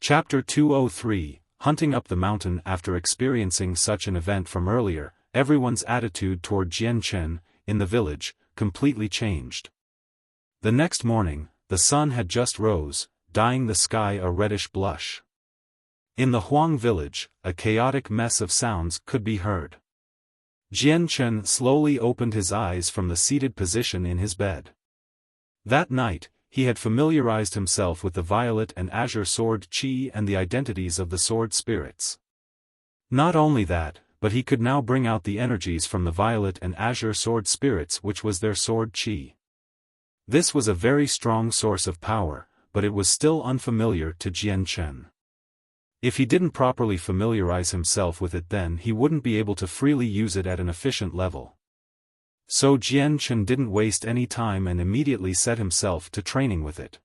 Chapter 203, Hunting Up the Mountain. After experiencing such an event from earlier, everyone's attitude toward Jian Chen, in the village, completely changed. The next morning, the sun had just rose, dyeing the sky a reddish blush. In the Huang village, a chaotic mess of sounds could be heard. Jian Chen slowly opened his eyes from the seated position in his bed. That night, he had familiarized himself with the violet and azure sword qi and the identities of the sword spirits. Not only that, but he could now bring out the energies from the violet and azure sword spirits, which was their sword qi. This was a very strong source of power, but it was still unfamiliar to Jian Chen. If he didn't properly familiarize himself with it, then he wouldn't be able to freely use it at an efficient level. So Jian Chen didn't waste any time and immediately set himself to training with it.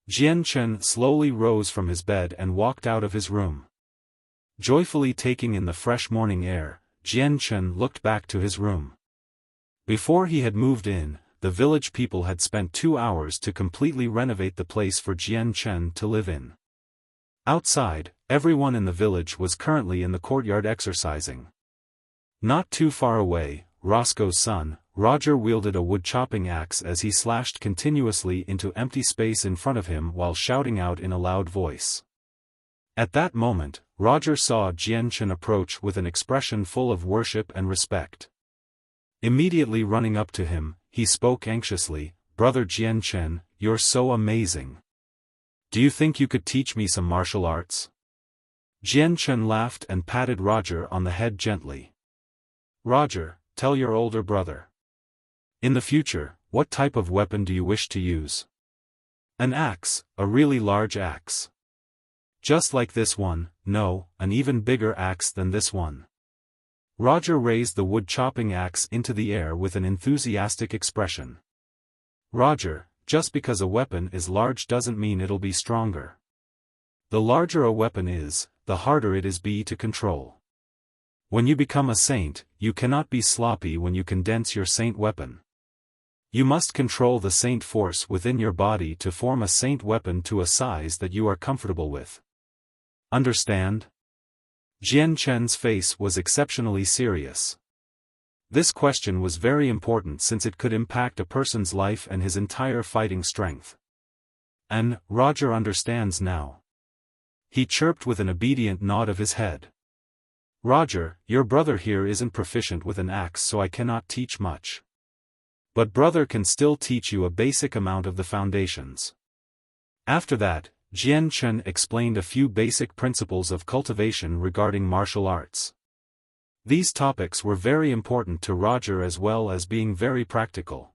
Jian Chen slowly rose from his bed and walked out of his room. Joyfully taking in the fresh morning air, Jian Chen looked back to his room. Before he had moved in, the village people had spent 2 hours to completely renovate the place for Jian Chen to live in. Outside, everyone in the village was currently in the courtyard exercising. Not too far away, Roscoe's son, Roger, wielded a wood-chopping axe as he slashed continuously into empty space in front of him while shouting out in a loud voice. At that moment, Roger saw Jian Chen approach with an expression full of worship and respect. Immediately running up to him, he spoke anxiously, "Brother Jian Chen, you're so amazing. Do you think you could teach me some martial arts?" Jian Chen laughed and patted Roger on the head gently. "Roger, tell your older brother. In the future, what type of weapon do you wish to use?" "An axe, a really large axe. Just like this one." "No, an even bigger axe than this one." Roger raised the wood-chopping axe into the air with an enthusiastic expression. "Roger, just because a weapon is large doesn't mean it'll be stronger. The larger a weapon is, the harder it is to control. When you become a saint, you cannot be sloppy when you condense your saint weapon. You must control the saint force within your body to form a saint weapon to a size that you are comfortable with. Understand?" Jian Chen's face was exceptionally serious. This question was very important since it could impact a person's life and his entire fighting strength. "And Roger understands now." He chirped with an obedient nod of his head. "Roger, your brother here isn't proficient with an axe, so I cannot teach much. But brother can still teach you a basic amount of the foundations." After that, Jian Chen explained a few basic principles of cultivation regarding martial arts. These topics were very important to Roger as well as being very practical.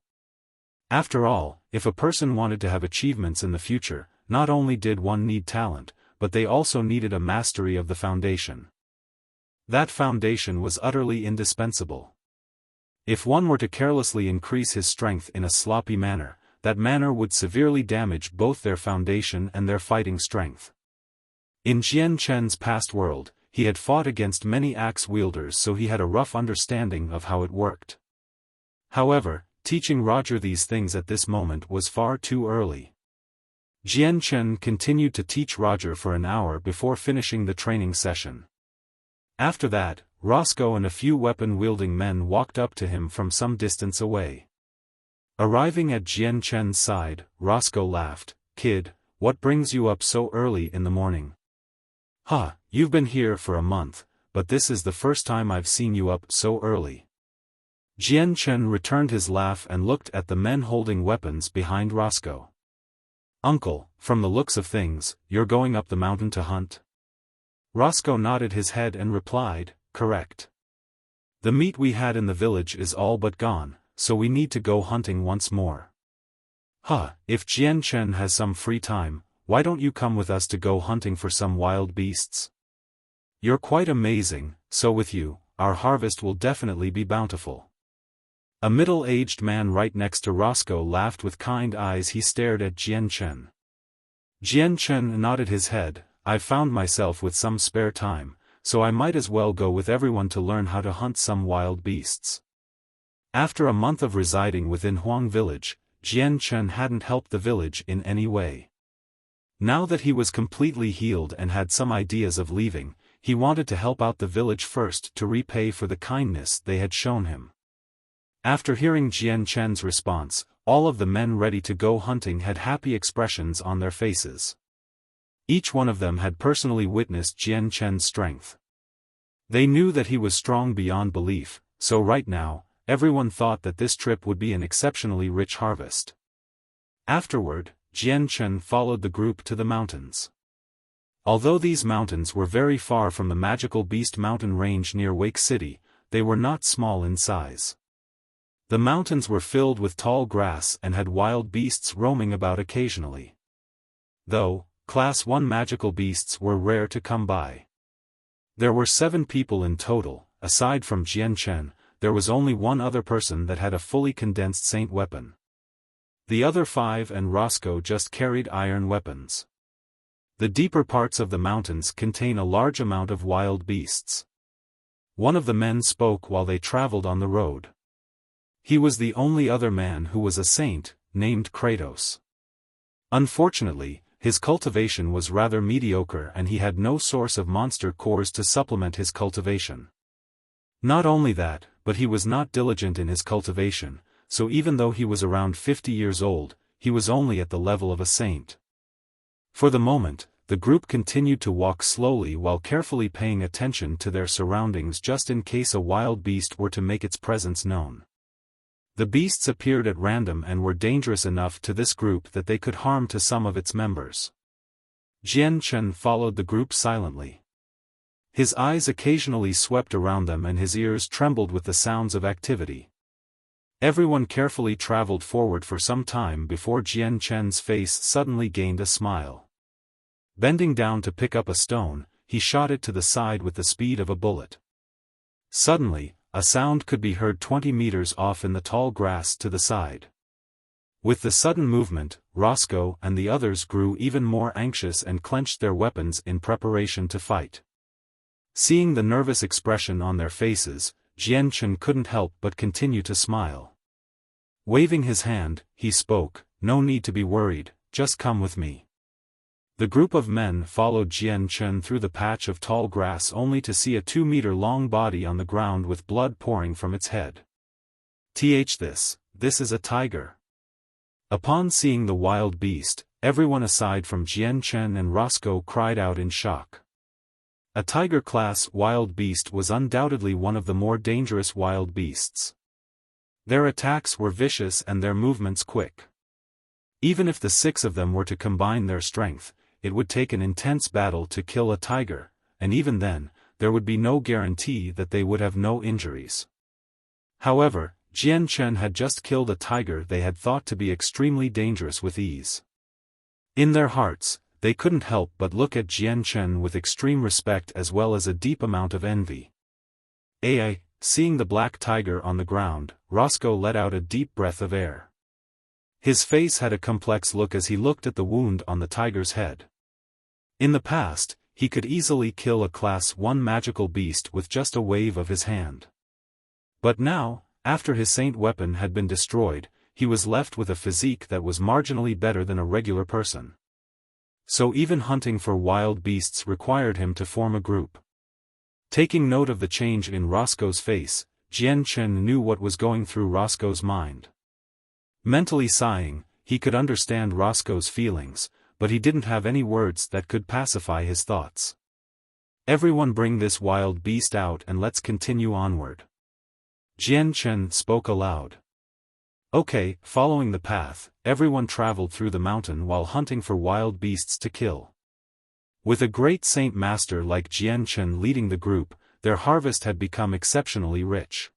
After all, if a person wanted to have achievements in the future, not only did one need talent, but they also needed a mastery of the foundation. That foundation was utterly indispensable. If one were to carelessly increase his strength in a sloppy manner, that manner would severely damage both their foundation and their fighting strength. In Jian Chen's past world, he had fought against many axe wielders, so he had a rough understanding of how it worked. However, teaching Roger these things at this moment was far too early. Jian Chen continued to teach Roger for an hour before finishing the training session. After that, Roscoe and a few weapon-wielding men walked up to him from some distance away. Arriving at Jian Chen's side, Roscoe laughed. "Kid, what brings you up so early in the morning?" "Huh, you've been here for a month, but this is the first time I've seen you up so early." Jian Chen returned his laugh and looked at the men holding weapons behind Roscoe. "Uncle, from the looks of things, you're going up the mountain to hunt?" Roscoe nodded his head and replied, "Correct. The meat we had in the village is all but gone, so we need to go hunting once more." "Huh, if Jian Chen has some free time, why don't you come with us to go hunting for some wild beasts? You're quite amazing, so with you, our harvest will definitely be bountiful." A middle-aged man right next to Roscoe laughed with kind eyes. He stared at Jian Chen. Jian Chen nodded his head. "I've found myself with some spare time, so I might as well go with everyone to learn how to hunt some wild beasts." After a month of residing within Huang village, Jian Chen hadn't helped the village in any way. Now that he was completely healed and had some ideas of leaving, he wanted to help out the village first to repay for the kindness they had shown him. After hearing Jian Chen's response, all of the men ready to go hunting had happy expressions on their faces. Each one of them had personally witnessed Jian Chen's strength. They knew that he was strong beyond belief, so right now, everyone thought that this trip would be an exceptionally rich harvest. Afterward, Jian Chen followed the group to the mountains. Although these mountains were very far from the magical Beast Mountain range near Wake City, they were not small in size. The mountains were filled with tall grass and had wild beasts roaming about occasionally. Though, Class 1 magical beasts were rare to come by. There were 7 people in total. Aside from Jian Chen, there was only one other person that had a fully condensed saint weapon. The other 5 and Roscoe just carried iron weapons. The deeper parts of the mountains contain a large amount of wild beasts. One of the men spoke while they traveled on the road. He was the only other man who was a saint, named Kratos. Unfortunately, his cultivation was rather mediocre and he had no source of monster cores to supplement his cultivation. Not only that, but he was not diligent in his cultivation, so even though he was around 50 years old, he was only at the level of a saint. For the moment, the group continued to walk slowly while carefully paying attention to their surroundings just in case a wild beast were to make its presence known. The beasts appeared at random and were dangerous enough to this group that they could harm to some of its members. Jian Chen followed the group silently. His eyes occasionally swept around them and his ears trembled with the sounds of activity. Everyone carefully traveled forward for some time before Jian Chen's face suddenly gained a smile. Bending down to pick up a stone, he shot it to the side with the speed of a bullet. Suddenly, a sound could be heard 20 meters off in the tall grass to the side. With the sudden movement, Roscoe and the others grew even more anxious and clenched their weapons in preparation to fight. Seeing the nervous expression on their faces, Jian Chen couldn't help but continue to smile. Waving his hand, he spoke, "No need to be worried, just come with me." The group of men followed Jian Chen through the patch of tall grass only to see a 2-meter-long body on the ground with blood pouring from its head. This is a tiger. Upon seeing the wild beast, everyone aside from Jian Chen and Roscoe cried out in shock. A tiger-class wild beast was undoubtedly one of the more dangerous wild beasts. Their attacks were vicious and their movements quick. Even if the 6 of them were to combine their strength, it would take an intense battle to kill a tiger, and even then, there would be no guarantee that they would have no injuries. However, Jian Chen had just killed a tiger they had thought to be extremely dangerous with ease. In their hearts, they couldn't help but look at Jian Chen with extreme respect as well as a deep amount of envy. Seeing the black tiger on the ground, Roscoe let out a deep breath of air. His face had a complex look as he looked at the wound on the tiger's head. In the past, he could easily kill a Class 1 magical beast with just a wave of his hand. But now, after his saint weapon had been destroyed, he was left with a physique that was marginally better than a regular person. So even hunting for wild beasts required him to form a group. Taking note of the change in Roscoe's face, Jian Chen knew what was going through Roscoe's mind. Mentally sighing, he could understand Roscoe's feelings, but he didn't have any words that could pacify his thoughts. "Everyone bring this wild beast out and let's continue onward." Jian Chen spoke aloud. Okay, following the path, everyone traveled through the mountain while hunting for wild beasts to kill. With a great saint master like Jian Chen leading the group, their harvest had become exceptionally rich.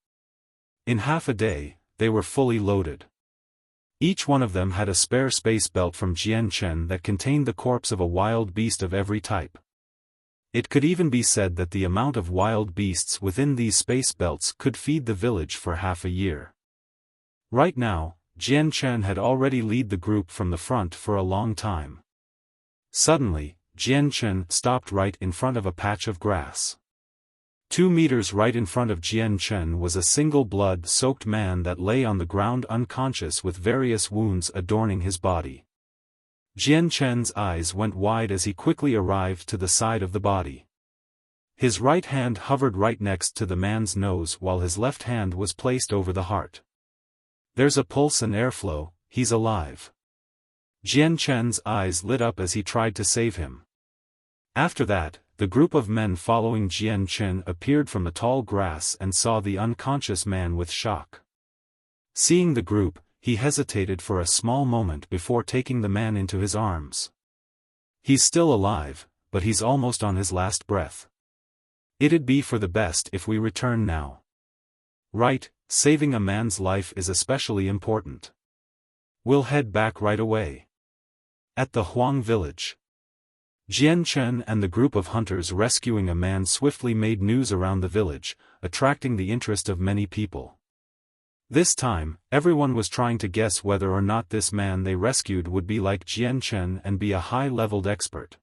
In half a day, they were fully loaded. Each one of them had a spare space belt from Jian Chen that contained the corpse of a wild beast of every type. It could even be said that the amount of wild beasts within these space belts could feed the village for half a year. Right now, Jian Chen had already led the group from the front for a long time. Suddenly, Jian Chen stopped right in front of a patch of grass. 2 meters right in front of Jian Chen was a single blood-soaked man that lay on the ground unconscious with various wounds adorning his body. Jian Chen's eyes went wide as he quickly arrived to the side of the body. His right hand hovered right next to the man's nose while his left hand was placed over the heart. There's a pulse and airflow, he's alive. Jian Chen's eyes lit up as he tried to save him. After that, the group of men following Jian Chen appeared from the tall grass and saw the unconscious man with shock. Seeing the group, he hesitated for a small moment before taking the man into his arms. He's still alive, but he's almost on his last breath. It'd be for the best if we return now. Right, saving a man's life is especially important. We'll head back right away. At the Huang village, Jian Chen and the group of hunters rescuing a man swiftly made news around the village, attracting the interest of many people. This time, everyone was trying to guess whether or not this man they rescued would be like Jian Chen and be a high-leveled expert.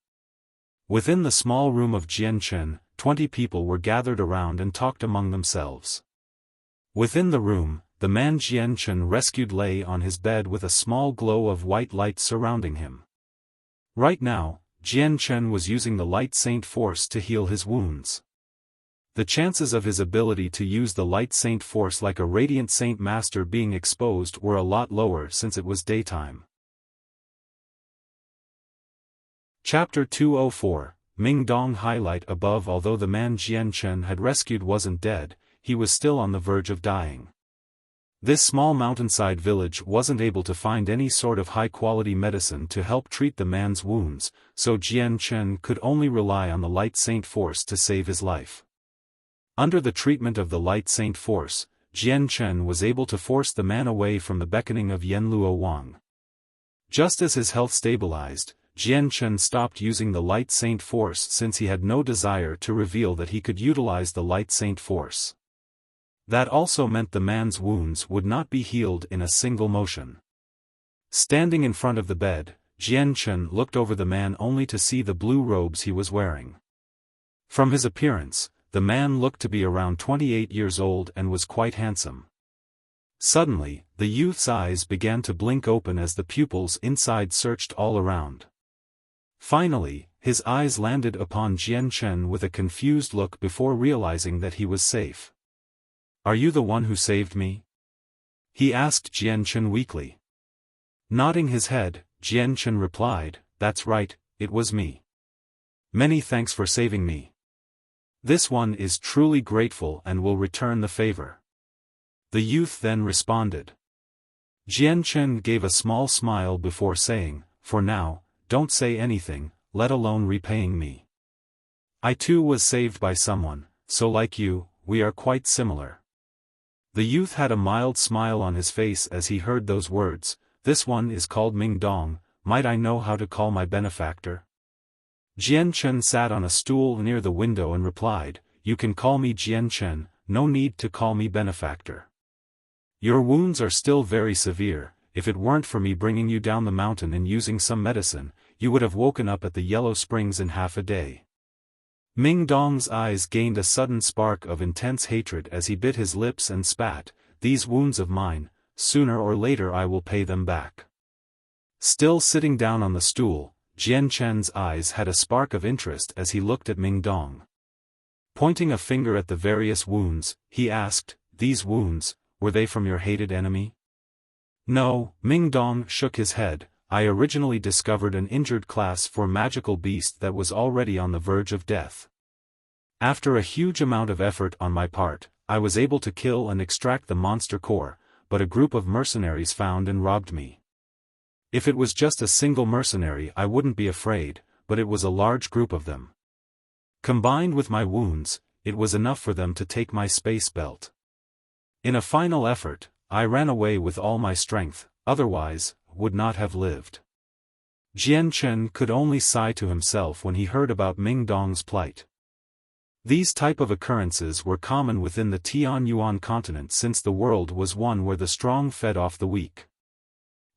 Within the small room of Jian Chen, 20 people were gathered around and talked among themselves. Within the room, the man Jian Chen rescued lay on his bed with a small glow of white light surrounding him. Right now, Jian Chen was using the light saint force to heal his wounds. The chances of his ability to use the light saint force like a radiant saint master being exposed were a lot lower since it was daytime. Chapter 204, Ming Dong highlight above. Although the man Jian Chen had rescued wasn't dead, he was still on the verge of dying. This small mountainside village wasn't able to find any sort of high-quality medicine to help treat the man's wounds, so Jian Chen could only rely on the light saint force to save his life. Under the treatment of the light saint force, Jian Chen was able to force the man away from the beckoning of Yanluo Wang. Just as his health stabilized, Jian Chen stopped using the light saint force since he had no desire to reveal that he could utilize the light saint force. That also meant the man's wounds would not be healed in a single motion. Standing in front of the bed, Jian Chen looked over the man only to see the blue robes he was wearing. From his appearance, the man looked to be around 28 years old and was quite handsome. Suddenly, the youth's eyes began to blink open as the pupils inside searched all around. Finally, his eyes landed upon Jian Chen with a confused look before realizing that he was safe. "Are you the one who saved me?" he asked Jian Chen weakly. Nodding his head, Jian Chen replied, "That's right, it was me. Many thanks for saving me. This one is truly grateful and will return the favor." The youth then responded. Jian Chen gave a small smile before saying, "For now, don't say anything, let alone repaying me. I too was saved by someone, so like you, we are quite similar." The youth had a mild smile on his face as he heard those words. "This one is called Ming Dong, might I know how to call my benefactor?" Jian Chen sat on a stool near the window and replied, "You can call me Jian Chen, no need to call me benefactor. Your wounds are still very severe. If it weren't for me bringing you down the mountain and using some medicine, you would have woken up at the Yellow Springs in half a day." Ming Dong's eyes gained a sudden spark of intense hatred as he bit his lips and spat, "These wounds of mine, sooner or later I will pay them back." Still sitting down on the stool, Jian Chen's eyes had a spark of interest as he looked at Ming Dong. Pointing a finger at the various wounds, he asked, "These wounds, were they from your hated enemy?" "No," Ming Dong shook his head, "I originally discovered an injured class for magical beast that was already on the verge of death. After a huge amount of effort on my part, I was able to kill and extract the monster core, but a group of mercenaries found and robbed me. If it was just a single mercenary I wouldn't be afraid, but it was a large group of them. Combined with my wounds, it was enough for them to take my space belt. In a final effort, I ran away with all my strength, otherwise, would not have lived." Jian Chen could only sigh to himself when he heard about Ming Dong's plight. These type of occurrences were common within the Tianyuan continent since the world was one where the strong fed off the weak.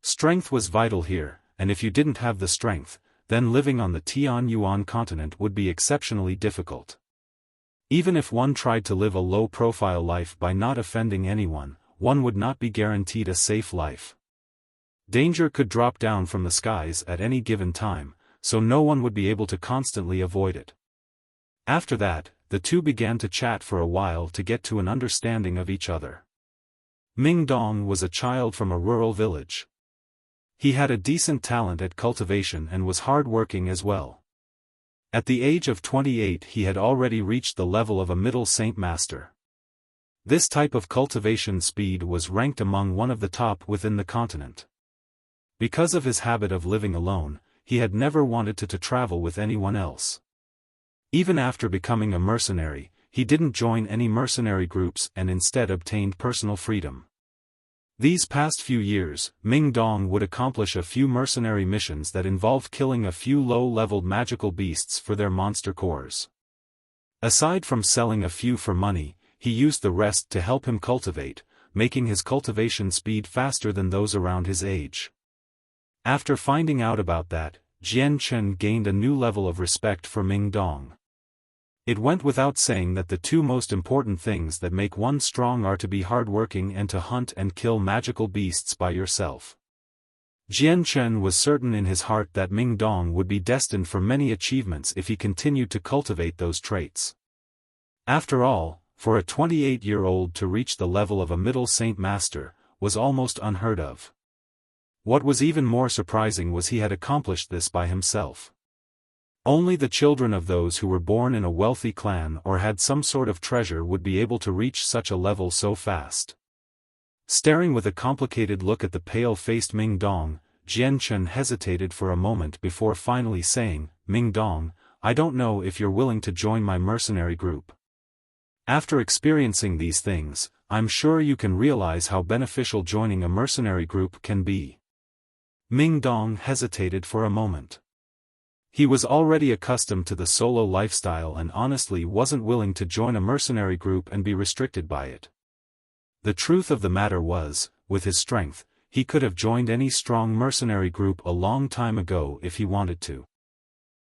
Strength was vital here, and if you didn't have the strength, then living on the Tianyuan continent would be exceptionally difficult. Even if one tried to live a low-profile life by not offending anyone, one would not be guaranteed a safe life. Danger could drop down from the skies at any given time, so no one would be able to constantly avoid it. After that, the two began to chat for a while to get to an understanding of each other. Ming Dong was a child from a rural village. He had a decent talent at cultivation and was hard-working as well. At the age of 28 he had already reached the level of a middle Saint Master. This type of cultivation speed was ranked among one of the top within the continent. Because of his habit of living alone, he had never wanted to travel with anyone else. Even after becoming a mercenary, he didn't join any mercenary groups and instead obtained personal freedom. These past few years, Ming Dong would accomplish a few mercenary missions that involved killing a few low-leveled magical beasts for their monster cores. Aside from selling a few for money, he used the rest to help him cultivate, making his cultivation speed faster than those around his age. After finding out about that, Jian Chen gained a new level of respect for Ming Dong. It went without saying that the two most important things that make one strong are to be hardworking and to hunt and kill magical beasts by yourself. Jian Chen was certain in his heart that Ming Dong would be destined for many achievements if he continued to cultivate those traits. After all, for a 28-year-old to reach the level of a middle Saint Master was almost unheard of. What was even more surprising was he had accomplished this by himself. Only the children of those who were born in a wealthy clan or had some sort of treasure would be able to reach such a level so fast. Staring with a complicated look at the pale-faced Ming Dong, Jian Chen hesitated for a moment before finally saying, "Ming Dong, I don't know if you're willing to join my mercenary group. After experiencing these things, I'm sure you can realize how beneficial joining a mercenary group can be." Ming Dong hesitated for a moment. He was already accustomed to the solo lifestyle and honestly wasn't willing to join a mercenary group and be restricted by it. The truth of the matter was, with his strength, he could have joined any strong mercenary group a long time ago if he wanted to.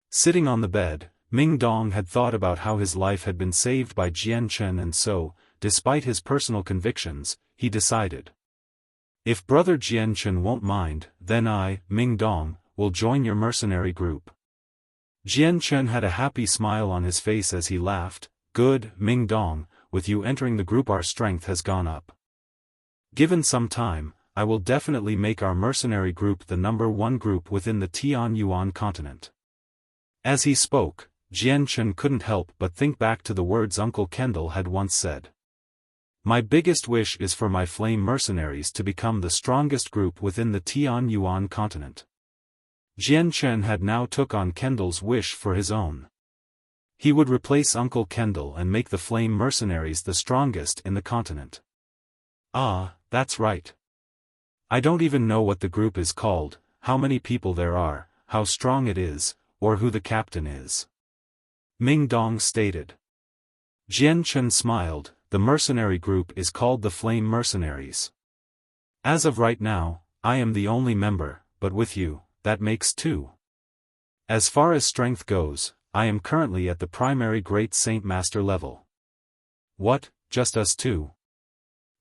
Sitting on the bed, Ming Dong had thought about how his life had been saved by Jian Chen and so, despite his personal convictions, he decided. If Brother Jian Chen won't mind, then I, Ming Dong, will join your mercenary group. Jian Chen had a happy smile on his face as he laughed. Good, Ming Dong, with you entering the group our strength has gone up. Given some time, I will definitely make our mercenary group the #1 group within the Tianyuan continent. As he spoke, Jian Chen couldn't help but think back to the words Uncle Kendall had once said. My biggest wish is for my flame mercenaries to become the strongest group within the Tianyuan continent. Jian Chen had now took on Kendall's wish for his own. He would replace Uncle Kendall and make the flame mercenaries the strongest in the continent. Ah, that's right. I don't even know what the group is called, how many people there are, how strong it is, or who the captain is. Ming Dong stated. Jian Chen smiled. The mercenary group is called the Flame Mercenaries. As of right now, I am the only member, but with you, that makes 2. As far as strength goes, I am currently at the primary Great Saint Master level. What, just us 2?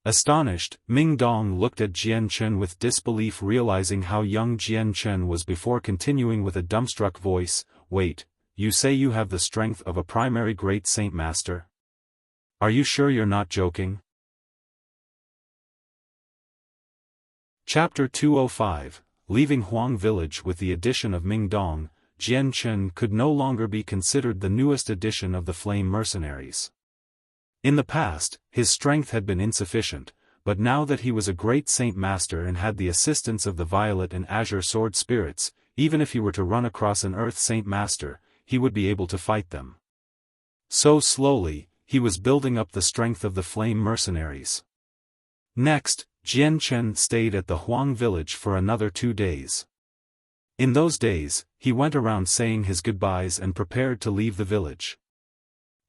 Astonished, Ming Dong looked at Jian Chen with disbelief, realizing how young Jian Chen was before continuing with a dumbstruck voice. Wait, you say you have the strength of a primary Great Saint Master? Are you sure you're not joking? Chapter 205, Leaving Huang Village. With the addition of Ming Dong, Jian Chen could no longer be considered the newest addition of the Flame Mercenaries. In the past, his strength had been insufficient, but now that he was a great Saint Master and had the assistance of the Violet and Azure Sword Spirits, even if he were to run across an Earth Saint Master, he would be able to fight them. So slowly, he was building up the strength of the Flame Mercenaries. Next, Jian Chen stayed at the Huang village for another 2 days. In those days, he went around saying his goodbyes and prepared to leave the village.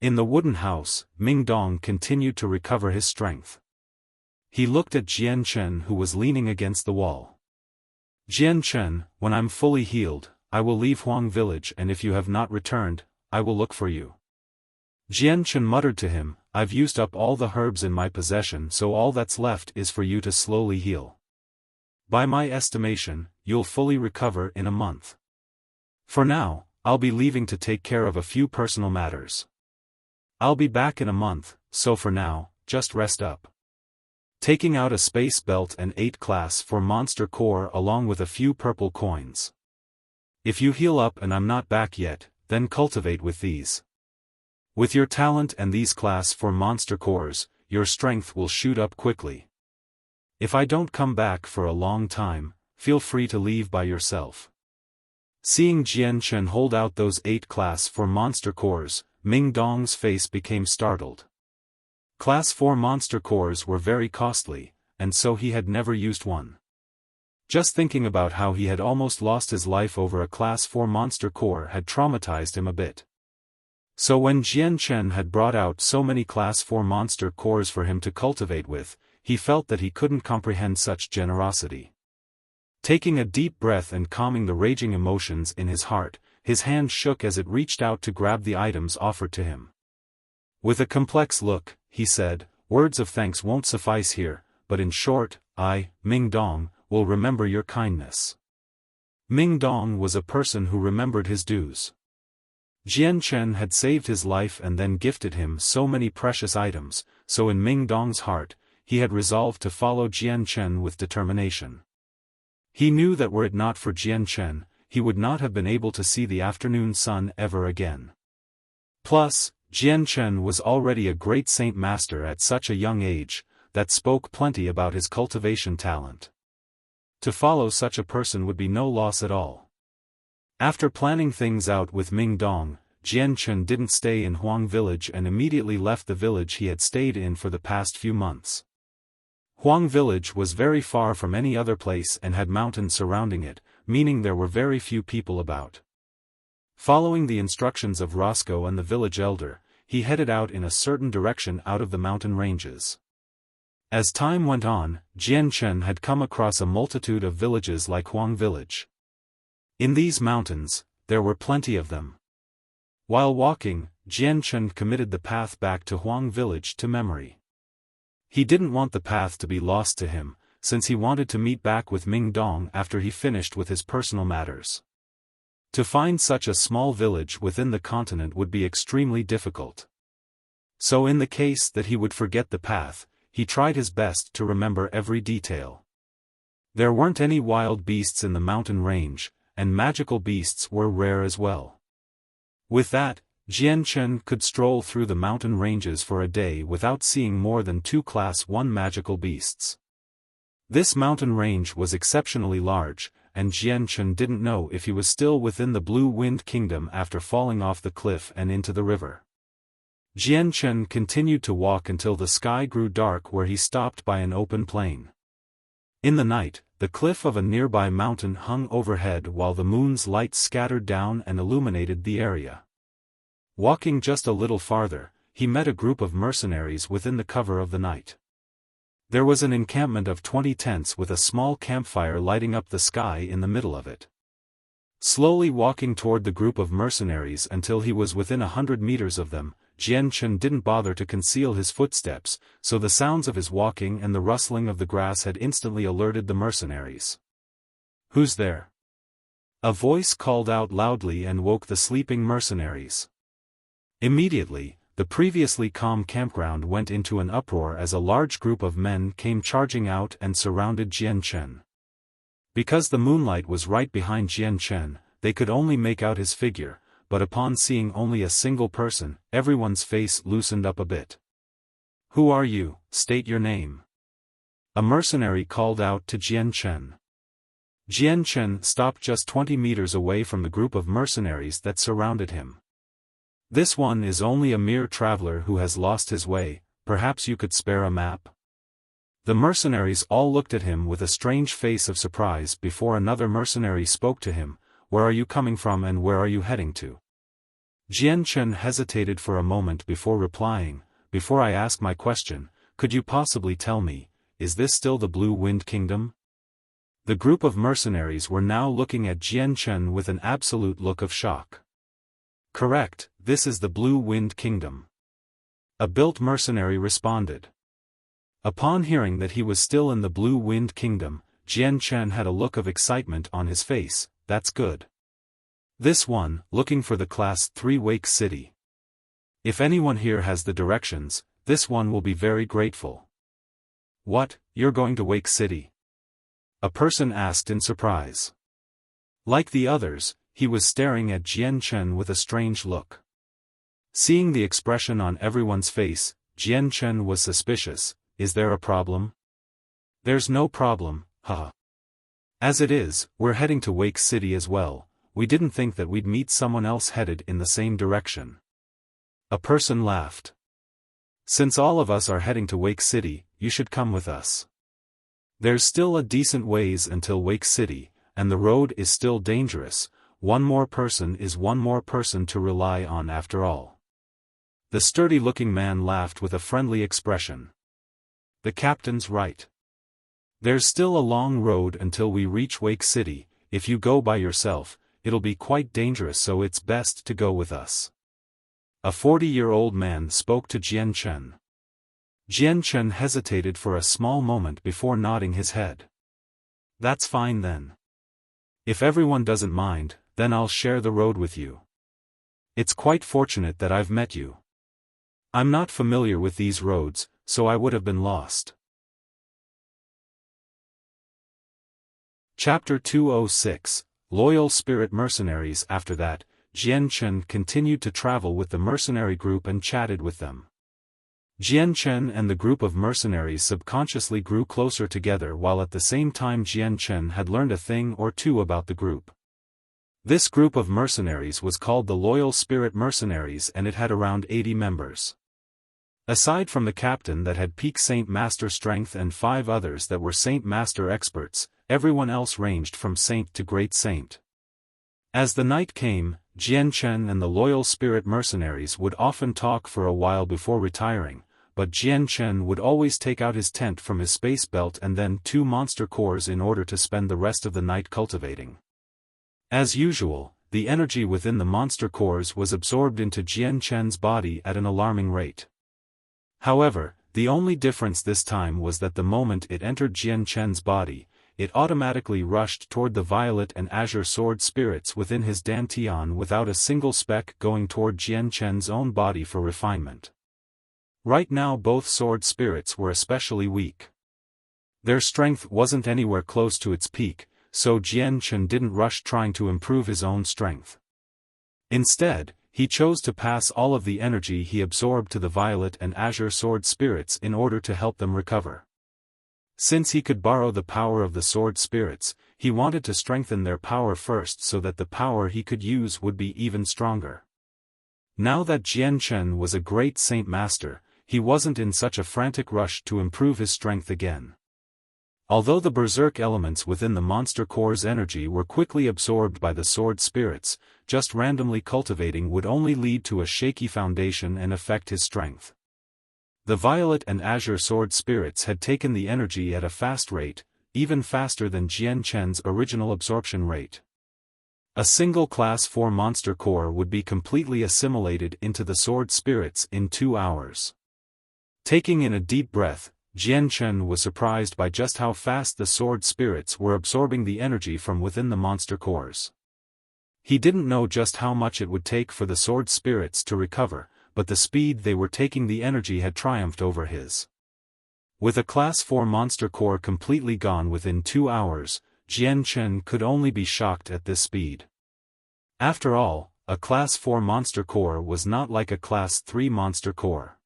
In the wooden house, Ming Dong continued to recover his strength. He looked at Jian Chen, who was leaning against the wall. Jian Chen, when I'm fully healed, I will leave Huang village, and if you have not returned, I will look for you. Jian Chen muttered to him, I've used up all the herbs in my possession, so all that's left is for you to slowly heal. By my estimation, you'll fully recover in a month. For now, I'll be leaving to take care of a few personal matters. I'll be back in a month, so for now, just rest up. Taking out a space belt and 8 class for monster core along with a few purple coins. If you heal up and I'm not back yet, then cultivate with these. With your talent and these class for monster cores, your strength will shoot up quickly. If I don't come back for a long time, feel free to leave by yourself. Seeing Jian Chen hold out those 8 class for monster cores, Ming Dong's face became startled. Class 4 monster cores were very costly, and so he had never used one. Just thinking about how he had almost lost his life over a Class 4 monster core had traumatized him a bit. So when Jian Chen had brought out so many Class 4 monster cores for him to cultivate with, he felt that he couldn't comprehend such generosity. Taking a deep breath and calming the raging emotions in his heart, his hand shook as it reached out to grab the items offered to him. With a complex look, he said, "Words of thanks won't suffice here, but in short, I, Ming Dong, will remember your kindness." Ming Dong was a person who remembered his dues. Jian Chen had saved his life and then gifted him so many precious items, so in Ming Dong's heart, he had resolved to follow Jian Chen with determination. He knew that were it not for Jian Chen, he would not have been able to see the afternoon sun ever again. Plus, Jian Chen was already a great saint master at such a young age, that spoke plenty about his cultivation talent. To follow such a person would be no loss at all. After planning things out with Ming Dong, Jian Chen didn't stay in Huang Village and immediately left the village he had stayed in for the past few months. Huang Village was very far from any other place and had mountains surrounding it, meaning there were very few people about. Following the instructions of Roscoe and the village elder, he headed out in a certain direction out of the mountain ranges. As time went on, Jian Chen had come across a multitude of villages like Huang Village. In these mountains, there were plenty of them. While walking, Jian Chen committed the path back to Huang Village to memory. He didn't want the path to be lost to him, since he wanted to meet back with Ming Dong after he finished with his personal matters. To find such a small village within the continent would be extremely difficult. So in the case that he would forget the path, he tried his best to remember every detail. There weren't any wild beasts in the mountain range, and magical beasts were rare as well. With that, Jian Chen could stroll through the mountain ranges for a day without seeing more than 2 Class 1 magical beasts. This mountain range was exceptionally large, and Jian Chen didn't know if he was still within the Blue Wind Kingdom after falling off the cliff and into the river. Jian Chen continued to walk until the sky grew dark where he stopped by an open plain. In the night, the cliff of a nearby mountain hung overhead while the moon's light scattered down and illuminated the area. Walking just a little farther, he met a group of mercenaries within the cover of the night. There was an encampment of 20 tents with a small campfire lighting up the sky in the middle of it. Slowly walking toward the group of mercenaries until he was within 100 meters of them, Jian Chen didn't bother to conceal his footsteps, so the sounds of his walking and the rustling of the grass had instantly alerted the mercenaries. "Who's there?" A voice called out loudly and woke the sleeping mercenaries. Immediately, the previously calm campground went into an uproar as a large group of men came charging out and surrounded Jian Chen. Because the moonlight was right behind Jian Chen, they could only make out his figure, but upon seeing only a single person, everyone's face loosened up a bit. "Who are you? State your name." A mercenary called out to Jian Chen. Jian Chen stopped just 20 meters away from the group of mercenaries that surrounded him. "This one is only a mere traveler who has lost his way, perhaps you could spare a map?" The mercenaries all looked at him with a strange face of surprise before another mercenary spoke to him. "Where are you coming from and where are you heading to?" Jian Chen hesitated for a moment before replying, "Before I ask my question, could you possibly tell me, is this still the Blue Wind Kingdom?" The group of mercenaries were now looking at Jian Chen with an absolute look of shock. "Correct, this is the Blue Wind Kingdom," a built mercenary responded. Upon hearing that he was still in the Blue Wind Kingdom, Jian Chen had a look of excitement on his face. That's good. This one, looking for the Class 3 Wake City. If anyone here has the directions, this one will be very grateful. What, you're going to Wake City? A person asked in surprise. Like the others, he was staring at Jian Chen with a strange look. Seeing the expression on everyone's face, Jian Chen was suspicious. Is there a problem? There's no problem, haha. As it is, we're heading to Wake City as well. We didn't think that we'd meet someone else headed in the same direction. A person laughed. Since all of us are heading to Wake City, you should come with us. There's still a decent ways until Wake City, and the road is still dangerous. One more person is one more person to rely on after all. The sturdy-looking man laughed with a friendly expression. The captain's right. There's still a long road until we reach Wake City. If you go by yourself, it'll be quite dangerous, so it's best to go with us. A 40-year-old man spoke to Jian Chen. Jian Chen hesitated for a small moment before nodding his head. That's fine then. If everyone doesn't mind, then I'll share the road with you. It's quite fortunate that I've met you. I'm not familiar with these roads, so I would have been lost. Chapter 206, Loyal Spirit Mercenaries. After that, Jian Chen continued to travel with the mercenary group and chatted with them. Jian Chen and the group of mercenaries subconsciously grew closer together, while at the same time Jian Chen had learned a thing or two about the group. This group of mercenaries was called the Loyal Spirit Mercenaries, and it had around 80 members. Aside from the captain that had peak Saint Master strength and 5 others that were Saint Master experts, everyone else ranged from Saint to Great Saint. As the night came, Jian Chen and the Loyal Spirit Mercenaries would often talk for a while before retiring, but Jian Chen would always take out his tent from his space belt and then 2 monster cores in order to spend the rest of the night cultivating. As usual, the energy within the monster cores was absorbed into Jian Chen's body at an alarming rate. However, the only difference this time was that the moment it entered Jian Chen's body, it automatically rushed toward the violet and azure sword spirits within his dantian without a single speck going toward Jian Chen's own body for refinement. Right now both sword spirits were especially weak. Their strength wasn't anywhere close to its peak, so Jian Chen didn't rush trying to improve his own strength. Instead, he chose to pass all of the energy he absorbed to the violet and azure sword spirits in order to help them recover. Since he could borrow the power of the sword spirits, he wanted to strengthen their power first so that the power he could use would be even stronger. Now that Jian Chen was a great Saint Master, he wasn't in such a frantic rush to improve his strength again. Although the berserk elements within the monster core's energy were quickly absorbed by the sword spirits, just randomly cultivating would only lead to a shaky foundation and affect his strength. The violet and azure sword spirits had taken the energy at a fast rate, even faster than Jian Chen's original absorption rate. A single class 4 monster core would be completely assimilated into the sword spirits in 2 hours. Taking in a deep breath, Jian Chen was surprised by just how fast the sword spirits were absorbing the energy from within the monster cores. He didn't know just how much it would take for the sword spirits to recover, but the speed they were taking the energy had triumphed over his. With a class 4 monster core completely gone within 2 hours, Jian Chen could only be shocked at this speed. After all, a class 4 monster core was not like a class 3 monster core.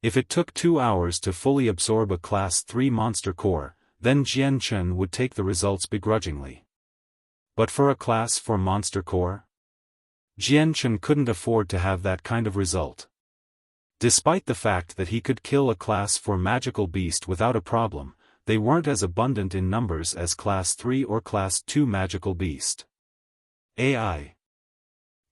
If it took 2 hours to fully absorb a class 3 monster core, then Jian Chen would take the results begrudgingly. But for a class 4 monster core? Jian Chen couldn't afford to have that kind of result. Despite the fact that he could kill a class 4 magical beast without a problem, they weren't as abundant in numbers as class 3 or class 2 magical beast. AI.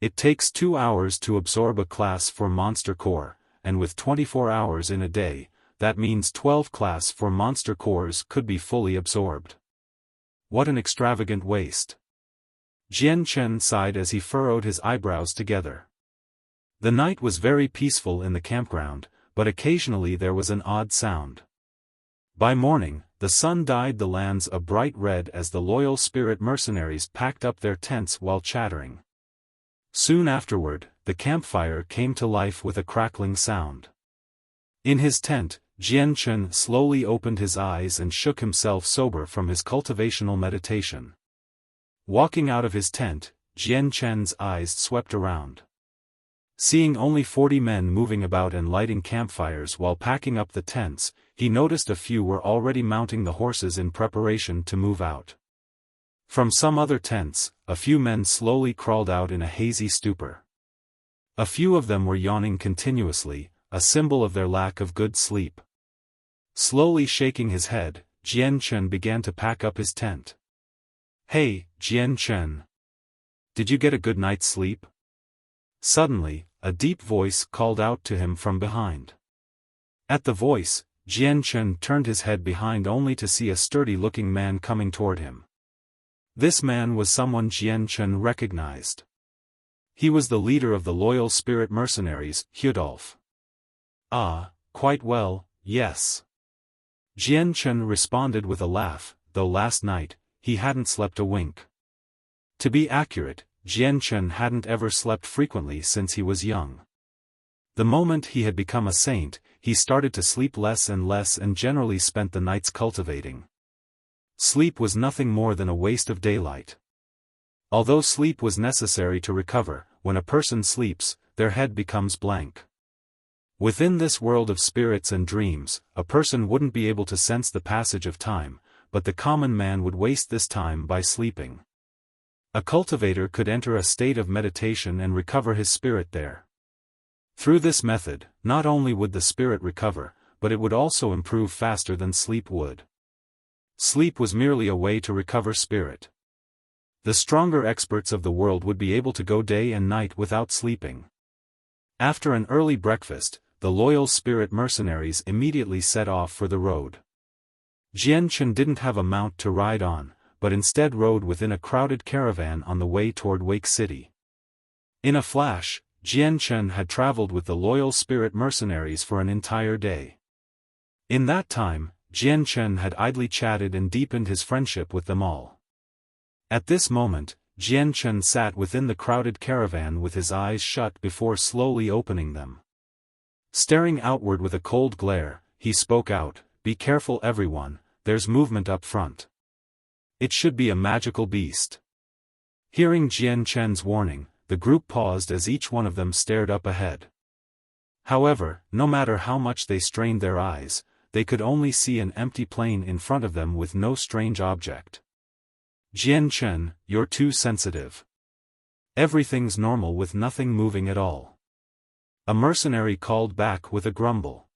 It takes 2 hours to absorb a class 4 monster core, and with 24 hours in a day, that means 12 class 4 monster cores could be fully absorbed. What an extravagant waste. Jian Chen sighed as he furrowed his eyebrows together. The night was very peaceful in the campground, but occasionally there was an odd sound. By morning, the sun dyed the lands a bright red as the loyal spirit mercenaries packed up their tents while chattering. Soon afterward, the campfire came to life with a crackling sound. In his tent, Jian Chen slowly opened his eyes and shook himself sober from his cultivational meditation. Walking out of his tent, Jian Chen's eyes swept around. Seeing only 40 men moving about and lighting campfires while packing up the tents, he noticed a few were already mounting the horses in preparation to move out. From some other tents, a few men slowly crawled out in a hazy stupor. A few of them were yawning continuously, a symbol of their lack of good sleep. Slowly shaking his head, Jian Chen began to pack up his tent. "Hey, Jian Chen. Did you get a good night's sleep?" Suddenly, a deep voice called out to him from behind. At the voice, Jian Chen turned his head behind only to see a sturdy-looking man coming toward him. This man was someone Jian Chen recognized. He was the leader of the loyal spirit mercenaries, Hudolf. "Ah, quite well, yes." Jian Chen responded with a laugh, though last night, he hadn't slept a wink. To be accurate, Jian Chen hadn't ever slept frequently since he was young. The moment he had become a saint, he started to sleep less and generally spent the nights cultivating. Sleep was nothing more than a waste of daylight. Although sleep was necessary to recover, when a person sleeps, their head becomes blank. Within this world of spirits and dreams, a person wouldn't be able to sense the passage of time, but the common man would waste this time by sleeping. A cultivator could enter a state of meditation and recover his spirit there. Through this method, not only would the spirit recover, but it would also improve faster than sleep would. Sleep was merely a way to recover spirit. The stronger experts of the world would be able to go day and night without sleeping. After an early breakfast, the loyal spirit mercenaries immediately set off for the road. Jian Chen didn't have a mount to ride on, but instead rode within a crowded caravan on the way toward Wake City. In a flash, Jian Chen had traveled with the loyal spirit mercenaries for an entire day. In that time, Jian Chen had idly chatted and deepened his friendship with them all. At this moment, Jian Chen sat within the crowded caravan with his eyes shut before slowly opening them. Staring outward with a cold glare, he spoke out, "Be careful everyone, there's movement up front. It should be a magical beast." Hearing Jian Chen's warning, the group paused as each one of them stared up ahead. However, no matter how much they strained their eyes, they could only see an empty plain in front of them with no strange object. "Jian Chen, you're too sensitive. Everything's normal with nothing moving at all." A mercenary called back with a grumble.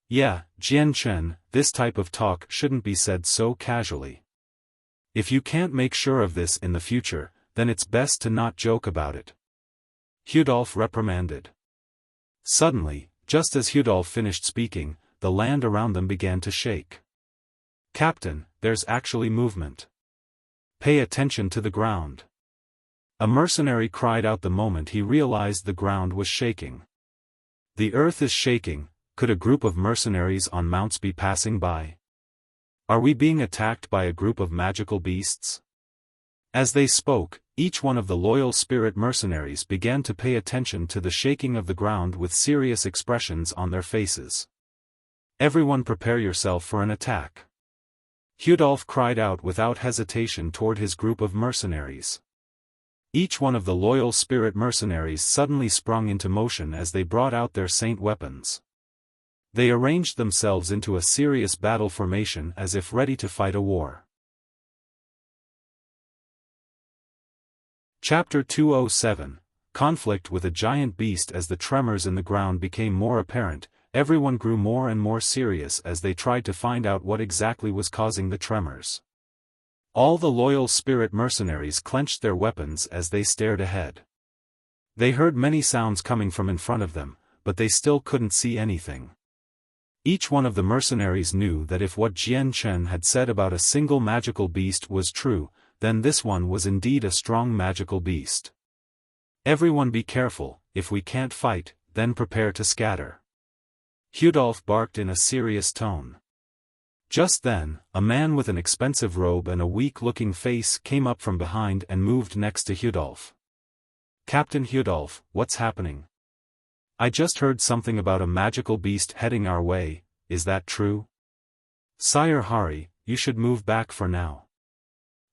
"Yeah, Jian Chen, this type of talk shouldn't be said so casually. If you can't make sure of this in the future, then it's best to not joke about it," Hudolf reprimanded. Suddenly, just as Hudolf finished speaking, the land around them began to shake. "Captain, there's actually movement. Pay attention to the ground." A mercenary cried out the moment he realized the ground was shaking. "The earth is shaking, could a group of mercenaries on mounts be passing by? Are we being attacked by a group of magical beasts?" As they spoke, each one of the loyal spirit mercenaries began to pay attention to the shaking of the ground with serious expressions on their faces. "Everyone prepare yourself for an attack," Hudolf cried out without hesitation toward his group of mercenaries. Each one of the loyal spirit mercenaries suddenly sprung into motion as they brought out their saint weapons. They arranged themselves into a serious battle formation as if ready to fight a war. Chapter 207, Conflict with a Giant Beast. As the tremors in the ground became more apparent, everyone grew more and more serious as they tried to find out what exactly was causing the tremors. All the loyal spirit mercenaries clenched their weapons as they stared ahead. They heard many sounds coming from in front of them, but they still couldn't see anything. Each one of the mercenaries knew that if what Jian Chen had said about a single magical beast was true, then this one was indeed a strong magical beast. "Everyone be careful, if we can't fight, then prepare to scatter," Hudolf barked in a serious tone. Just then, a man with an expensive robe and a weak-looking face came up from behind and moved next to Hudolf. "Captain Hudolf, what's happening? I just heard something about a magical beast heading our way, is that true?" "Sire Hari, you should move back for now.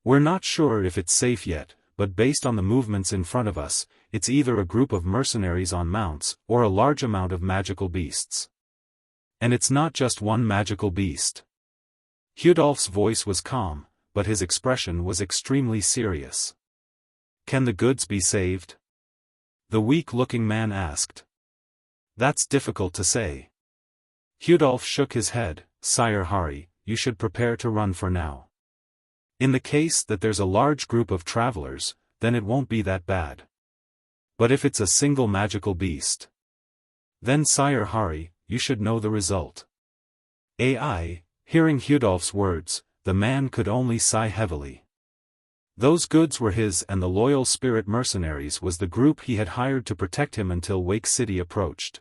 We're not sure if it's safe yet, but based on the movements in front of us, it's either a group of mercenaries on mounts, or a large amount of magical beasts. And it's not just one magical beast." Hudolf's voice was calm, but his expression was extremely serious. "Can the goods be saved?" the weak-looking man asked. "That's difficult to say." Hudolf shook his head. "Sire Hari, you should prepare to run for now. In the case that there's a large group of travelers, then it won't be that bad. But if it's a single magical beast, then Sire Hari, you should know the result." Hearing Hudolf's words, the man could only sigh heavily. Those goods were his, and the loyal spirit mercenaries was the group he had hired to protect him until Wake City approached.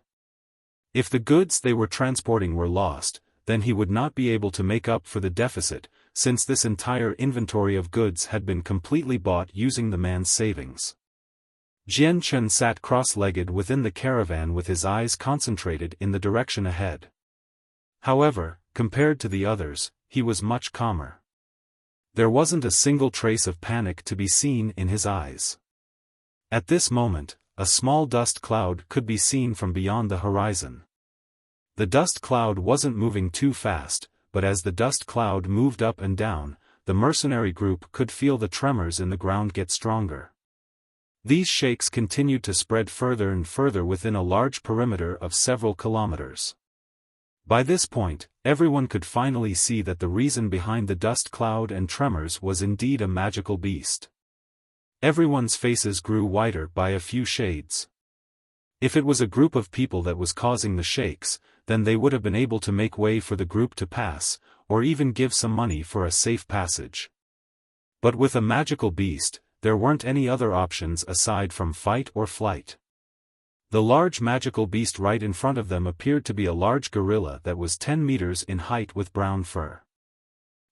If the goods they were transporting were lost, then he would not be able to make up for the deficit, since this entire inventory of goods had been completely bought using the man's savings. Jian Chen sat cross-legged within the caravan with his eyes concentrated in the direction ahead. However, compared to the others, he was much calmer. There wasn't a single trace of panic to be seen in his eyes. At this moment, a small dust cloud could be seen from beyond the horizon. The dust cloud wasn't moving too fast, but as the dust cloud moved up and down, the mercenary group could feel the tremors in the ground get stronger. These shakes continued to spread further and further within a large perimeter of several kilometers. By this point, everyone could finally see that the reason behind the dust cloud and tremors was indeed a magical beast. Everyone's faces grew whiter by a few shades. If it was a group of people that was causing the shakes, then they would have been able to make way for the group to pass, or even give some money for a safe passage. But with a magical beast, there weren't any other options aside from fight or flight. The large magical beast right in front of them appeared to be a large gorilla that was 10 meters in height with brown fur.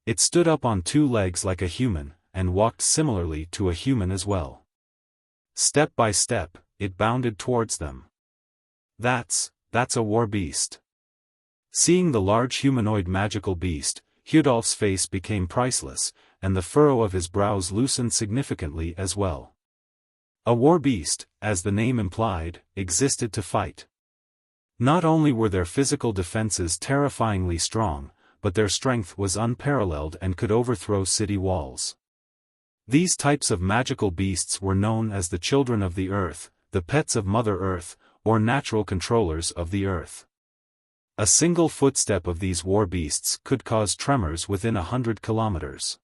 It stood up on two legs like a human, and walked similarly to a human as well. Step by step, it bounded towards them. That's a war beast." Seeing the large humanoid magical beast, Hudolf's face became priceless, and the furrow of his brows loosened significantly as well. A war beast, as the name implied, existed to fight. Not only were their physical defenses terrifyingly strong, but their strength was unparalleled and could overthrow city walls. These types of magical beasts were known as the children of the earth, the pets of Mother Earth, or natural controllers of the earth. A single footstep of these war beasts could cause tremors within 100 kilometers.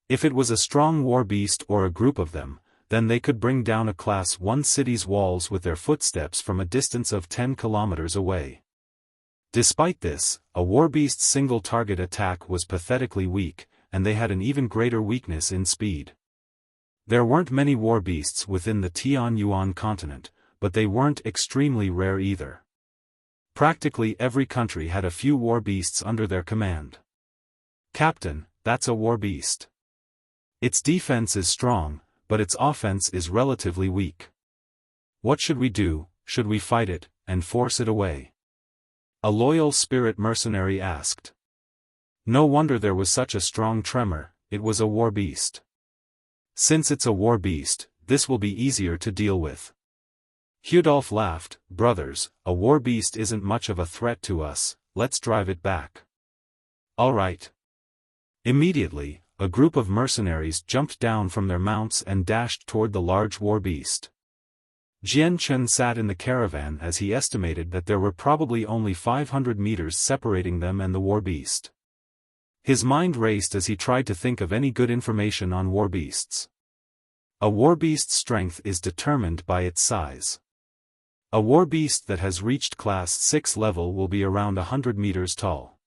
If it was a strong war beast or a group of them, then they could bring down a Class 1 city's walls with their footsteps from a distance of 10 kilometers away. Despite this, a warbeast's single-target attack was pathetically weak, and they had an even greater weakness in speed. There weren't many warbeasts within the Tianyuan continent, but they weren't extremely rare either. Practically every country had a few warbeasts under their command. "Captain, that's a warbeast. Its defense is strong, but its offense is relatively weak. What should we do? Should we fight it, and force it away?" a loyal spirit mercenary asked. No wonder there was such a strong tremor, it was a war beast. "Since it's a war beast, this will be easier to deal with." Hudolf laughed. "Brothers, a war beast isn't much of a threat to us, let's drive it back." "All right." Immediately, a group of mercenaries jumped down from their mounts and dashed toward the large war beast. Jian Chen sat in the caravan as he estimated that there were probably only 500 meters separating them and the war beast. His mind raced as he tried to think of any good information on war beasts. A war beast's strength is determined by its size. A war beast that has reached Class 6 level will be around 100 meters tall.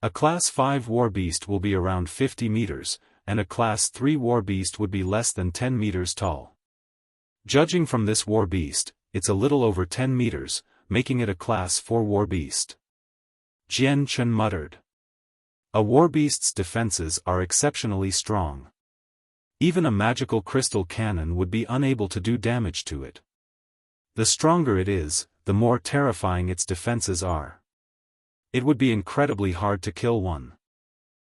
A Class 5 war beast will be around 50 meters, and a Class 3 war beast would be less than 10 meters tall. Judging from this war beast, it's a little over 10 meters, making it a Class 4 war beast. Jian Chen muttered. A warbeast's defenses are exceptionally strong. Even a magical crystal cannon would be unable to do damage to it. The stronger it is, the more terrifying its defenses are. It would be incredibly hard to kill one.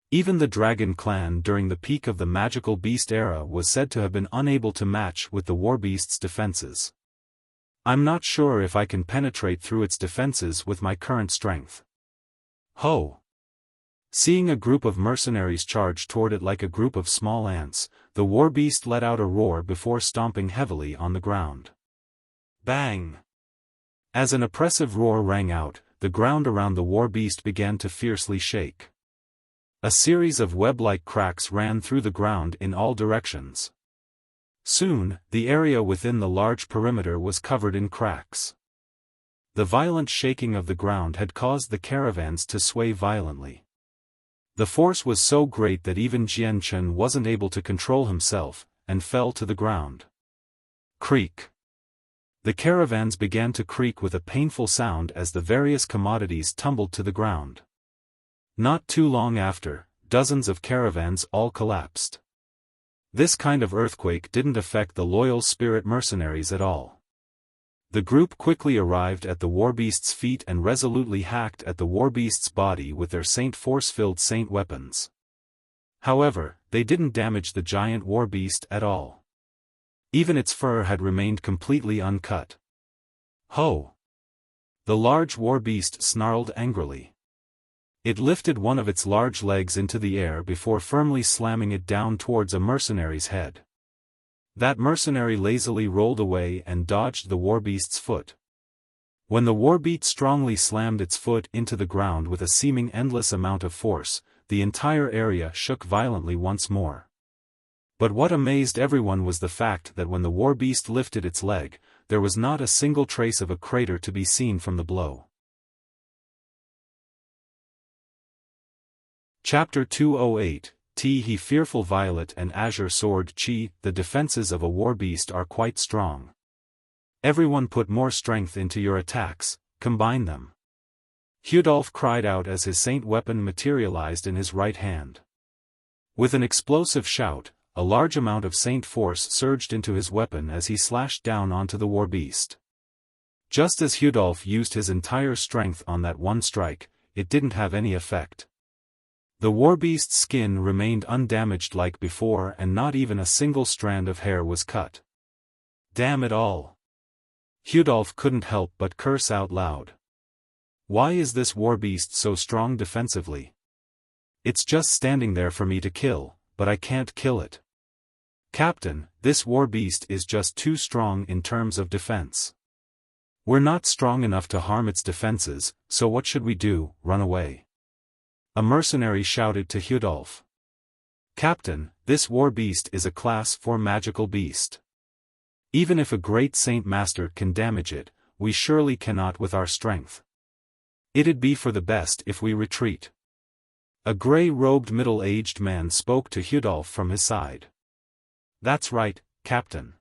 Even the Dragon Clan during the peak of the magical beast era was said to have been unable to match with the warbeast's defenses. I'm not sure if I can penetrate through its defenses with my current strength. Ho! Seeing a group of mercenaries charge toward it like a group of small ants, the warbeast let out a roar before stomping heavily on the ground. Bang! As an oppressive roar rang out, the ground around the warbeast began to fiercely shake. A series of web-like cracks ran through the ground in all directions. Soon, the area within the large perimeter was covered in cracks. The violent shaking of the ground had caused the caravans to sway violently. The force was so great that even Jian Chen wasn't able to control himself, and fell to the ground. Creak. The caravans began to creak with a painful sound as the various commodities tumbled to the ground. Not too long after, dozens of caravans all collapsed. This kind of earthquake didn't affect the loyal spirit mercenaries at all. The group quickly arrived at the warbeast's feet and resolutely hacked at the warbeast's body with their saint force-filled saint weapons. However, they didn't damage the giant warbeast at all. Even its fur had remained completely uncut. Ho! The large warbeast snarled angrily. It lifted one of its large legs into the air before firmly slamming it down towards a mercenary's head. That mercenary lazily rolled away and dodged the warbeast's foot. When the warbeast strongly slammed its foot into the ground with a seeming endless amount of force, the entire area shook violently once more. But what amazed everyone was the fact that when the warbeast lifted its leg, there was not a single trace of a crater to be seen from the blow. Chapter 208, He Fearful Violet and Azure Sword Chi. The defenses of a warbeast are quite strong. Everyone put more strength into your attacks, combine them. Hudolf cried out as his saint weapon materialized in his right hand. With an explosive shout, a large amount of saint force surged into his weapon as he slashed down onto the warbeast. Just as Hudolf used his entire strength on that one strike, it didn't have any effect. The warbeast's skin remained undamaged like before and not even a single strand of hair was cut. Damn it all! Hudolf couldn't help but curse out loud. Why is this warbeast so strong defensively? It's just standing there for me to kill, but I can't kill it. Captain, this warbeast is just too strong in terms of defense. We're not strong enough to harm its defenses, so what should we do, run away? A mercenary shouted to Hudolf. Captain, this warbeast is a class 4 magical beast. Even if a great saint master can damage it, we surely cannot with our strength. It'd be for the best if we retreat. A gray-robed middle-aged man spoke to Hudolf from his side. That's right, Captain.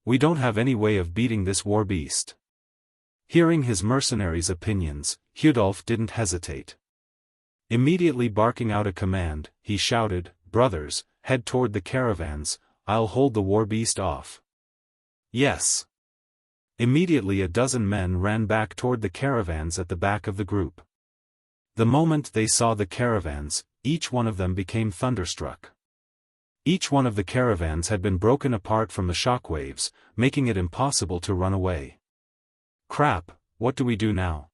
We don't have any way of beating this warbeast. Hearing his mercenaries' opinions, Hudolf didn't hesitate. Immediately barking out a command, he shouted, Brothers, head toward the caravans, I'll hold the warbeast off. Yes. Immediately a dozen men ran back toward the caravans at the back of the group. The moment they saw the caravans, each one of them became thunderstruck. Each one of the caravans had been broken apart from the shockwaves, making it impossible to run away. Crap, what do we do now?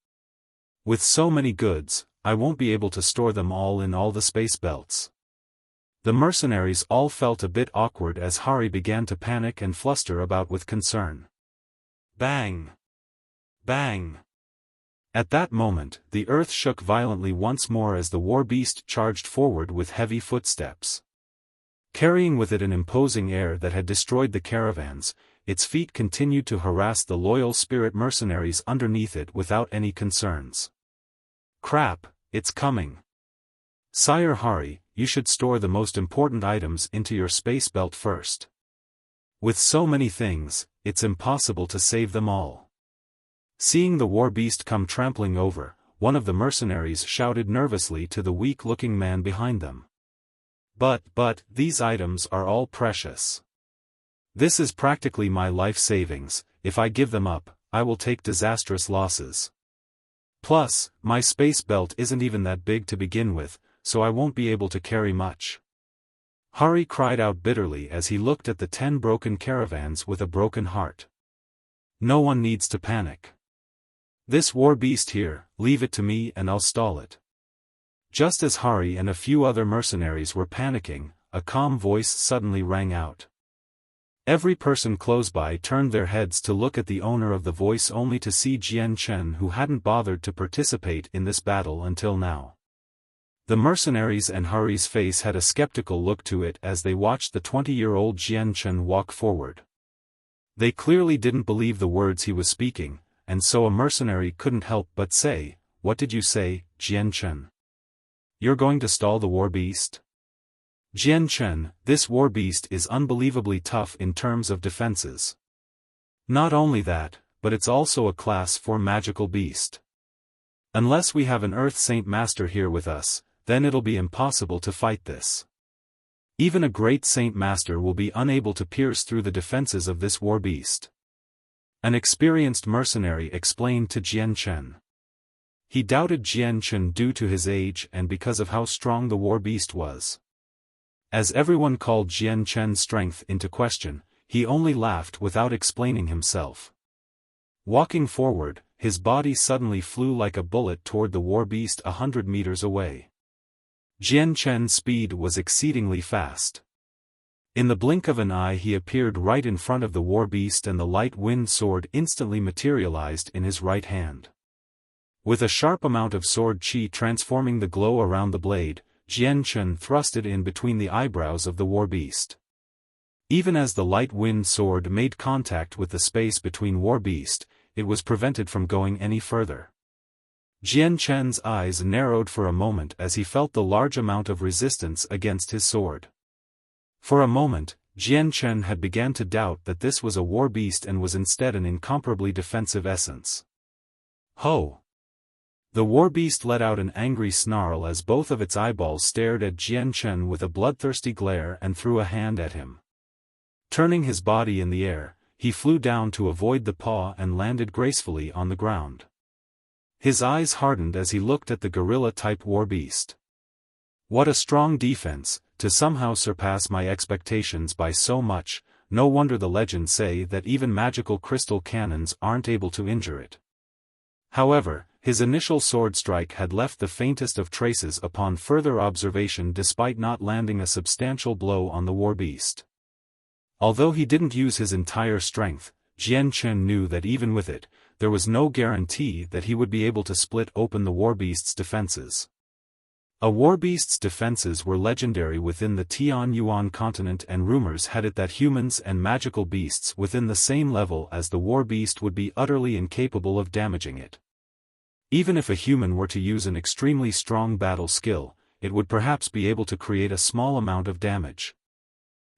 With so many goods, I won't be able to store them all in all the space belts. The mercenaries all felt a bit awkward as Hari began to panic and fluster about with concern. Bang! Bang! At that moment, the earth shook violently once more as the warbeast charged forward with heavy footsteps. Carrying with it an imposing air that had destroyed the caravans, its feet continued to harass the loyal spirit mercenaries underneath it without any concerns. Crap, it's coming. Sire Hari, you should store the most important items into your space belt first. With so many things, it's impossible to save them all. Seeing the warbeast come trampling over, one of the mercenaries shouted nervously to the weak-looking man behind them. But, these items are all precious. This is practically my life savings. If I give them up, I will take disastrous losses. Plus, my space belt isn't even that big to begin with, so I won't be able to carry much. Hari cried out bitterly as he looked at the 10 broken caravans with a broken heart. No one needs to panic. This war beast here, leave it to me and I'll stall it. Just as Hari and a few other mercenaries were panicking, a calm voice suddenly rang out. Every person close by turned their heads to look at the owner of the voice, only to see Jian Chen, who hadn't bothered to participate in this battle until now. The mercenaries and Hari's face had a skeptical look to it as they watched the 20-year-old Jian Chen walk forward. They clearly didn't believe the words he was speaking, and so a mercenary couldn't help but say, "What did you say, Jian Chen? You're going to stall the war beast?" Jian Chen, this war beast is unbelievably tough in terms of defenses. Not only that, but it's also a class 4 magical beast. Unless we have an Earth Saint Master here with us, then it'll be impossible to fight this. Even a great Saint Master will be unable to pierce through the defenses of this war beast. An experienced mercenary explained to Jian Chen. He doubted Jian Chen due to his age and because of how strong the war beast was. As everyone called Jian Chen's strength into question, he only laughed without explaining himself. Walking forward, his body suddenly flew like a bullet toward the war beast 100 meters away. Jian Chen's speed was exceedingly fast. In the blink of an eye he appeared right in front of the war beast, and the light wind sword instantly materialized in his right hand. With a sharp amount of sword chi transforming the glow around the blade, Jian Chen thrust it in between the eyebrows of the war beast. Even as the light wind sword made contact with the space between war beast, it was prevented from going any further. Jian Chen's eyes narrowed for a moment as he felt the large amount of resistance against his sword. For a moment, Jian Chen had begun to doubt that this was a war beast and was instead an incomparably defensive essence. Ho! The war beast let out an angry snarl as both of its eyeballs stared at Jian Chen with a bloodthirsty glare and threw a hand at him. Turning his body in the air, he flew down to avoid the paw and landed gracefully on the ground. His eyes hardened as he looked at the gorilla-type war beast. What a strong defense, to somehow surpass my expectations by so much. No wonder the legends say that even magical crystal cannons aren't able to injure it. However, his initial sword strike had left the faintest of traces upon further observation, despite not landing a substantial blow on the war beast. Although he didn't use his entire strength, Jian Chen knew that even with it, there was no guarantee that he would be able to split open the war beast's defenses. A war beast's defenses were legendary within the Tian Yuan continent, and rumors had it that humans and magical beasts within the same level as the war beast would be utterly incapable of damaging it. Even if a human were to use an extremely strong battle skill, it would perhaps be able to create a small amount of damage.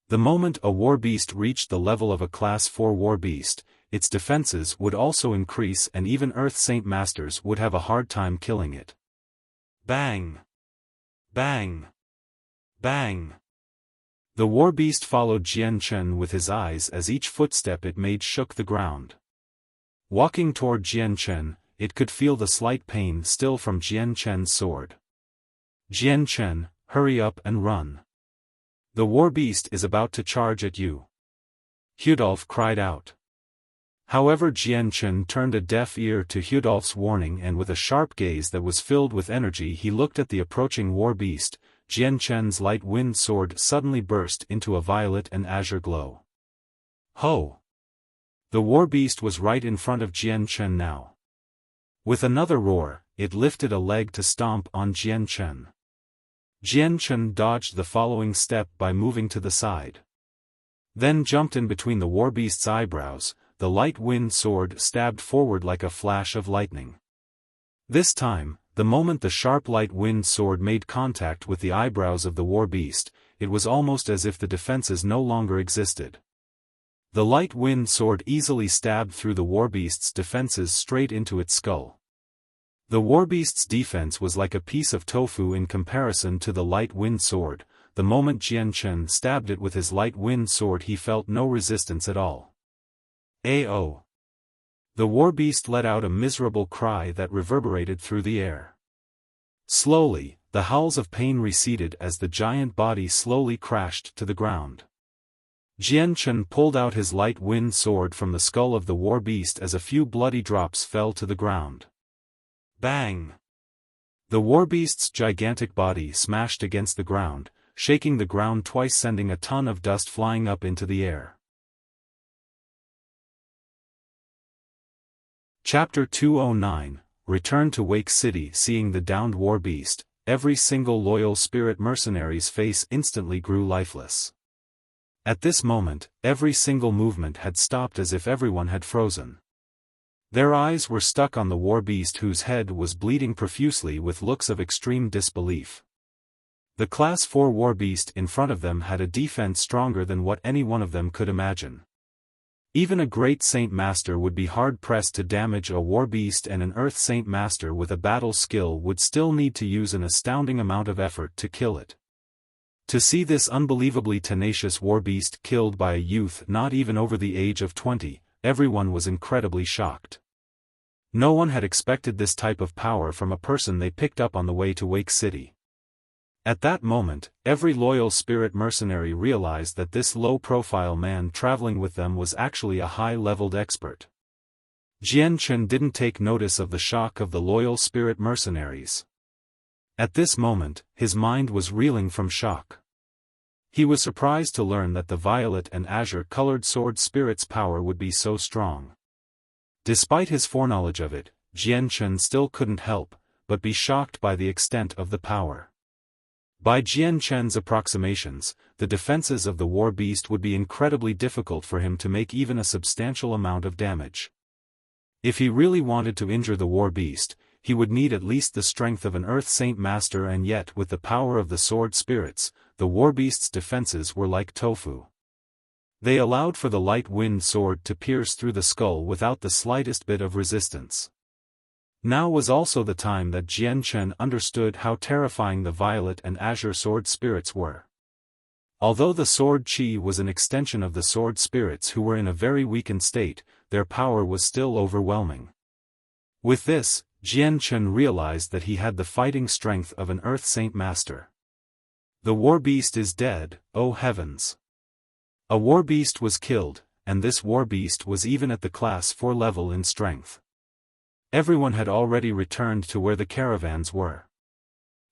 The moment a war beast reached the level of a class 4 war beast, its defenses would also increase, and even Earth Saint Masters would have a hard time killing it. Bang! Bang! Bang! The war beast followed Jian Chen with his eyes as each footstep it made shook the ground. Walking toward Jian Chen, it could feel the slight pain still from Jian Chen's sword. Jian Chen, hurry up and run. The war beast is about to charge at you. Hudolf cried out. However, Jian Chen turned a deaf ear to Hudolf's warning, and with a sharp gaze that was filled with energy he looked at the approaching war beast. Jian Chen's light wind sword suddenly burst into a violet and azure glow. Ho! The war beast was right in front of Jian Chen now. With another roar, it lifted a leg to stomp on Jian Chen. Jian Chen dodged the following step by moving to the side. Then jumped in between the war beast's eyebrows. The light wind sword stabbed forward like a flash of lightning. This time, the moment the sharp light wind sword made contact with the eyebrows of the war beast, it was almost as if the defenses no longer existed. The light wind sword easily stabbed through the war beast's defenses straight into its skull. The warbeast's defense was like a piece of tofu in comparison to the light wind sword. The moment Jian Chen stabbed it with his light wind sword, he felt no resistance at all. "Ao!" The warbeast let out a miserable cry that reverberated through the air. Slowly, the howls of pain receded as the giant body slowly crashed to the ground. Jian Chen pulled out his light wind sword from the skull of the warbeast as a few bloody drops fell to the ground. Bang! The warbeast's gigantic body smashed against the ground, shaking the ground twice, sending a ton of dust flying up into the air. Chapter 209, Return to Wake City. Seeing the downed warbeast, every single loyal spirit mercenary's face instantly grew lifeless. At this moment, every single movement had stopped as if everyone had frozen. Their eyes were stuck on the warbeast, whose head was bleeding profusely with looks of extreme disbelief. The Class 4 warbeast in front of them had a defense stronger than what any one of them could imagine. Even a great Saint Master would be hard-pressed to damage a warbeast, and an Earth Saint Master with a battle skill would still need to use an astounding amount of effort to kill it. To see this unbelievably tenacious warbeast killed by a youth not even over the age of 20, everyone was incredibly shocked. No one had expected this type of power from a person they picked up on the way to Wake City. At that moment, every loyal spirit mercenary realized that this low-profile man traveling with them was actually a high-leveled expert. Jian Chen didn't take notice of the shock of the loyal spirit mercenaries. At this moment, his mind was reeling from shock. He was surprised to learn that the violet and azure-colored sword spirit's power would be so strong. Despite his foreknowledge of it, Jian Chen still couldn't help but be shocked by the extent of the power. By Jian Chen's approximations, the defenses of the warbeast would be incredibly difficult for him to make even a substantial amount of damage. If he really wanted to injure the warbeast, he would need at least the strength of an Earth Saint Master, and yet with the power of the sword spirits, the warbeast's defenses were like tofu. They allowed for the light wind sword to pierce through the skull without the slightest bit of resistance. Now was also the time that Jian Chen understood how terrifying the violet and azure sword spirits were. Although the sword chi was an extension of the sword spirits who were in a very weakened state, their power was still overwhelming. With this, Jian Chen realized that he had the fighting strength of an Earth Saint Master. The warbeast is dead, oh heavens! A warbeast was killed, and this warbeast was even at the Class 4 level in strength. Everyone had already returned to where the caravans were.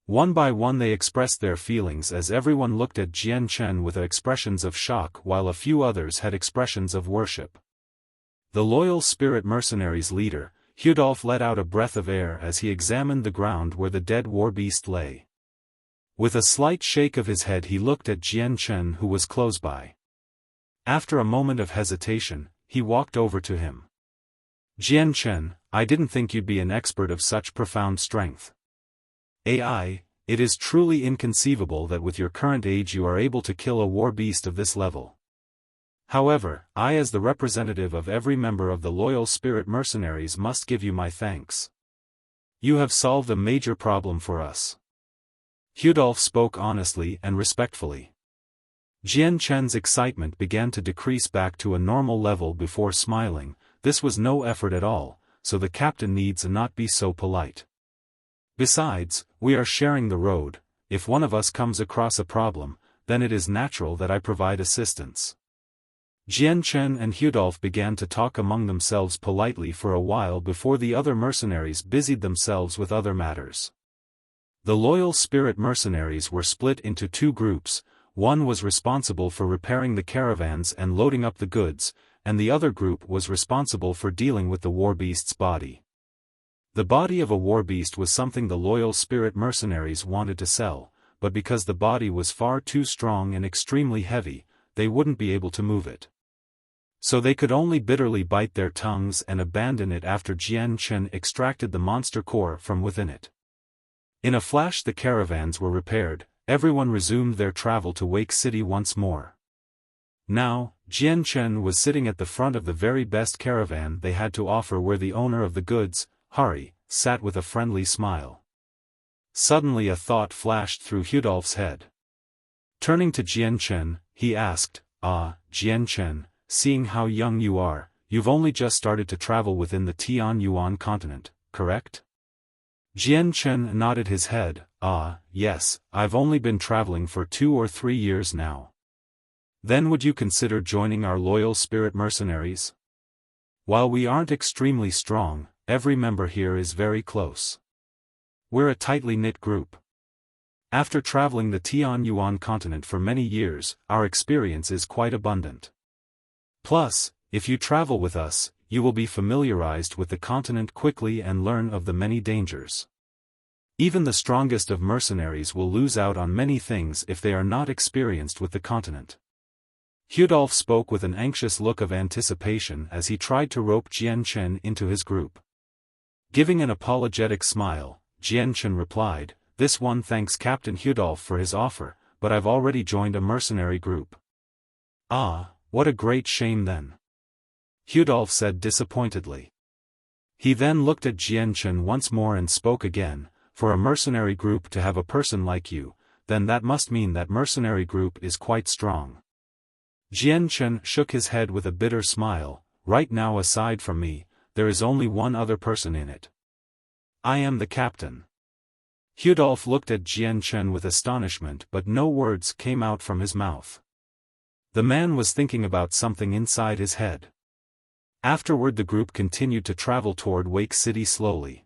One by one they expressed their feelings as everyone looked at Jian Chen with expressions of shock, while a few others had expressions of worship. The loyal spirit mercenaries' leader, Hudolf, let out a breath of air as he examined the ground where the dead warbeast lay. With a slight shake of his head he looked at Jian Chen, who was close by. After a moment of hesitation, he walked over to him. "Jian Chen, I didn't think you'd be an expert of such profound strength. It is truly inconceivable that with your current age you are able to kill a warbeast of this level. However, I as the representative of every member of the loyal spirit mercenaries must give you my thanks. You have solved a major problem for us." Hudolf spoke honestly and respectfully. Jian Chen's excitement began to decrease back to a normal level before smiling. This was no effort at all, so the captain needs not be so polite. Besides, we are sharing the road. If one of us comes across a problem, then it is natural that I provide assistance. Jian Chen and Hudolf began to talk among themselves politely for a while before the other mercenaries busied themselves with other matters. The loyal spirit mercenaries were split into two groups. One was responsible for repairing the caravans and loading up the goods, and the other group was responsible for dealing with the warbeast's body. The body of a warbeast was something the loyal spirit mercenaries wanted to sell, but because the body was far too strong and extremely heavy, they wouldn't be able to move it. So they could only bitterly bite their tongues and abandon it after Jian Chen extracted the monster core from within it. In a flash the caravans were repaired, everyone resumed their travel to Wake City once more. Now, Jian Chen was sitting at the front of the very best caravan they had to offer, where the owner of the goods, Hari, sat with a friendly smile. Suddenly a thought flashed through Hudolf's head. Turning to Jian Chen, he asked, Jian Chen, seeing how young you are, you've only just started to travel within the Tianyuan continent, correct? Jian Chen nodded his head, yes, I've only been traveling for 2 or 3 years now. Then would you consider joining our loyal spirit mercenaries? While we aren't extremely strong, every member here is very close. We're a tightly knit group. After traveling the Tianyuan continent for many years, our experience is quite abundant. Plus, if you travel with us, you will be familiarized with the continent quickly and learn of the many dangers. Even the strongest of mercenaries will lose out on many things if they are not experienced with the continent. Hudolf spoke with an anxious look of anticipation as he tried to rope Jian Chen into his group. Giving an apologetic smile, Jian Chen replied, "This one thanks Captain Hudolf for his offer, but I've already joined a mercenary group." What a great shame then," Hudolf said disappointedly. He then looked at Jian Chen once more and spoke again, "For a mercenary group to have a person like you, then that must mean that mercenary group is quite strong." Jian Chen shook his head with a bitter smile, "Right now aside from me, there is only one other person in it. I am the captain." Hudolf looked at Jian Chen with astonishment but no words came out from his mouth. The man was thinking about something inside his head. Afterward the group continued to travel toward Wake City slowly.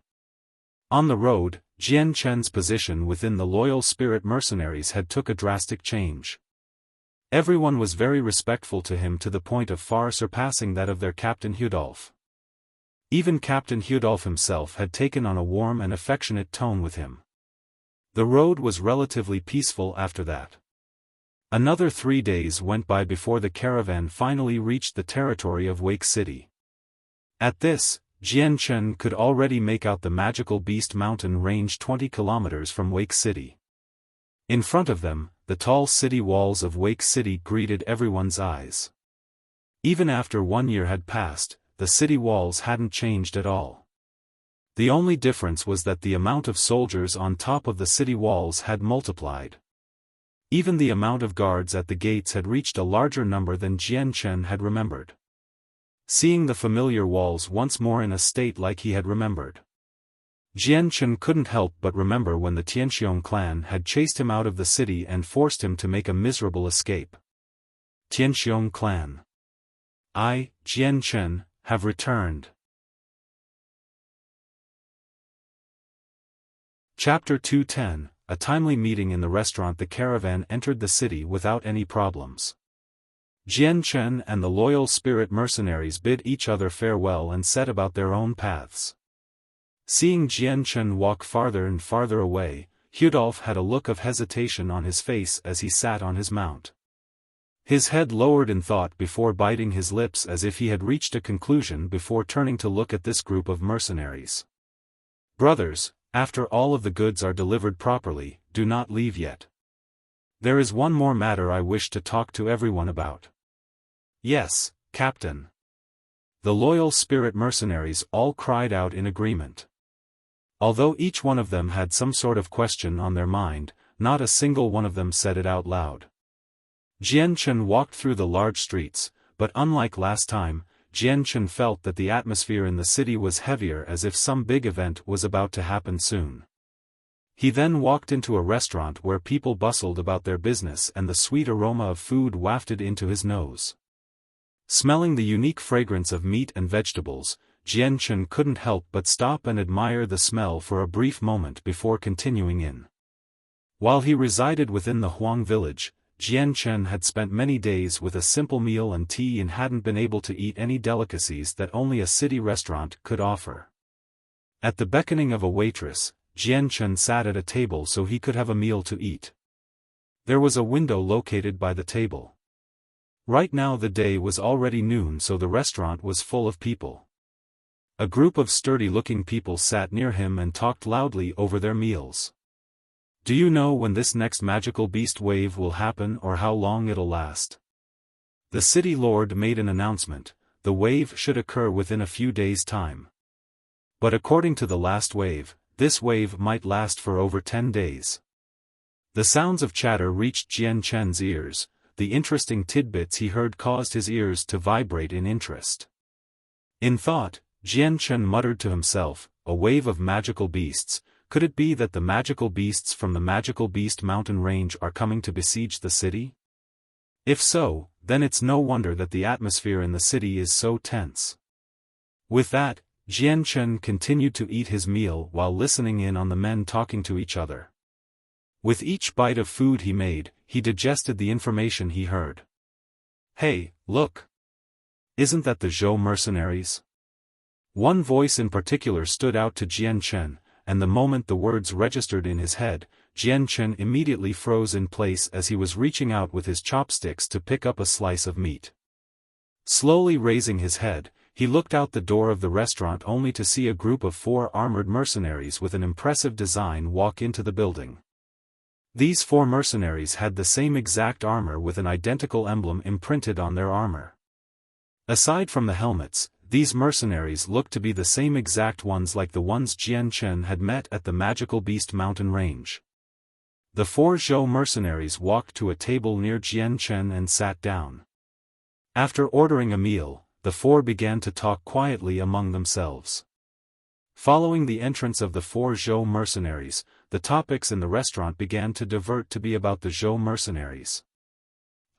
On the road, Jian Chen's position within the loyal spirit mercenaries had took a drastic change. Everyone was very respectful to him to the point of far surpassing that of their captain Hudolf. Even Captain Hudolf himself had taken on a warm and affectionate tone with him. The road was relatively peaceful after that. Another 3 days went by before the caravan finally reached the territory of Wake City. At this, Jian Chen could already make out the magical beast mountain range 20 kilometers from Wake City. In front of them, the tall city walls of Wake City greeted everyone's eyes. Even after 1 year had passed, the city walls hadn't changed at all. The only difference was that the amount of soldiers on top of the city walls had multiplied. Even the amount of guards at the gates had reached a larger number than Jian Chen had remembered. Seeing the familiar walls once more in a state like he had remembered, Jian Chen couldn't help but remember when the Tianxiong clan had chased him out of the city and forced him to make a miserable escape. Tianxiong clan. I, Jian Chen, have returned. Chapter 210, A timely meeting in the restaurant. The caravan entered the city without any problems. Jian Chen and the loyal spirit mercenaries bid each other farewell and set about their own paths. Seeing Jian Chen walk farther and farther away, Hudolf had a look of hesitation on his face as he sat on his mount. His head lowered in thought before biting his lips as if he had reached a conclusion before turning to look at this group of mercenaries. "Brothers, after all of the goods are delivered properly, do not leave yet. There is one more matter I wish to talk to everyone about." "Yes, Captain." The loyal spirit mercenaries all cried out in agreement. Although each one of them had some sort of question on their mind, not a single one of them said it out loud. Jian Chen walked through the large streets, but unlike last time, Jian Chen felt that the atmosphere in the city was heavier as if some big event was about to happen soon. He then walked into a restaurant where people bustled about their business and the sweet aroma of food wafted into his nose. Smelling the unique fragrance of meat and vegetables, Jian Chen couldn't help but stop and admire the smell for a brief moment before continuing in. While he resided within the Huang village, Jian Chen had spent many days with a simple meal and tea and hadn't been able to eat any delicacies that only a city restaurant could offer. At the beckoning of a waitress, Jian Chen sat at a table so he could have a meal to eat. There was a window located by the table. Right now the day was already noon, so the restaurant was full of people. A group of sturdy-looking people sat near him and talked loudly over their meals. "Do you know when this next magical beast wave will happen or how long it'll last?" The city lord made an announcement. "The wave should occur within a few days' time." But according to the last wave, this wave might last for over 10 days. The sounds of chatter reached Jian Chen's ears. The interesting tidbits he heard caused his ears to vibrate in interest. In thought, Jian Chen muttered to himself, a wave of magical beasts. Could it be that the magical beasts from the Magical Beast Mountain Range are coming to besiege the city? If so, then it's no wonder that the atmosphere in the city is so tense. With that, Jian Chen continued to eat his meal while listening in on the men talking to each other. With each bite of food he made, he digested the information he heard. Hey, look! Isn't that the Zhou mercenaries? One voice in particular stood out to Jian Chen, and the moment the words registered in his head, Jian Chen immediately froze in place as he was reaching out with his chopsticks to pick up a slice of meat. Slowly raising his head, he looked out the door of the restaurant only to see a group of 4 armored mercenaries with an impressive design walk into the building. These 4 mercenaries had the same exact armor with an identical emblem imprinted on their armor. Aside from the helmets, these mercenaries looked to be the same exact ones like the ones Jian Chen had met at the Magical Beast Mountain Range. The 4 Zhou mercenaries walked to a table near Jian Chen and sat down. After ordering a meal, the 4 began to talk quietly among themselves. Following the entrance of the 4 Zhou mercenaries, the topics in the restaurant began to divert to be about the Zhou mercenaries.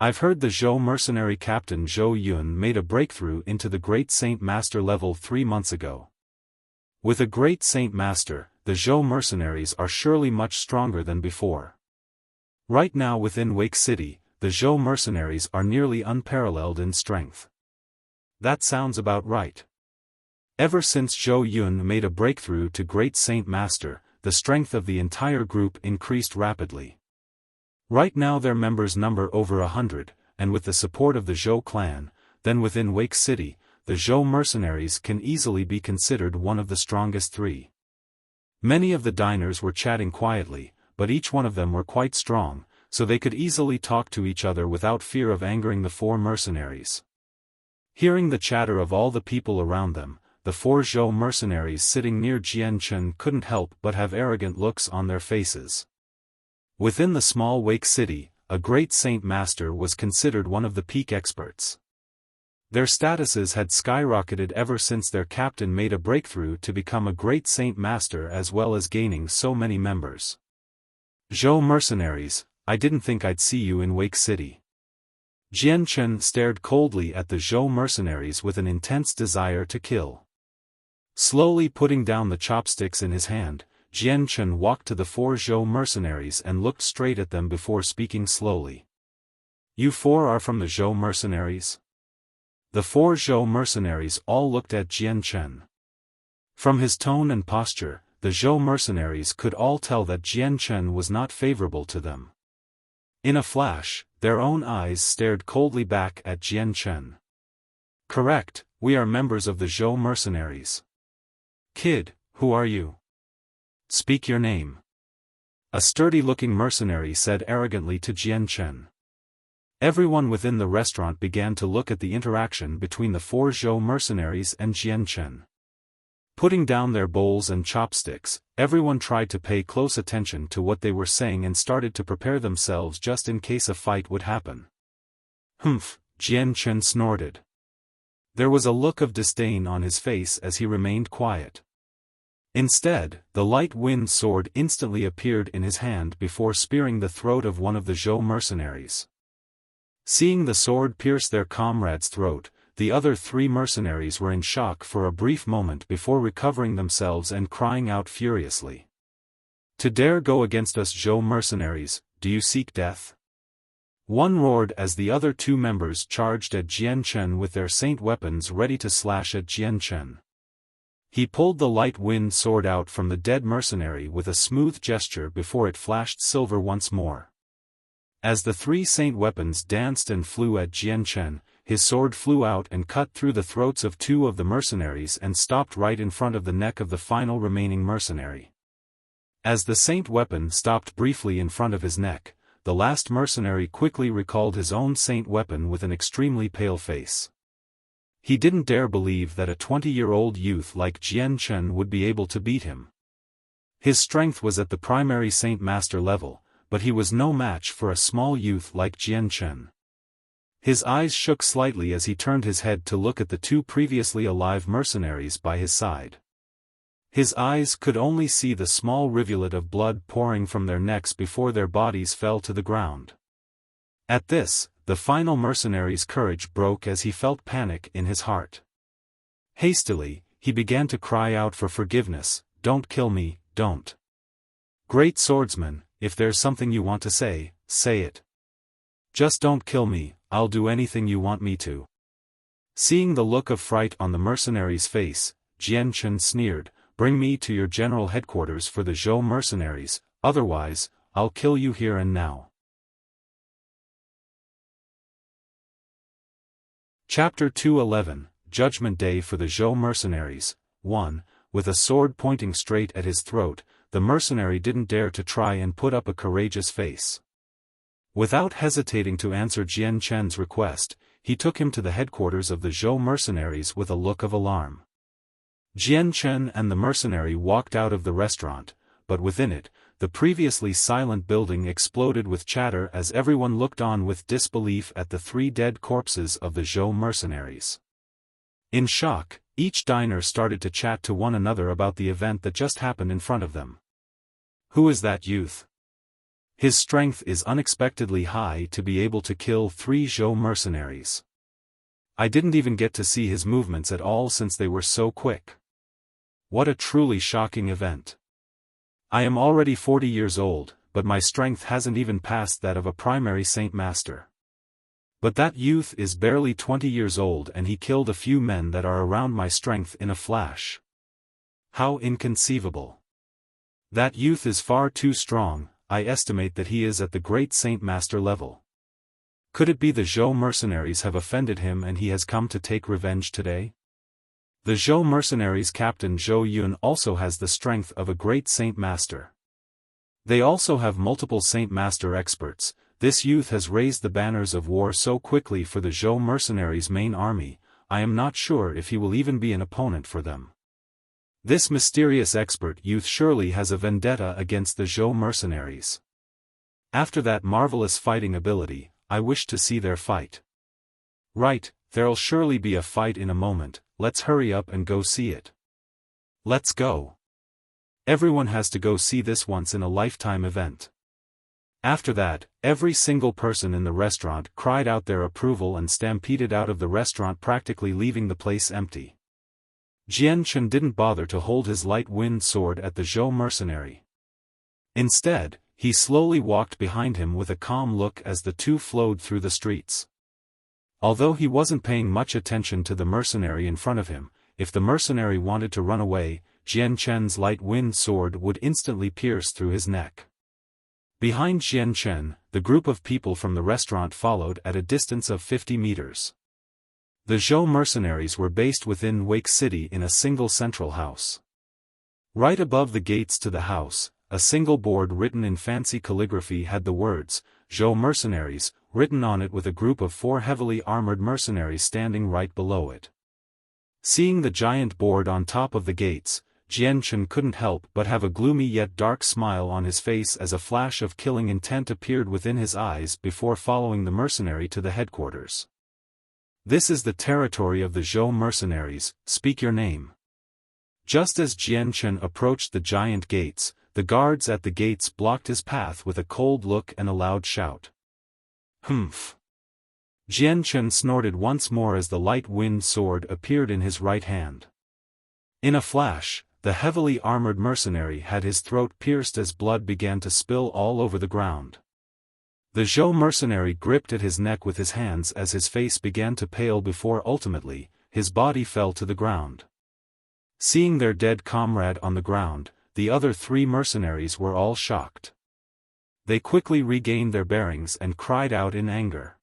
I've heard the Zhou mercenary captain Zhou Yun made a breakthrough into the Great Saint Master level 3 months ago. With a Great Saint Master, the Zhou mercenaries are surely much stronger than before. Right now within Wake City, the Zhou mercenaries are nearly unparalleled in strength. That sounds about right. Ever since Zhou Yun made a breakthrough to Great Saint Master, the strength of the entire group increased rapidly. Right now their members number over 100, and with the support of the Zhou clan, then within Wake City, the Zhou mercenaries can easily be considered one of the strongest 3. Many of the diners were chatting quietly, but each one of them were quite strong, so they could easily talk to each other without fear of angering the 4 mercenaries. Hearing the chatter of all the people around them, the 4 Zhou mercenaries sitting near Jian Chen couldn't help but have arrogant looks on their faces. Within the small Wake City, a Great Saint Master was considered one of the peak experts. Their statuses had skyrocketed ever since their captain made a breakthrough to become a Great Saint Master as well as gaining so many members. Zhou mercenaries, I didn't think I'd see you in Wake City. Jian Chen stared coldly at the Zhou mercenaries with an intense desire to kill. Slowly putting down the chopsticks in his hand, Jian Chen walked to the 4 Zhou mercenaries and looked straight at them before speaking slowly. You 4 are from the Zhou mercenaries? The 4 Zhou mercenaries all looked at Jian Chen. From his tone and posture, the Zhou mercenaries could all tell that Jian Chen was not favorable to them. In a flash, their own eyes stared coldly back at Jian Chen. Correct, we are members of the Zhou mercenaries. Kid, who are you? Speak your name. A sturdy-looking mercenary said arrogantly to Jian Chen. Everyone within the restaurant began to look at the interaction between the 4 Zhou mercenaries and Jian Chen. Putting down their bowls and chopsticks, everyone tried to pay close attention to what they were saying and started to prepare themselves just in case a fight would happen. Humph, Jian Chen snorted. There was a look of disdain on his face as he remained quiet. Instead, the light wind sword instantly appeared in his hand before spearing the throat of one of the Zhou mercenaries. Seeing the sword pierce their comrade's throat, the other 3 mercenaries were in shock for a brief moment before recovering themselves and crying out furiously. To dare go against us Zhou mercenaries, do you seek death? One roared as the other 2 members charged at Jian Chen with their saint weapons ready to slash at Jian Chen. He pulled the light wind sword out from the dead mercenary with a smooth gesture before it flashed silver once more. As the 3 saint weapons danced and flew at Jian Chen, his sword flew out and cut through the throats of 2 of the mercenaries and stopped right in front of the neck of the final remaining mercenary. As the saint weapon stopped briefly in front of his neck, the last mercenary quickly recalled his own saint weapon with an extremely pale face. He didn't dare believe that a 20-year-old youth like Jian Chen would be able to beat him. His strength was at the primary Saint Master level, but he was no match for a small youth like Jian Chen. His eyes shook slightly as he turned his head to look at the two previously alive mercenaries by his side. His eyes could only see the small rivulet of blood pouring from their necks before their bodies fell to the ground. At this, the final mercenary's courage broke as he felt panic in his heart. Hastily, he began to cry out for forgiveness, "Don't kill me, don't. Great swordsman, if there's something you want to say, say it. Just don't kill me, I'll do anything you want me to." Seeing the look of fright on the mercenary's face, Jian Chen sneered, "Bring me to your general headquarters for the Zhou mercenaries, otherwise, I'll kill you here and now." Chapter 211, Judgment Day for the Zhou Mercenaries. 1. With a sword pointing straight at his throat, the mercenary didn't dare to try and put up a courageous face. Without hesitating to answer Jian Chen's request, he took him to the headquarters of the Zhou mercenaries with a look of alarm. Jian Chen and the mercenary walked out of the restaurant, but within it, the previously silent building exploded with chatter as everyone looked on with disbelief at the three dead corpses of the Zhou mercenaries. In shock, each diner started to chat to one another about the event that just happened in front of them. Who is that youth? His strength is unexpectedly high to be able to kill 3 Zhou mercenaries. I didn't even get to see his movements at all since they were so quick. What a truly shocking event. I am already 40 years old, but my strength hasn't even passed that of a primary Saint Master. But that youth is barely 20 years old and he killed a few men that are around my strength in a flash. How inconceivable. That youth is far too strong. I estimate that he is at the great Saint Master level. Could it be the Zhou mercenaries have offended him and he has come to take revenge today? The Zhou mercenaries' captain Zhou Yun also has the strength of a great Saint Master. They also have multiple Saint Master experts. This youth has raised the banners of war so quickly for the Zhou mercenaries' main army, I am not sure if he will even be an opponent for them. This mysterious expert youth surely has a vendetta against the Zhou mercenaries. After that marvelous fighting ability, I wish to see their fight. Right, there'll surely be a fight in a moment, let's hurry up and go see it. Let's go. Everyone has to go see this once-in-a-lifetime event. After that, every single person in the restaurant cried out their approval and stampeded out of the restaurant, practically leaving the place empty. Jian Chen didn't bother to hold his light-wind sword at the Zhou mercenary. Instead, he slowly walked behind him with a calm look as the two flowed through the streets. Although he wasn't paying much attention to the mercenary in front of him, if the mercenary wanted to run away, Jian Chen's light-wind sword would instantly pierce through his neck. Behind Jian Chen, the group of people from the restaurant followed at a distance of 50 meters. The Zhou mercenaries were based within Wake City in a single central house. Right above the gates to the house, a single board written in fancy calligraphy had the words, Zhou mercenaries, written on it with a group of 4 heavily armored mercenaries standing right below it. Seeing the giant board on top of the gates, Jian Chen couldn't help but have a gloomy yet dark smile on his face as a flash of killing intent appeared within his eyes before following the mercenary to the headquarters. This is the territory of the Zhou mercenaries, speak your name. Just as Jian Chen approached the giant gates, the guards at the gates blocked his path with a cold look and a loud shout. Humph. Jian Chen snorted once more as the light-wind sword appeared in his right hand. In a flash, the heavily armored mercenary had his throat pierced as blood began to spill all over the ground. The Zhou mercenary gripped at his neck with his hands as his face began to pale before ultimately, his body fell to the ground. Seeing their dead comrade on the ground, the other 3 mercenaries were all shocked. They quickly regained their bearings and cried out in anger.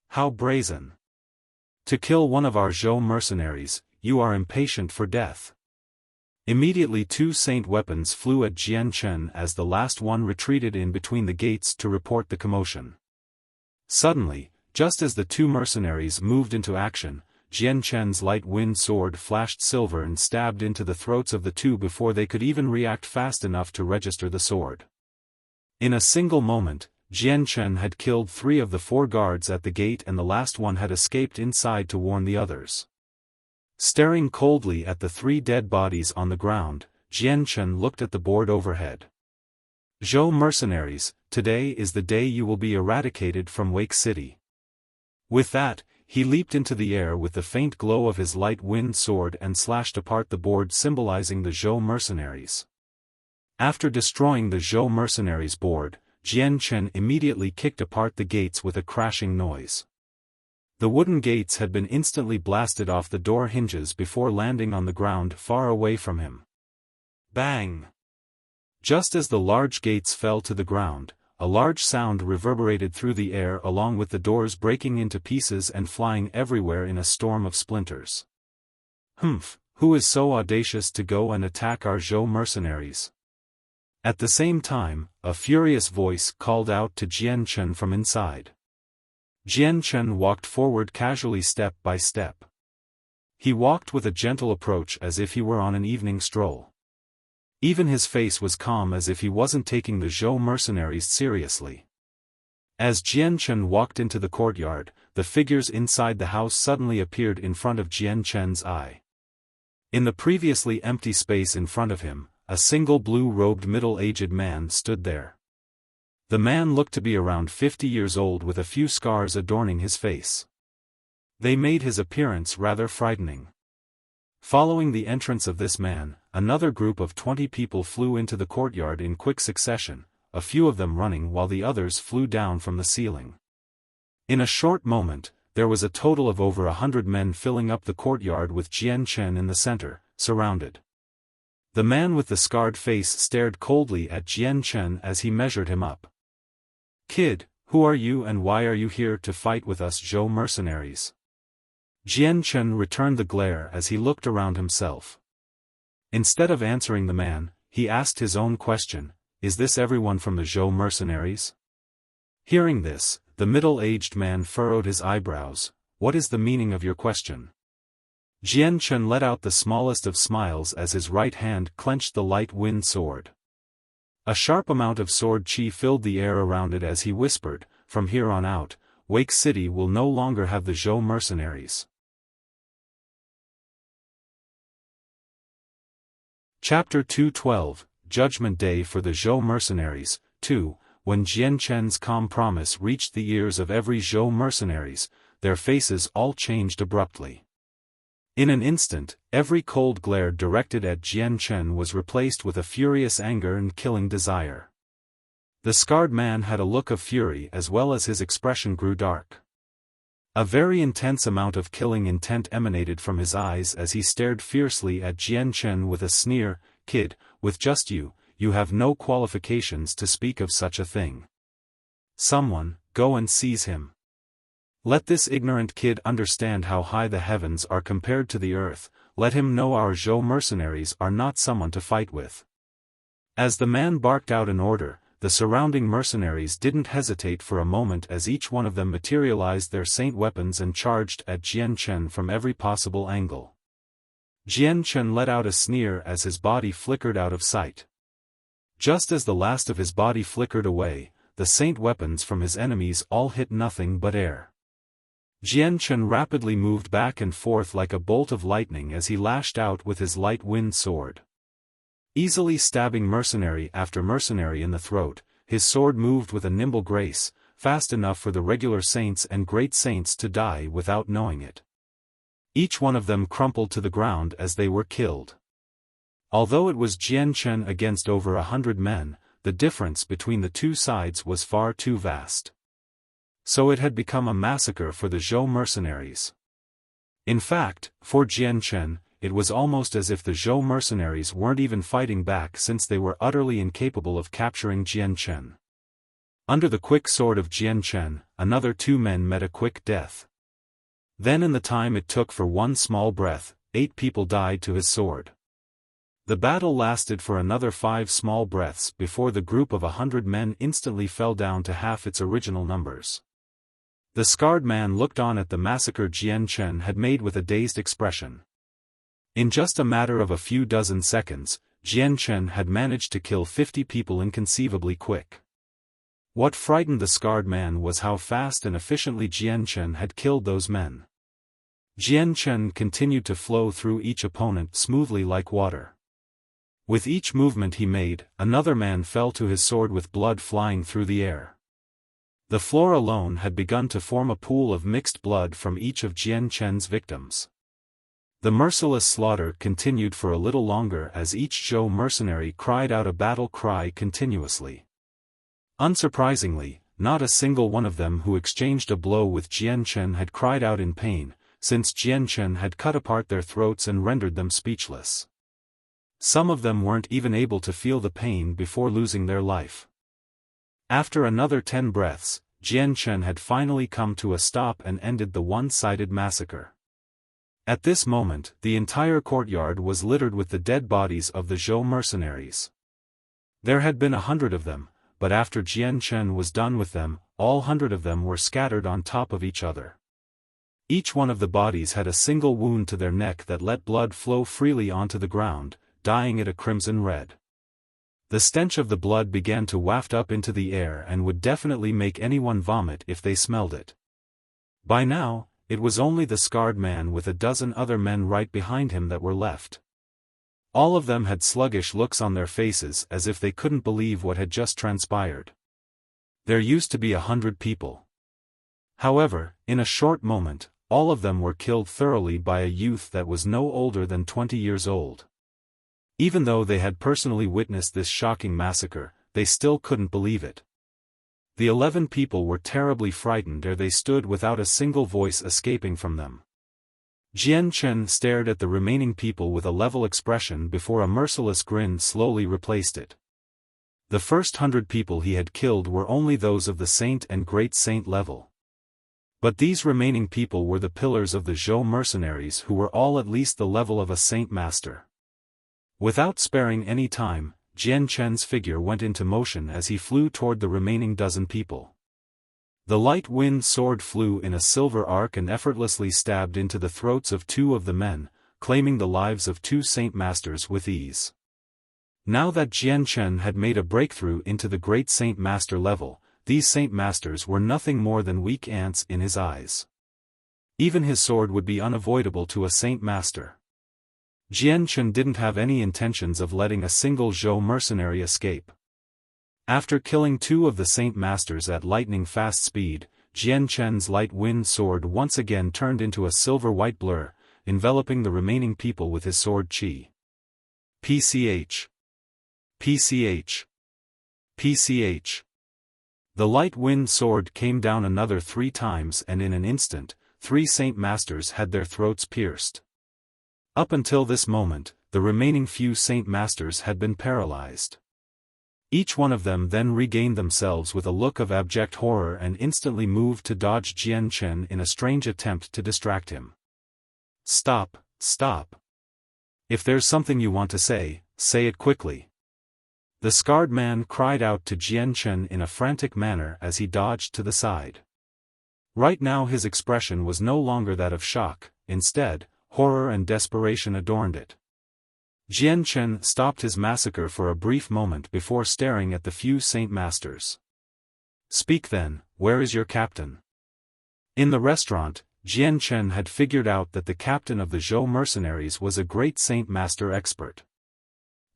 How brazen! To kill one of our Zhou mercenaries, you are impatient for death. Immediately 2 saint weapons flew at Jian Chen as the last one retreated in between the gates to report the commotion. Suddenly, just as the 2 mercenaries moved into action, Jian Chen's light wind sword flashed silver and stabbed into the throats of the two before they could even react fast enough to register the sword. In a single moment, Jian Chen had killed 3 of the 4 guards at the gate and the last one had escaped inside to warn the others. Staring coldly at the 3 dead bodies on the ground, Jian Chen looked at the board overhead. Zhou mercenaries, today is the day you will be eradicated from Wake City. With that, he leaped into the air with the faint glow of his light wind sword and slashed apart the board symbolizing the Zhou mercenaries. After destroying the Zhou mercenaries' board, Jian Chen immediately kicked apart the gates with a crashing noise. The wooden gates had been instantly blasted off the door hinges before landing on the ground far away from him. Bang! Just as the large gates fell to the ground, a large sound reverberated through the air along with the doors breaking into pieces and flying everywhere in a storm of splinters. Humph, who is so audacious to go and attack our Zhou mercenaries? At the same time, a furious voice called out to Jian Chen from inside. Jian Chen walked forward casually step by step. He walked with a gentle approach as if he were on an evening stroll. Even his face was calm as if he wasn't taking the Zhou mercenaries seriously. As Jian Chen walked into the courtyard, the figures inside the house suddenly appeared in front of Jian Chen's eye. In the previously empty space in front of him, a single blue-robed middle-aged man stood there. The man looked to be around 50 years old with a few scars adorning his face. They made his appearance rather frightening. Following the entrance of this man, another group of 20 people flew into the courtyard in quick succession, a few of them running while the others flew down from the ceiling. In a short moment, there was a total of over 100 men filling up the courtyard with Jian Chen in the center, surrounded. The man with the scarred face stared coldly at Jian Chen as he measured him up. "Kid, who are you and why are you here to fight with us Zhou mercenaries?" Jian Chen returned the glare as he looked around himself. Instead of answering the man, he asked his own question, "Is this everyone from the Zhou mercenaries?" Hearing this, the middle-aged man furrowed his eyebrows. "What is the meaning of your question?" Jian Chen let out the smallest of smiles as his right hand clenched the light wind sword. A sharp amount of sword chi filled the air around it as he whispered, "From here on out, Wake City will no longer have the Zhou mercenaries." Chapter 212, Judgment Day for the Zhou mercenaries. 2. When Jian Chen's calm promise reached the ears of every Zhou mercenaries, their faces all changed abruptly. In an instant, every cold glare directed at Jian Chen was replaced with a furious anger and killing desire. The scarred man had a look of fury as well as his expression grew dark. A very intense amount of killing intent emanated from his eyes as he stared fiercely at Jian Chen with a sneer, "Kid, with just you have no qualifications to speak of such a thing. Someone, go and seize him. Let this ignorant kid understand how high the heavens are compared to the earth, let him know our Zhou mercenaries are not someone to fight with." As the man barked out an order, the surrounding mercenaries didn't hesitate for a moment as each one of them materialized their saint weapons and charged at Jian Chen from every possible angle. Jian Chen let out a sneer as his body flickered out of sight. Just as the last of his body flickered away, the saint weapons from his enemies all hit nothing but air. Jian Chen rapidly moved back and forth like a bolt of lightning as he lashed out with his light wind sword. Easily stabbing mercenary after mercenary in the throat, his sword moved with a nimble grace, fast enough for the regular saints and great saints to die without knowing it. Each one of them crumpled to the ground as they were killed. Although it was Jian Chen against over 100 men, the difference between the two sides was far too vast. So it had become a massacre for the Zhou mercenaries. In fact, for Jian Chen, it was almost as if the Zhou mercenaries weren't even fighting back since they were utterly incapable of capturing Jian Chen. Under the quick sword of Jian Chen, another 2 men met a quick death. Then in the time it took for one small breath, 8 people died to his sword. The battle lasted for another 5 small breaths before the group of 100 men instantly fell down to half its original numbers. The scarred man looked on at the massacre Jian Chen had made with a dazed expression. In just a matter of a few dozen seconds, Jian Chen had managed to kill 50 people inconceivably quick. What frightened the scarred man was how fast and efficiently Jian Chen had killed those men. Jian Chen continued to flow through each opponent smoothly like water. With each movement he made, another man fell to his sword with blood flying through the air. The floor alone had begun to form a pool of mixed blood from each of Jian Chen's victims. The merciless slaughter continued for a little longer as each Zhou mercenary cried out a battle cry continuously. Unsurprisingly, not a single one of them who exchanged a blow with Jian Chen had cried out in pain, since Jian Chen had cut apart their throats and rendered them speechless. Some of them weren't even able to feel the pain before losing their life. After another 10 breaths, Jian Chen had finally come to a stop and ended the one-sided massacre. At this moment, the entire courtyard was littered with the dead bodies of the Zhou mercenaries. There had been 100 of them, but after Jian Chen was done with them, all 100 of them were scattered on top of each other. Each one of the bodies had a single wound to their neck that let blood flow freely onto the ground, dyeing it a crimson red. The stench of the blood began to waft up into the air and would definitely make anyone vomit if they smelled it. By now, it was only the scarred man with a dozen other men right behind him that were left. All of them had sluggish looks on their faces as if they couldn't believe what had just transpired. There used to be 100 people. However, in a short moment, all of them were killed thoroughly by a youth that was no older than 20 years old. Even though they had personally witnessed this shocking massacre, they still couldn't believe it. The 11 people were terribly frightened ere they stood without a single voice escaping from them. Jian Chen stared at the remaining people with a level expression before a merciless grin slowly replaced it. The first 100 people he had killed were only those of the saint and great saint level. But these remaining people were the pillars of the Zhou mercenaries who were all at least the level of a saint master. Without sparing any time, Jian Chen's figure went into motion as he flew toward the remaining dozen people. The light wind sword flew in a silver arc and effortlessly stabbed into the throats of 2 of the men, claiming the lives of 2 saint masters with ease. Now that Jian Chen had made a breakthrough into the great saint master level, these saint masters were nothing more than weak ants in his eyes. Even his sword would be unavoidable to a saint master. Jian Chen didn't have any intentions of letting a single Zhou mercenary escape. After killing 2 of the Saint Masters at lightning-fast speed, Jian Chen's light wind sword once again turned into a silver-white blur, enveloping the remaining people with his sword chi. PCH. PCH. PCH. The light wind sword came down another 3 times and in an instant, 3 Saint Masters had their throats pierced. Up until this moment, the remaining few Saint Masters had been paralyzed. Each one of them then regained themselves with a look of abject horror and instantly moved to dodge Jian Chen in a strange attempt to distract him. Stop, stop. If there's something you want to say it quickly. The scarred man cried out to Jian Chen in a frantic manner as he dodged to the side. Right now his expression was no longer that of shock, instead, horror and desperation adorned it. Jian Chen stopped his massacre for a brief moment before staring at the few Saint Masters. Speak then, where is your captain? In the restaurant, Jian Chen had figured out that the captain of the Zhou mercenaries was a great Saint Master expert.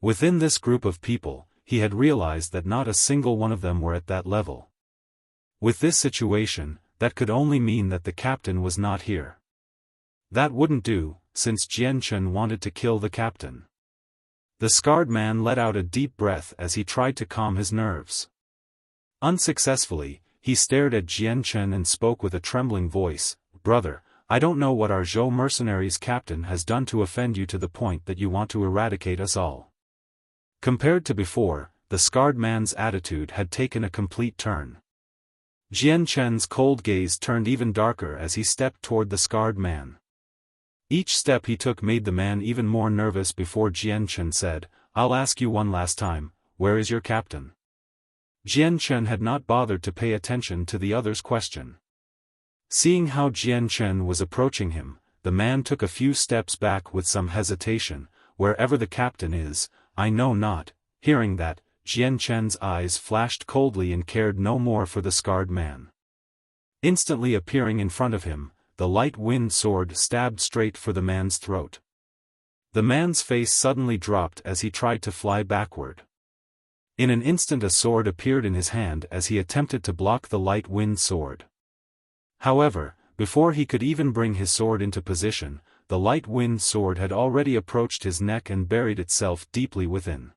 Within this group of people, he had realized that not a single one of them were at that level. With this situation, that could only mean that the captain was not here. That wouldn't do, since Jian Chen wanted to kill the captain. The scarred man let out a deep breath as he tried to calm his nerves. Unsuccessfully, he stared at Jian Chen and spoke with a trembling voice, "Brother, I don't know what our Zhou mercenaries captain has done to offend you to the point that you want to eradicate us all." Compared to before, the scarred man's attitude had taken a complete turn. Jian Chen's cold gaze turned even darker as he stepped toward the scarred man. Each step he took made the man even more nervous before Jian Chen said, "I'll ask you one last time, where is your captain?" Jian Chen had not bothered to pay attention to the other's question. Seeing how Jian Chen was approaching him, the man took a few steps back with some hesitation. "Wherever the captain is, I know not." Hearing that, Jian Chen's eyes flashed coldly and cared no more for the scarred man. Instantly appearing in front of him, the light wind sword stabbed straight for the man's throat. The man's face suddenly dropped as he tried to fly backward. In an instant a sword appeared in his hand as he attempted to block the light wind sword. However, before he could even bring his sword into position, the light wind sword had already approached his neck and buried itself deeply within.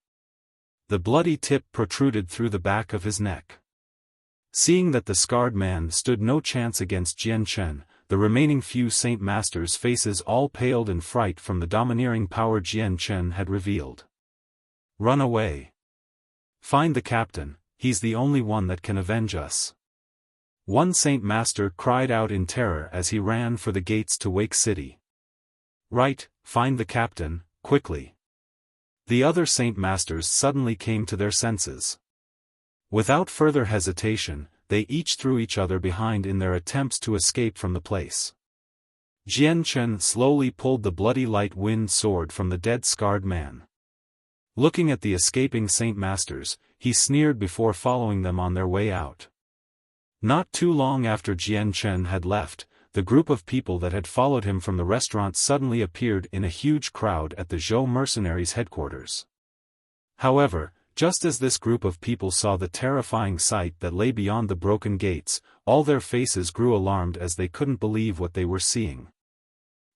The bloody tip protruded through the back of his neck. Seeing that the scarred man stood no chance against Jian Chen, the remaining few Saint Masters' faces all paled in fright from the domineering power Jian Chen had revealed. "Run away. Find the captain, he's the only one that can avenge us." One Saint Master cried out in terror as he ran for the gates to Wake City. "Right, find the captain, quickly." The other Saint Masters suddenly came to their senses. Without further hesitation, they each threw each other behind in their attempts to escape from the place. Jian Chen slowly pulled the bloody light wind sword from the dead scarred man. Looking at the escaping Saint Masters, he sneered before following them on their way out. Not too long after Jian Chen had left, the group of people that had followed him from the restaurant suddenly appeared in a huge crowd at the Zhou mercenaries' headquarters. However, just as this group of people saw the terrifying sight that lay beyond the broken gates, all their faces grew alarmed as they couldn't believe what they were seeing.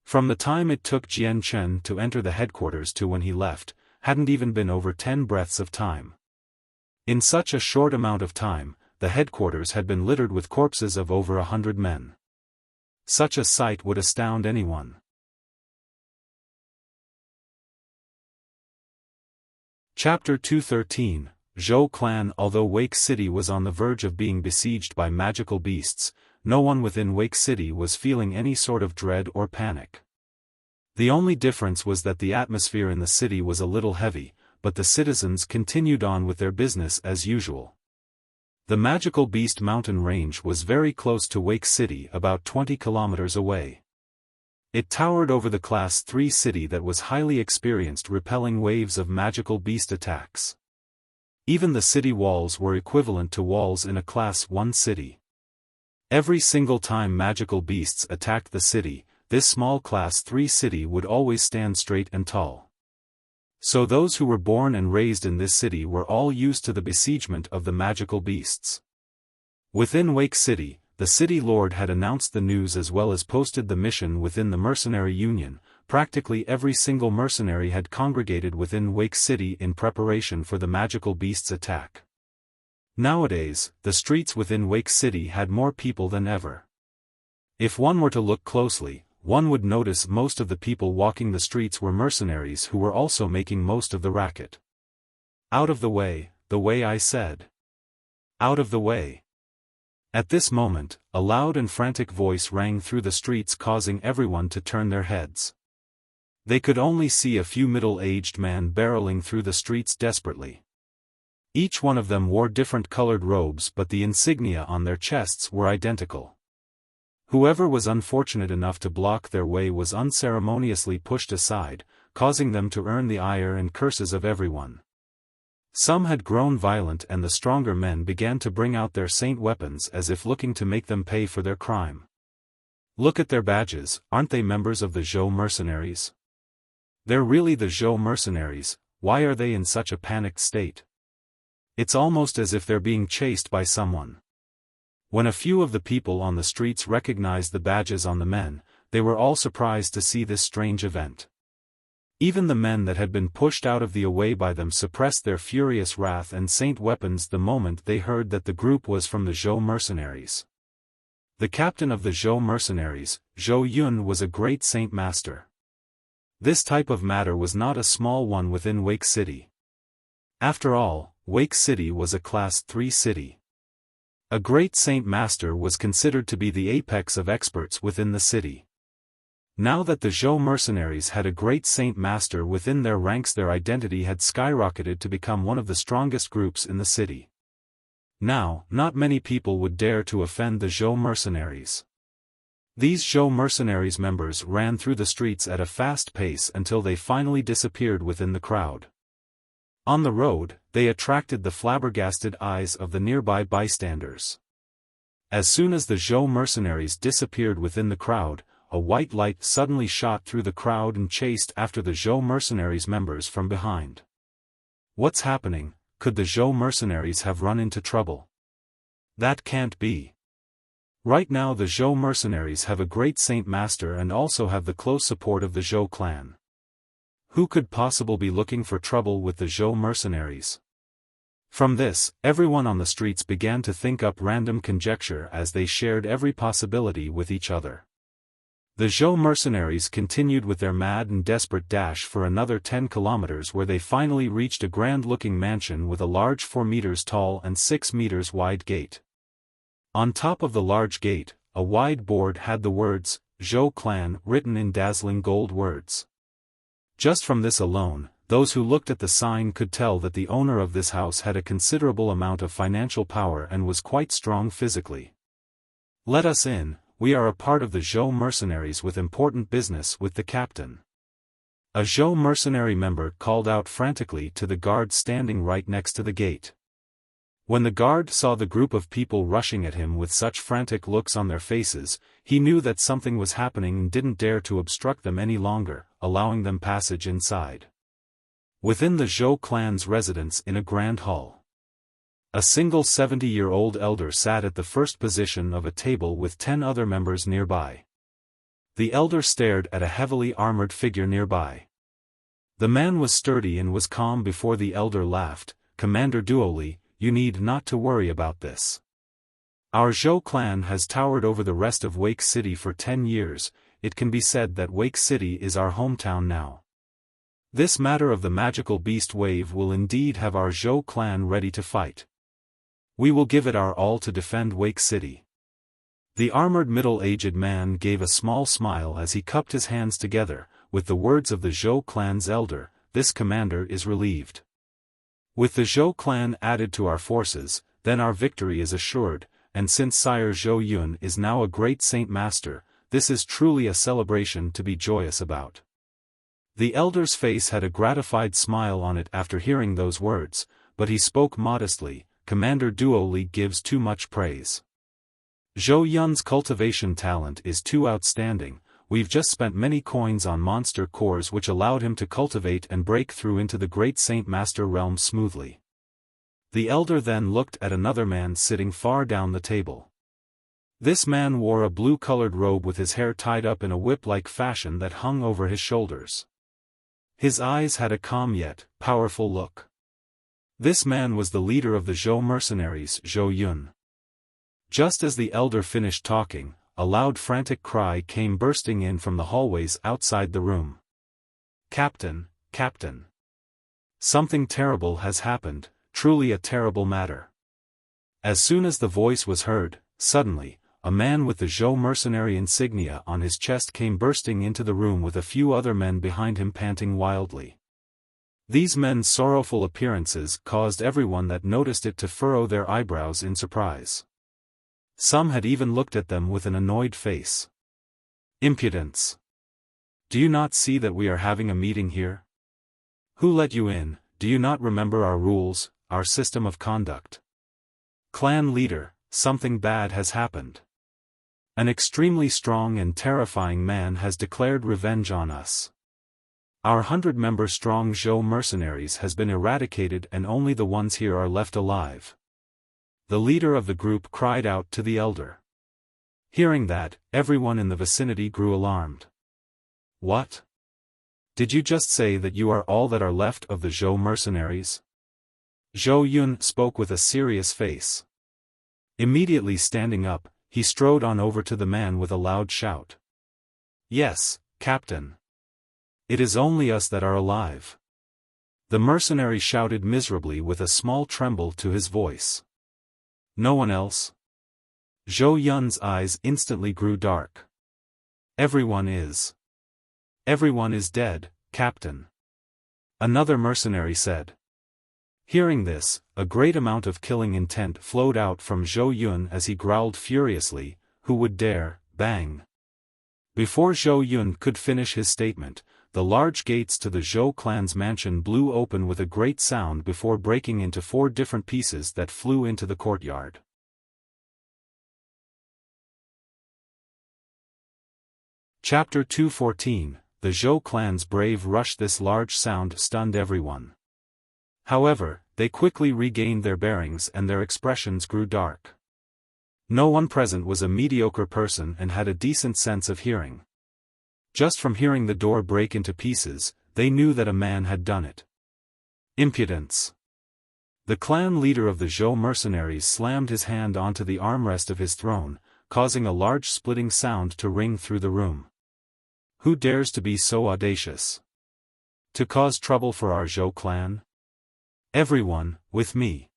From the time it took Jian Chen to enter the headquarters to when he left, hadn't even been over 10 breaths of time. In such a short amount of time, the headquarters had been littered with corpses of over 100 men. Such a sight would astound anyone. Chapter 213, Zhou Clan. Although Wake City was on the verge of being besieged by magical beasts, no one within Wake City was feeling any sort of dread or panic. The only difference was that the atmosphere in the city was a little heavy, but the citizens continued on with their business as usual. The magical beast mountain range was very close to Wake City, about 20 kilometers away. It towered over the Class 3 city that was highly experienced, repelling waves of magical beast attacks. Even the city walls were equivalent to walls in a Class 1 city. Every single time magical beasts attacked the city, this small Class 3 city would always stand straight and tall. So those who were born and raised in this city were all used to the besiegement of the magical beasts. Within Wake City, the city lord had announced the news as well as posted the mission within the mercenary union. Practically every single mercenary had congregated within Wake City in preparation for the magical beast's attack. Nowadays, the streets within Wake City had more people than ever. If one were to look closely, one would notice most of the people walking the streets were mercenaries who were also making most of the racket. "Out of the way I said. Out of the way." At this moment, a loud and frantic voice rang through the streets, causing everyone to turn their heads. They could only see a few middle-aged men barreling through the streets desperately. Each one of them wore different colored robes, but the insignia on their chests were identical. Whoever was unfortunate enough to block their way was unceremoniously pushed aside, causing them to earn the ire and curses of everyone. Some had grown violent, and the stronger men began to bring out their saint weapons as if looking to make them pay for their crime. "Look at their badges, aren't they members of the Zhou mercenaries? They're really the Zhou mercenaries. Why are they in such a panicked state? It's almost as if they're being chased by someone." When a few of the people on the streets recognized the badges on the men, they were all surprised to see this strange event. Even the men that had been pushed out of the way by them suppressed their furious wrath and saint weapons the moment they heard that the group was from the Zhou mercenaries. The captain of the Zhou mercenaries, Zhou Yun, was a great saint master. This type of matter was not a small one within Wake City. After all, Wake City was a Class 3 city. A great saint master was considered to be the apex of experts within the city. Now that the Zhou mercenaries had a great saint master within their ranks, their identity had skyrocketed to become one of the strongest groups in the city. Now, not many people would dare to offend the Zhou mercenaries. These Zhou mercenaries members ran through the streets at a fast pace until they finally disappeared within the crowd. On the road, they attracted the flabbergasted eyes of the nearby bystanders. As soon as the Zhou mercenaries disappeared within the crowd, a white light suddenly shot through the crowd and chased after the Zhou mercenaries members from behind. What's happening? Could the Zhou mercenaries have run into trouble? That can't be. Right now the Zhou mercenaries have a great Saint Master and also have the close support of the Zhou clan. Who could possibly be looking for trouble with the Zhou mercenaries? From this, everyone on the streets began to think up random conjecture as they shared every possibility with each other. The Zhou mercenaries continued with their mad and desperate dash for another 10 kilometers where they finally reached a grand-looking mansion with a large 4 meters tall and 6 meters wide gate. On top of the large gate, a wide board had the words, Zhou Clan, written in dazzling gold words. Just from this alone, those who looked at the sign could tell that the owner of this house had a considerable amount of financial power and was quite strong physically. Let us in, we are a part of the Zhou mercenaries with important business with the captain. A Zhou mercenary member called out frantically to the guard standing right next to the gate. When the guard saw the group of people rushing at him with such frantic looks on their faces, he knew that something was happening and didn't dare to obstruct them any longer, allowing them passage inside. Within the Zhou clan's residence in a grand hall, a single 70-year-old elder sat at the first position of a table with 10 other members nearby. The elder stared at a heavily armored figure nearby. The man was sturdy and was calm before the elder laughed. Commander Duoli, you need not to worry about this. Our Zhou clan has towered over the rest of Wake City for 10 years, it can be said that Wake City is our hometown now. This matter of the magical beast wave will indeed have our Zhou clan ready to fight. We will give it our all to defend Wake City. The armored middle-aged man gave a small smile as he cupped his hands together, with the words of the Zhou clan's elder, this commander is relieved. With the Zhou clan added to our forces, then our victory is assured, and since Sire Zhou Yun is now a great Saint Master, this is truly a celebration to be joyous about. The elder's face had a gratified smile on it after hearing those words, but he spoke modestly, Commander Duoli gives too much praise. Zhou Yun's cultivation talent is too outstanding, we've just spent many coins on monster cores which allowed him to cultivate and break through into the great Saint Master realm smoothly. The elder then looked at another man sitting far down the table. This man wore a blue-colored robe with his hair tied up in a whip-like fashion that hung over his shoulders. His eyes had a calm yet powerful look. This man was the leader of the Zhou mercenaries, Zhou Yun. Just as the elder finished talking, a loud frantic cry came bursting in from the hallways outside the room. Captain, Captain! Something terrible has happened, truly a terrible matter. As soon as the voice was heard, suddenly, a man with the Zhou mercenary insignia on his chest came bursting into the room with a few other men behind him panting wildly. These men's sorrowful appearances caused everyone that noticed it to furrow their eyebrows in surprise. Some had even looked at them with an annoyed face. Impudence! Do you not see that we are having a meeting here? Who let you in? Do you not remember our rules, our system of conduct? Clan leader, something bad has happened. An extremely strong and terrifying man has declared revenge on us. Our 100-member strong Zhou mercenaries has been eradicated and only the ones here are left alive. The leader of the group cried out to the elder. Hearing that, everyone in the vicinity grew alarmed. What? Did you just say that you are all that are left of the Zhou mercenaries? Zhou Yun spoke with a serious face. Immediately standing up, he strode on over to the man with a loud shout. Yes, Captain. It is only us that are alive. The mercenary shouted miserably with a small tremble to his voice. No one else? Zhou Yun's eyes instantly grew dark. Everyone is dead, Captain. Another mercenary said. Hearing this, a great amount of killing intent flowed out from Zhou Yun as he growled furiously, who would dare, bang. Before Zhou Yun could finish his statement, the large gates to the Zhou clan's mansion blew open with a great sound before breaking into 4 different pieces that flew into the courtyard. Chapter 214. The Zhou clan's brave rush. This large sound stunned everyone. However, they quickly regained their bearings and their expressions grew dark. No one present was a mediocre person and had a decent sense of hearing. Just from hearing the door break into pieces, they knew that a man had done it. Impudence. The clan leader of the Zhou mercenaries slammed his hand onto the armrest of his throne, causing a large splitting sound to ring through the room. Who dares to be so audacious? To cause trouble for our Zhou clan? Everyone, with me.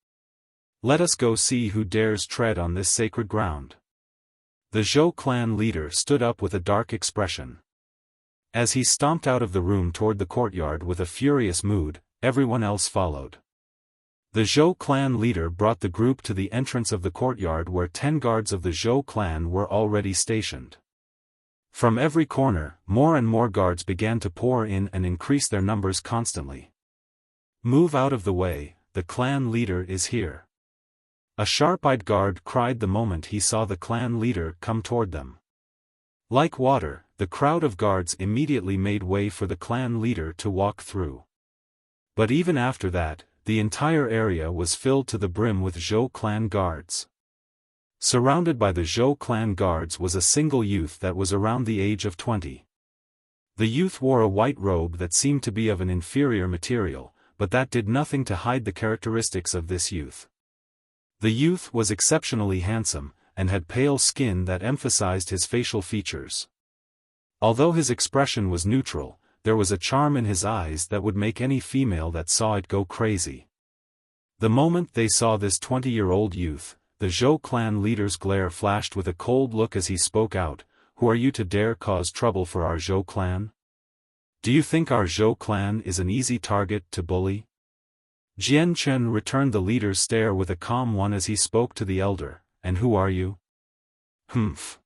Let us go see who dares tread on this sacred ground. The Zhou clan leader stood up with a dark expression. As he stomped out of the room toward the courtyard with a furious mood, everyone else followed. The Zhou clan leader brought the group to the entrance of the courtyard where 10 guards of the Zhou clan were already stationed. From every corner, more and more guards began to pour in and increase their numbers constantly. Move out of the way, the clan leader is here. A sharp-eyed guard cried the moment he saw the clan leader come toward them. Like water, the crowd of guards immediately made way for the clan leader to walk through. But even after that, the entire area was filled to the brim with Zhou clan guards. Surrounded by the Zhou clan guards was a single youth that was around the age of 20. The youth wore a white robe that seemed to be of an inferior material, but that did nothing to hide the characteristics of this youth. The youth was exceptionally handsome, and had pale skin that emphasized his facial features. Although his expression was neutral, there was a charm in his eyes that would make any female that saw it go crazy. The moment they saw this 20-year-old youth, the Zhou clan leader's glare flashed with a cold look as he spoke out, "Who are you to dare cause trouble for our Zhou clan? Do you think our Zhou clan is an easy target to bully?" Jian Chen returned the leader's stare with a calm one as he spoke to the elder, "And who are you?" "Humph."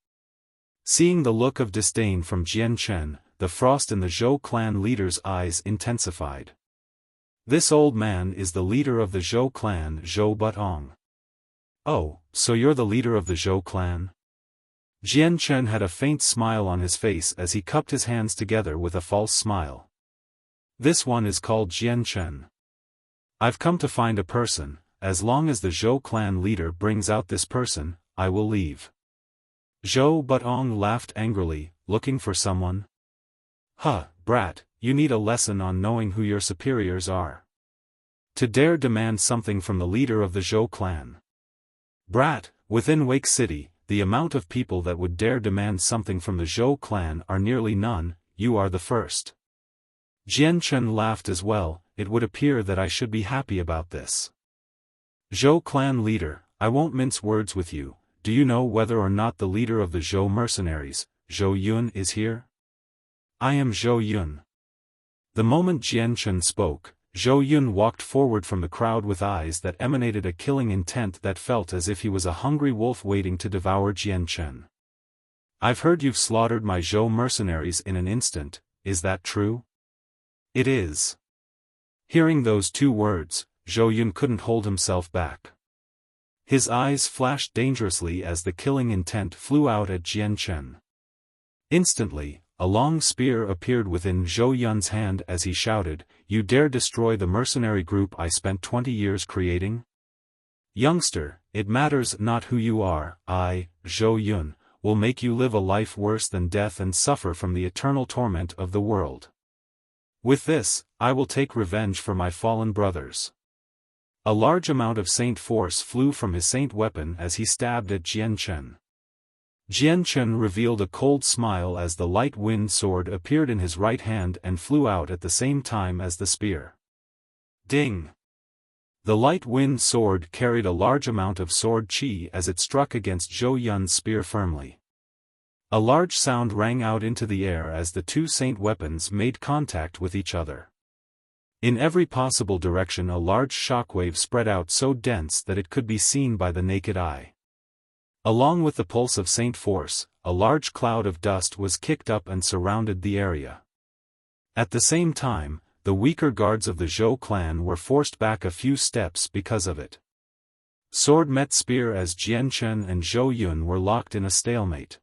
Seeing the look of disdain from Jian Chen, the frost in the Zhou clan leader's eyes intensified. "This old man is the leader of the Zhou clan, Zhou Butong." "Oh, so you're the leader of the Zhou clan?" Jian Chen had a faint smile on his face as he cupped his hands together with a false smile. "This one is called Jian Chen. I've come to find a person. As long as the Zhou clan leader brings out this person, I will leave." Zhou Butong laughed angrily, "Looking for someone? Huh, brat, you need a lesson on knowing who your superiors are. To dare demand something from the leader of the Zhou clan. Brat, within Wake City, the amount of people that would dare demand something from the Zhou clan are nearly none, you are the first." Jian Chen laughed as well, "It would appear that I should be happy about this. Zhou clan leader, I won't mince words with you. Do you know whether or not the leader of the Zhou mercenaries, Zhou Yun, is here?" "I am Zhou Yun." The moment Jian Chen spoke, Zhou Yun walked forward from the crowd with eyes that emanated a killing intent that felt as if he was a hungry wolf waiting to devour Jian Chen. "I've heard you've slaughtered my Zhou mercenaries in an instant, is that true?" "It is." Hearing those 2 words, Zhou Yun couldn't hold himself back. His eyes flashed dangerously as the killing intent flew out at Jian Chen. Instantly, a long spear appeared within Zhou Yun's hand as he shouted, "You dare destroy the mercenary group I spent 20 years creating? Youngster, it matters not who you are, I, Zhou Yun, will make you live a life worse than death and suffer from the eternal torment of the world. With this, I will take revenge for my fallen brothers." A large amount of saint force flew from his saint weapon as he stabbed at Jian Chen. Jian Chen revealed a cold smile as the light wind sword appeared in his right hand and flew out at the same time as the spear. Ding! The light wind sword carried a large amount of sword chi as it struck against Zhou Yun's spear firmly. A large sound rang out into the air as the 2 saint weapons made contact with each other. In every possible direction a large shockwave spread out so dense that it could be seen by the naked eye. Along with the pulse of Saint Force, a large cloud of dust was kicked up and surrounded the area. At the same time, the weaker guards of the Zhou clan were forced back a few steps because of it. Sword met spear as Jian Chen and Zhou Yun were locked in a stalemate.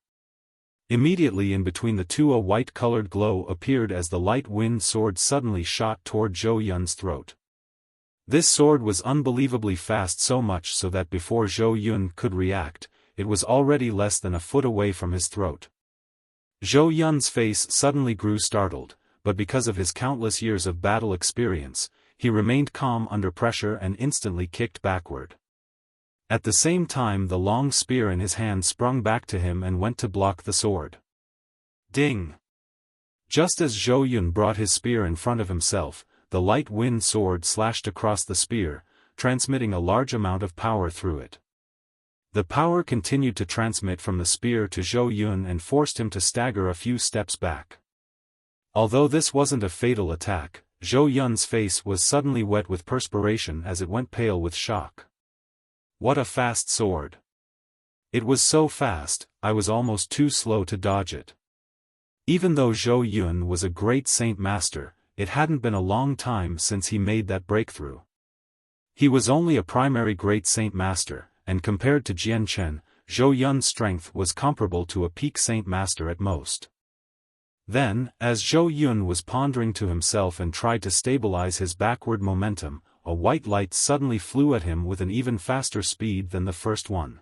Immediately in between the two a white-colored glow appeared as the light wind sword suddenly shot toward Zhou Yun's throat. This sword was unbelievably fast, so much so that before Zhou Yun could react, it was already less than a foot away from his throat. Zhou Yun's face suddenly grew startled, but because of his countless years of battle experience, he remained calm under pressure and instantly kicked backward. At the same time the long spear in his hand sprung back to him and went to block the sword. Ding! Just as Zhou Yun brought his spear in front of himself, the light wind sword slashed across the spear, transmitting a large amount of power through it. The power continued to transmit from the spear to Zhou Yun and forced him to stagger a few steps back. Although this wasn't a fatal attack, Zhou Yun's face was suddenly wet with perspiration as it went pale with shock. What a fast sword! It was so fast, I was almost too slow to dodge it. Even though Zhou Yun was a great Saint Master, it hadn't been a long time since he made that breakthrough. He was only a primary Great Saint Master, and compared to Jian Chen, Zhou Yun's strength was comparable to a peak Saint Master at most. Then, as Zhou Yun was pondering to himself and tried to stabilize his backward momentum, a white light suddenly flew at him with an even faster speed than the first one.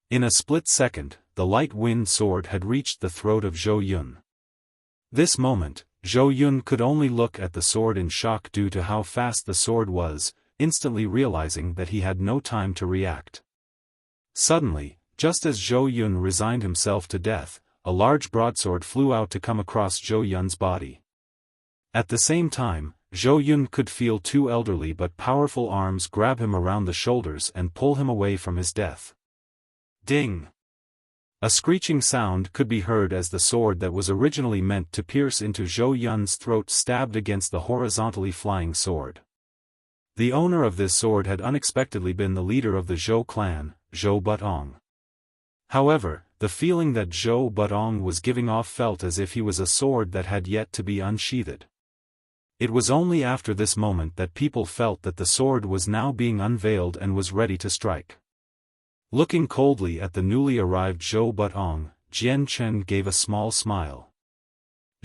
In a split second, the light wind sword had reached the throat of Zhou Yun. This moment, Zhou Yun could only look at the sword in shock due to how fast the sword was, instantly realizing that he had no time to react. Suddenly, just as Zhou Yun resigned himself to death, a large broadsword flew out to come across Zhou Yun's body. At the same time, Zhou Yun could feel two elderly but powerful arms grab him around the shoulders and pull him away from his death. Ding! A screeching sound could be heard as the sword that was originally meant to pierce into Zhou Yun's throat stabbed against the horizontally flying sword. The owner of this sword had unexpectedly been the leader of the Zhou clan, Zhou Butong. However, the feeling that Zhou Butong was giving off felt as if he was a sword that had yet to be unsheathed. It was only after this moment that people felt that the sword was now being unveiled and was ready to strike. Looking coldly at the newly arrived Zhou Butong, Jian Chen gave a small smile.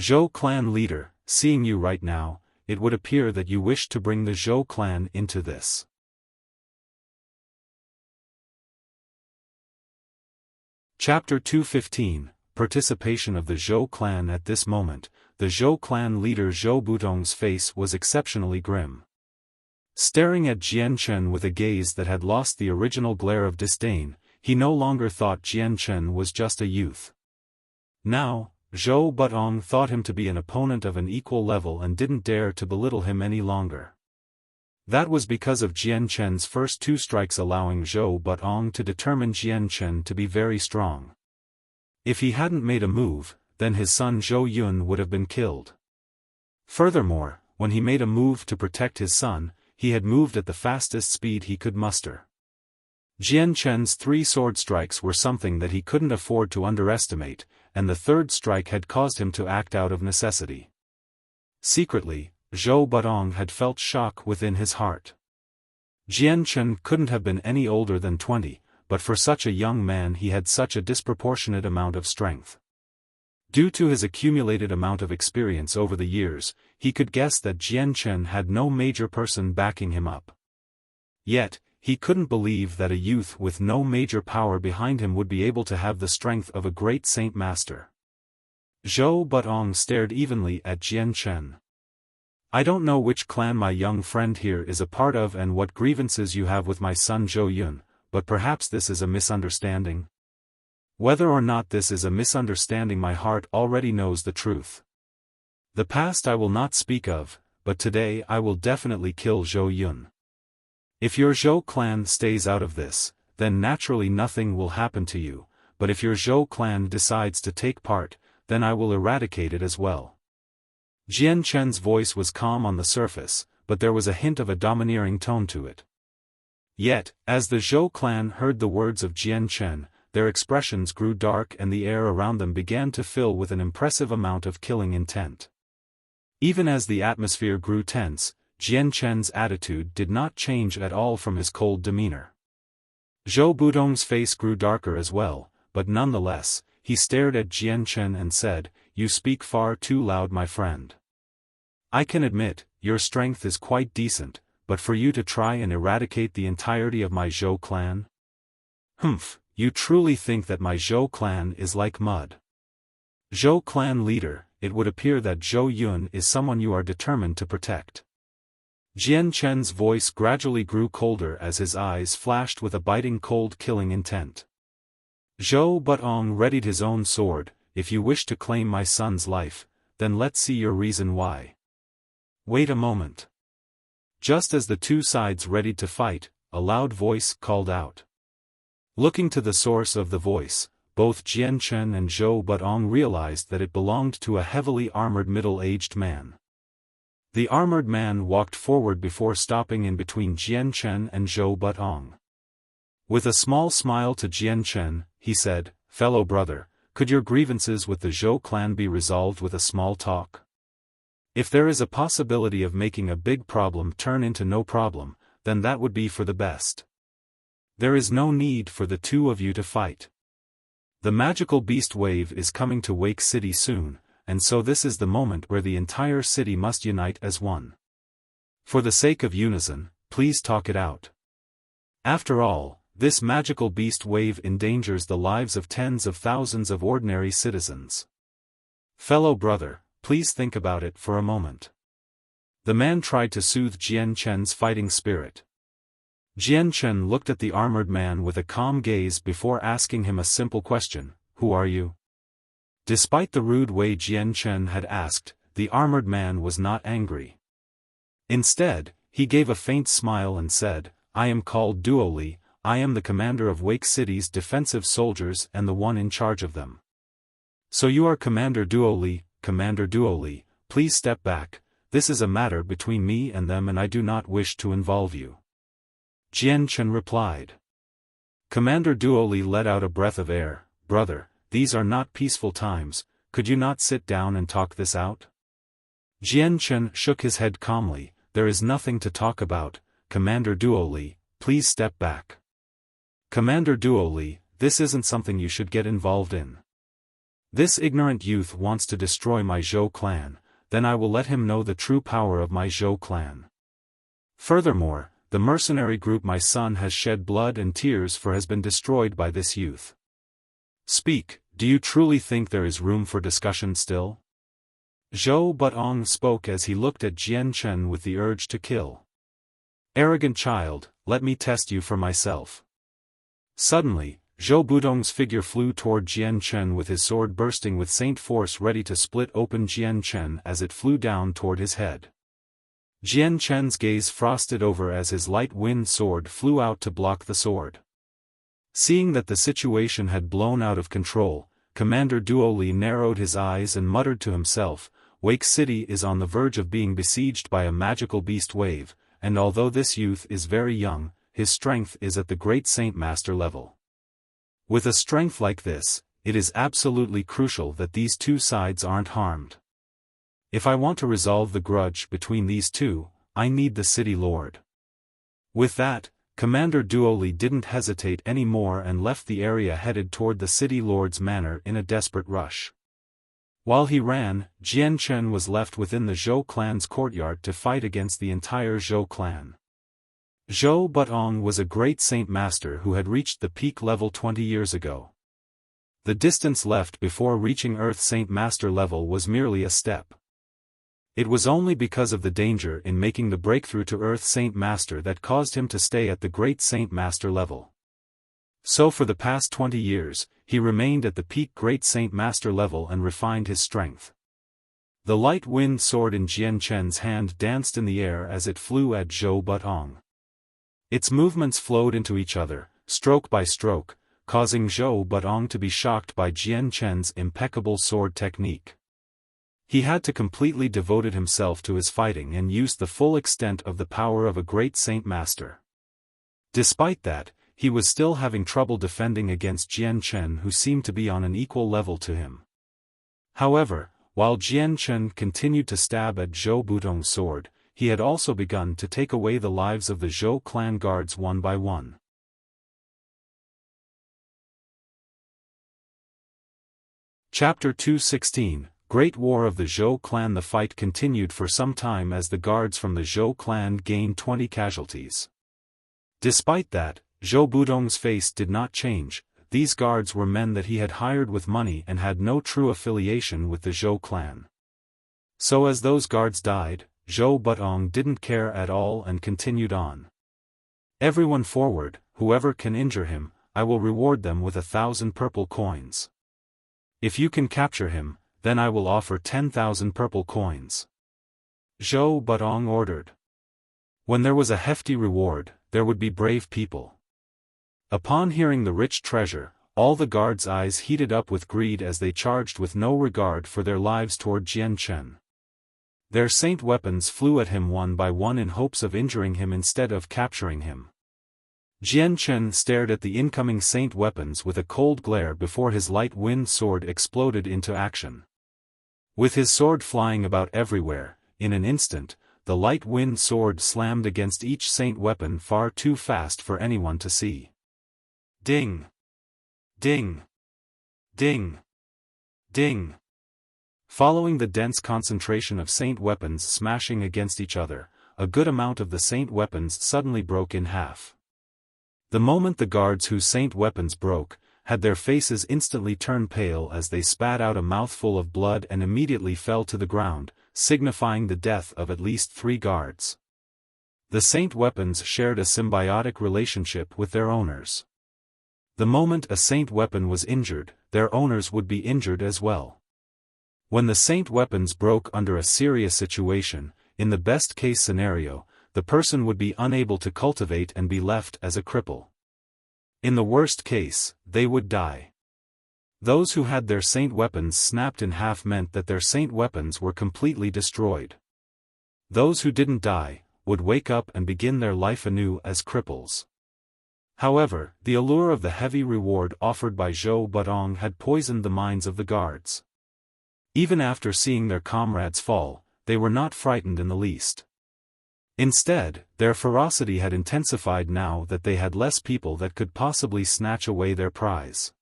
Zhou clan leader, seeing you right now, it would appear that you wish to bring the Zhou clan into this. Chapter 215, Participation of the Zhou clan. At this moment, the Zhou clan leader Zhou Butong's face was exceptionally grim. Staring at Jian Chen with a gaze that had lost the original glare of disdain, he no longer thought Jian Chen was just a youth. Now, Zhou Butong thought him to be an opponent of an equal level and didn't dare to belittle him any longer. That was because of Jian Chen's first two strikes, allowing Zhou Butong to determine Jian Chen to be very strong. If he hadn't made a move, then his son Zhou Yun would have been killed. Furthermore, when he made a move to protect his son, he had moved at the fastest speed he could muster. Jian Chen's three sword strikes were something that he couldn't afford to underestimate, and the third strike had caused him to act out of necessity. Secretly, Zhou Butong had felt shock within his heart. Jian Chen couldn't have been any older than 20, but for such a young man he had such a disproportionate amount of strength. Due to his accumulated amount of experience over the years, he could guess that Jian Chen had no major person backing him up. Yet, he couldn't believe that a youth with no major power behind him would be able to have the strength of a great Saint Master. Zhou Butong stared evenly at Jian Chen. I don't know which clan my young friend here is a part of and what grievances you have with my son Zhou Yun, but perhaps this is a misunderstanding. Whether or not this is a misunderstanding, my heart already knows the truth. The past I will not speak of, but today I will definitely kill Zhou Yun. If your Zhou clan stays out of this, then naturally nothing will happen to you, but if your Zhou clan decides to take part, then I will eradicate it as well. Jian Chen's voice was calm on the surface, but there was a hint of a domineering tone to it. Yet, as the Zhou clan heard the words of Jian Chen, their expressions grew dark and the air around them began to fill with an impressive amount of killing intent. Even as the atmosphere grew tense, Jian Chen's attitude did not change at all from his cold demeanor. Zhou Budong's face grew darker as well, but nonetheless, he stared at Jian Chen and said, "You speak far too loud, my friend. I can admit, your strength is quite decent, but for you to try and eradicate the entirety of my Zhou clan? Humph, you truly think that my Zhou clan is like mud? Zhou clan leader, it would appear that Zhou Yun is someone you are determined to protect." Jian Chen's voice gradually grew colder as his eyes flashed with a biting cold killing intent. Zhou Butong readied his own sword. "If you wish to claim my son's life, then let's see your reason why." "Wait a moment." Just as the two sides readied to fight, a loud voice called out. Looking to the source of the voice, both Jian Chen and Zhou Butong realized that it belonged to a heavily armored middle-aged man. The armored man walked forward before stopping in between Jian Chen and Zhou Butong. With a small smile to Jian Chen, he said, "Fellow brother, could your grievances with the Zhou clan be resolved with a small talk? If there is a possibility of making a big problem turn into no problem, then that would be for the best. There is no need for the two of you to fight. The magical beast wave is coming to Wake City soon, and so this is the moment where the entire city must unite as one. For the sake of unison, please talk it out. After all, this magical beast wave endangers the lives of tens of thousands of ordinary citizens. Fellow brother, please think about it for a moment." The man tried to soothe Jian Chen's fighting spirit. Jian Chen looked at the armored man with a calm gaze before asking him a simple question, "Who are you?" Despite the rude way Jian Chen had asked, the armored man was not angry. Instead, he gave a faint smile and said, "I am called Duo Li. I am the commander of Wake City's defensive soldiers and the one in charge of them." "So you are Commander Duo Li. Commander Duo Li, please step back. This is a matter between me and them and I do not wish to involve you." Jian Chen replied. Commander Duo Li let out a breath of air. "Brother, these are not peaceful times, could you not sit down and talk this out?" Jian Chen shook his head calmly. "There is nothing to talk about, Commander Duo Li, please step back." "Commander Duo Li, this isn't something you should get involved in. This ignorant youth wants to destroy my Zhou clan, then I will let him know the true power of my Zhou clan. Furthermore, the mercenary group my son has shed blood and tears for has been destroyed by this youth. Speak, do you truly think there is room for discussion still?" Zhou Butong spoke as he looked at Jian Chen with the urge to kill. "Arrogant child, let me test you for myself." Suddenly, Zhou Budong's figure flew toward Jian Chen with his sword bursting with saint force ready to split open Jian Chen as it flew down toward his head. Jian Chen's gaze frosted over as his light wind sword flew out to block the sword. Seeing that the situation had blown out of control, Commander Duo Li narrowed his eyes and muttered to himself, "Wake City is on the verge of being besieged by a magical beast wave, and although this youth is very young, his strength is at the great Saint Master level. With a strength like this, it is absolutely crucial that these two sides aren't harmed. If I want to resolve the grudge between these two, I need the city lord." With that, Commander Duo Li didn't hesitate any more and left the area headed toward the city lord's manor in a desperate rush. While he ran, Jian Chen was left within the Zhou clan's courtyard to fight against the entire Zhou clan. Zhou Butong was a great Saint Master who had reached the peak level 20 years ago. The distance left before reaching Earth Saint Master level was merely a step. It was only because of the danger in making the breakthrough to Earth Saint Master that caused him to stay at the Great Saint Master level. So for the past 20 years, he remained at the peak Great Saint Master level and refined his strength. The light wind sword in Jian Chen's hand danced in the air as it flew at Zhou Butong. Its movements flowed into each other, stroke by stroke, causing Zhou Butong to be shocked by Jian Chen's impeccable sword technique. He had to completely devoted himself to his fighting and used the full extent of the power of a great Saint Master. Despite that, he was still having trouble defending against Jian Chen, who seemed to be on an equal level to him. However, while Jian Chen continued to stab at Zhou Butong's sword, he had also begun to take away the lives of the Zhou clan guards one by one. Chapter 216, Great War of the Zhou clan. The fight continued for some time as the guards from the Zhou clan gained 20 casualties. Despite that, Zhou Budong's face did not change. These guards were men that he had hired with money and had no true affiliation with the Zhou clan. So as those guards died, Zhou Budong didn't care at all and continued on. Everyone forward, whoever can injure him, I will reward them with 1,000 purple coins. If you can capture him, then I will offer 10,000 purple coins. Zhou Budong ordered. When there was a hefty reward, there would be brave people. Upon hearing the rich treasure, all the guards' eyes heated up with greed as they charged with no regard for their lives toward Jian Chen. Their saint weapons flew at him one by one in hopes of injuring him instead of capturing him. Jian Chen stared at the incoming saint weapons with a cold glare before his light wind sword exploded into action. With his sword flying about everywhere, in an instant, the light wind sword slammed against each saint weapon far too fast for anyone to see. Ding! Ding! Ding! Ding! Following the dense concentration of saint weapons smashing against each other, a good amount of the saint weapons suddenly broke in half. The moment the guards whose saint weapons broke, had their faces instantly turn pale as they spat out a mouthful of blood and immediately fell to the ground, signifying the death of at least 3 guards. The saint weapons shared a symbiotic relationship with their owners. The moment a saint weapon was injured, their owners would be injured as well. When the saint weapons broke under a serious situation, in the best-case scenario, the person would be unable to cultivate and be left as a cripple. In the worst case, they would die. Those who had their saint weapons snapped in half meant that their saint weapons were completely destroyed. Those who didn't die, would wake up and begin their life anew as cripples. However, the allure of the heavy reward offered by Zhou Budong had poisoned the minds of the guards. Even after seeing their comrades fall, they were not frightened in the least. Instead, their ferocity had intensified now that they had less people that could possibly snatch away their prize.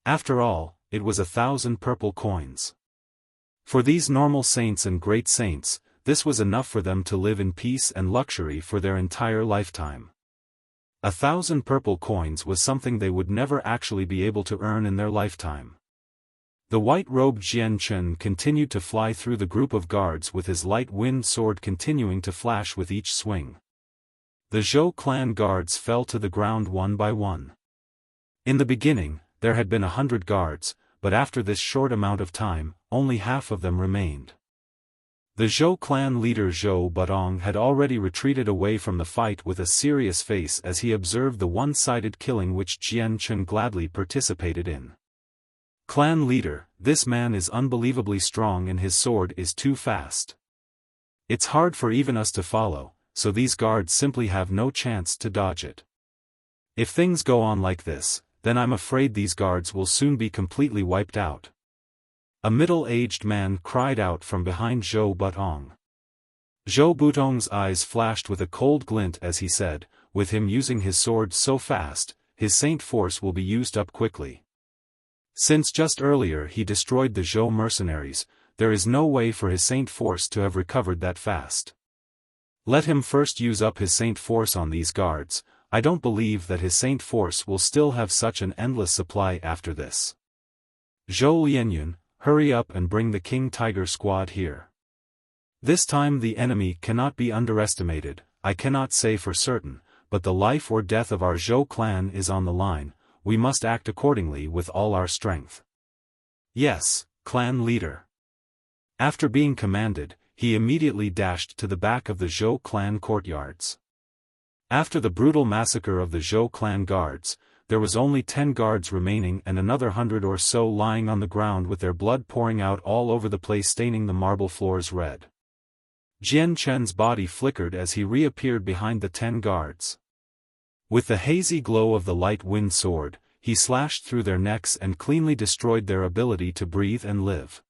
After all, it was 1,000 purple coins. For these normal saints and great saints, this was enough for them to live in peace and luxury for their entire lifetime. 1,000 purple coins was something they would never actually be able to earn in their lifetime. The white-robed Jian Chen continued to fly through the group of guards with his light wind sword continuing to flash with each swing. The Zhou clan guards fell to the ground one by one. In the beginning, there had been 100 guards, but after this short amount of time, only half of them remained. The Zhou clan leader Zhou Budong had already retreated away from the fight with a serious face as he observed the one-sided killing which Jian Chen gladly participated in. Clan leader, this man is unbelievably strong and his sword is too fast. It's hard for even us to follow, so these guards simply have no chance to dodge it. If things go on like this, then I'm afraid these guards will soon be completely wiped out. A middle-aged man cried out from behind Zhou Budong. Zhou Budong's eyes flashed with a cold glint as he said, with him using his sword so fast, his saint force will be used up quickly. Since just earlier he destroyed the Zhou mercenaries, there is no way for his saint force to have recovered that fast. Let him first use up his saint force on these guards. I don't believe that his saint force will still have such an endless supply after this. Zhou Lianyun, hurry up and bring the King Tiger squad here. This time the enemy cannot be underestimated. I cannot say for certain, but the life or death of our Zhou clan is on the line. We must act accordingly with all our strength. Yes, clan leader. After being commanded, he immediately dashed to the back of the Zhou clan courtyards. After the brutal massacre of the Zhou clan guards, there was only 10 guards remaining and another 100 or so lying on the ground with their blood pouring out all over the place, staining the marble floors red. Jian Chen's body flickered as he reappeared behind the 10 guards. With the hazy glow of the light wind sword, he slashed through their necks and cleanly destroyed their ability to breathe and live.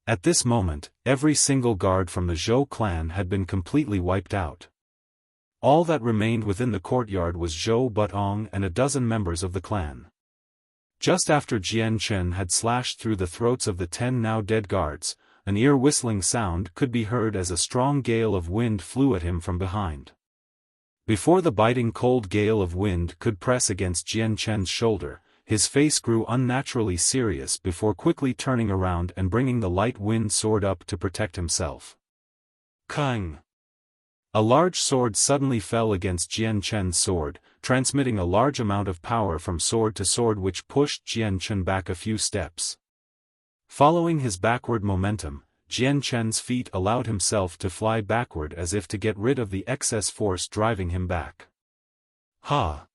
At this moment, every single guard from the Zhou clan had been completely wiped out. All that remained within the courtyard was Zhou Butong and a dozen members of the clan. Just after Jian Chen had slashed through the throats of the 10 now dead guards, an ear-whistling sound could be heard as a strong gale of wind flew at him from behind. Before the biting cold gale of wind could press against Jian Chen's shoulder, his face grew unnaturally serious before quickly turning around and bringing the light wind sword up to protect himself. Kang! A large sword suddenly fell against Jian Chen's sword, transmitting a large amount of power from sword to sword which pushed Jian Chen back a few steps. Following his backward momentum, Jian Chen's feet allowed himself to fly backward as if to get rid of the excess force driving him back. Ha!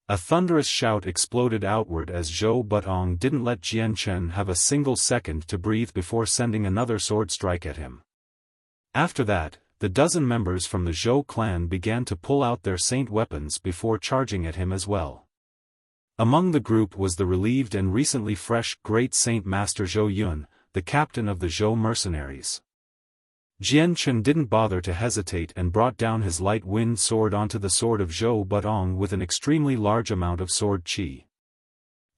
A thunderous shout exploded outward as Zhou Butong didn't let Jian Chen have a single second to breathe before sending another sword strike at him. After that, the dozen members from the Zhou clan began to pull out their saint weapons before charging at him as well. Among the group was the relieved and recently fresh Great Saint Master Zhou Yun, the captain of the Zhou mercenaries. Jian Chen didn't bother to hesitate and brought down his light wind sword onto the sword of Zhou Butong with an extremely large amount of sword qi.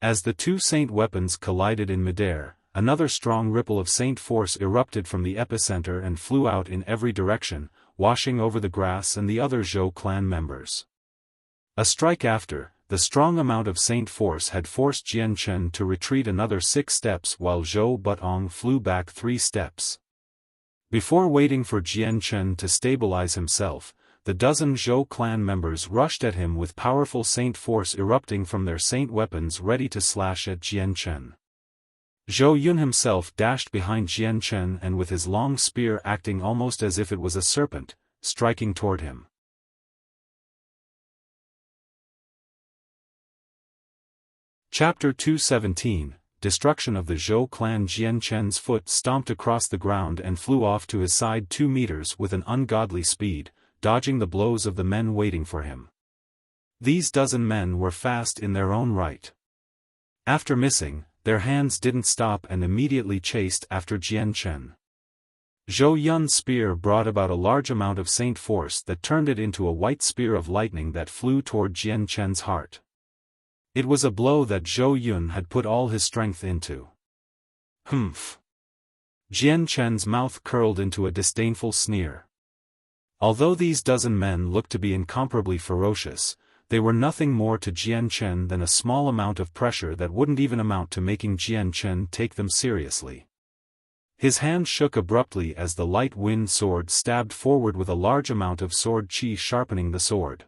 As the two saint weapons collided in midair, another strong ripple of saint force erupted from the epicenter and flew out in every direction, washing over the grass and the other Zhou clan members. A strike after, the strong amount of saint force had forced Jian Chen to retreat another 6 steps while Zhou Butong flew back 3 steps. Before waiting for Jian Chen to stabilize himself, the dozen Zhou clan members rushed at him with powerful saint force erupting from their saint weapons ready to slash at Jian Chen. Zhou Yun himself dashed behind Jian Chen and with his long spear acting almost as if it was a serpent, striking toward him. Chapter 217, Destruction of the Zhou clan. Jian Chen's foot stomped across the ground and flew off to his side 2 meters with an ungodly speed, dodging the blows of the men waiting for him. These dozen men were fast in their own right. After missing, their hands didn't stop and immediately chased after Jian Chen. Zhou Yun's spear brought about a large amount of saint force that turned it into a white spear of lightning that flew toward Jian Chen's heart. It was a blow that Zhou Yun had put all his strength into. Humph! Jian Chen's mouth curled into a disdainful sneer. Although these dozen men looked to be incomparably ferocious, they were nothing more to Jian Chen than a small amount of pressure that wouldn't even amount to making Jian Chen take them seriously. His hand shook abruptly as the light wind sword stabbed forward with a large amount of sword qi sharpening the sword.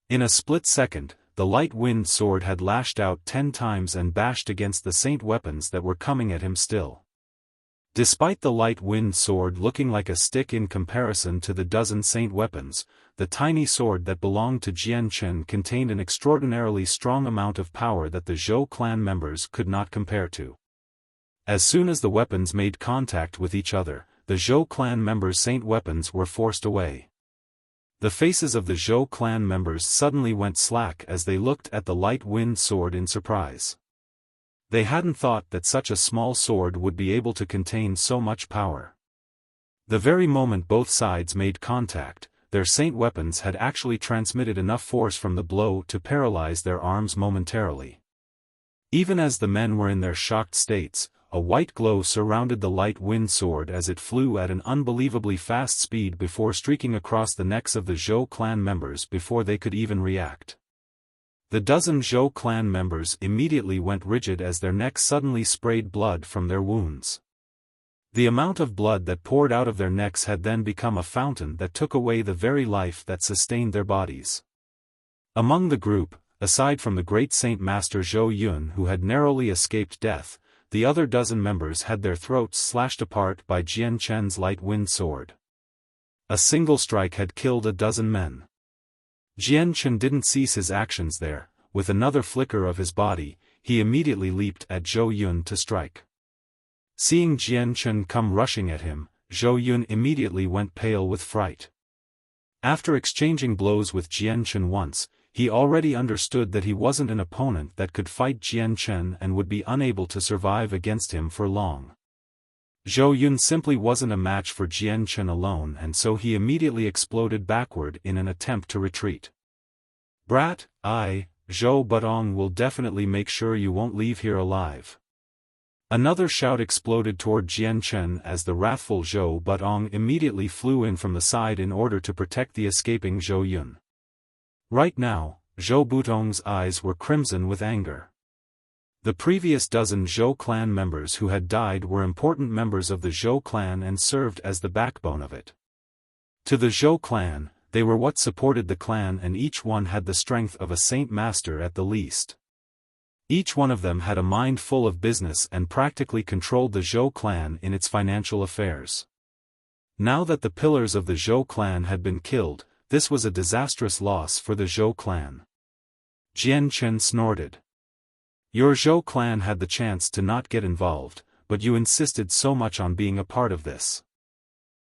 In a split second, the light wind sword had lashed out 10 times and bashed against the saint weapons that were coming at him still. Despite the light wind sword looking like a stick in comparison to the dozen saint weapons, the tiny sword that belonged to Jian Chen contained an extraordinarily strong amount of power that the Zhou clan members could not compare to. As soon as the weapons made contact with each other, the Zhou clan members' saint weapons were forced away. The faces of the Zhou clan members suddenly went slack as they looked at the light wind sword in surprise. They hadn't thought that such a small sword would be able to contain so much power. The very moment both sides made contact, their saint weapons had actually transmitted enough force from the blow to paralyze their arms momentarily. Even as the men were in their shocked states, a white glow surrounded the light wind sword as it flew at an unbelievably fast speed before streaking across the necks of the Zhou clan members before they could even react. The dozen Zhou clan members immediately went rigid as their necks suddenly sprayed blood from their wounds. The amount of blood that poured out of their necks had then become a fountain that took away the very life that sustained their bodies. Among the group, aside from the great Saint Master Zhou Yun who had narrowly escaped death, the other dozen members had their throats slashed apart by Jian Chen's light wind sword. A single strike had killed a dozen men. Jian Chen didn't cease his actions there. With another flicker of his body, he immediately leaped at Zhou Yun to strike. Seeing Jian Chen come rushing at him, Zhou Yun immediately went pale with fright. After exchanging blows with Jian Chen once, he already understood that he wasn't an opponent that could fight Jian Chen and would be unable to survive against him for long. Zhou Yun simply wasn't a match for Jian Chen alone, and so he immediately exploded backward in an attempt to retreat. "Brat, Zhou Butong will definitely make sure you won't leave here alive." Another shout exploded toward Jian Chen as the wrathful Zhou Butong immediately flew in from the side in order to protect the escaping Zhou Yun. Right now, Zhou Butong's eyes were crimson with anger. The previous dozen Zhou clan members who had died were important members of the Zhou clan and served as the backbone of it. To the Zhou clan, they were what supported the clan, and each one had the strength of a saint master at the least. Each one of them had a mind full of business and practically controlled the Zhou clan in its financial affairs. Now that the pillars of the Zhou clan had been killed, this was a disastrous loss for the Zhou clan. Jian Chen snorted. "Your Zhou clan had the chance to not get involved, but you insisted so much on being a part of this.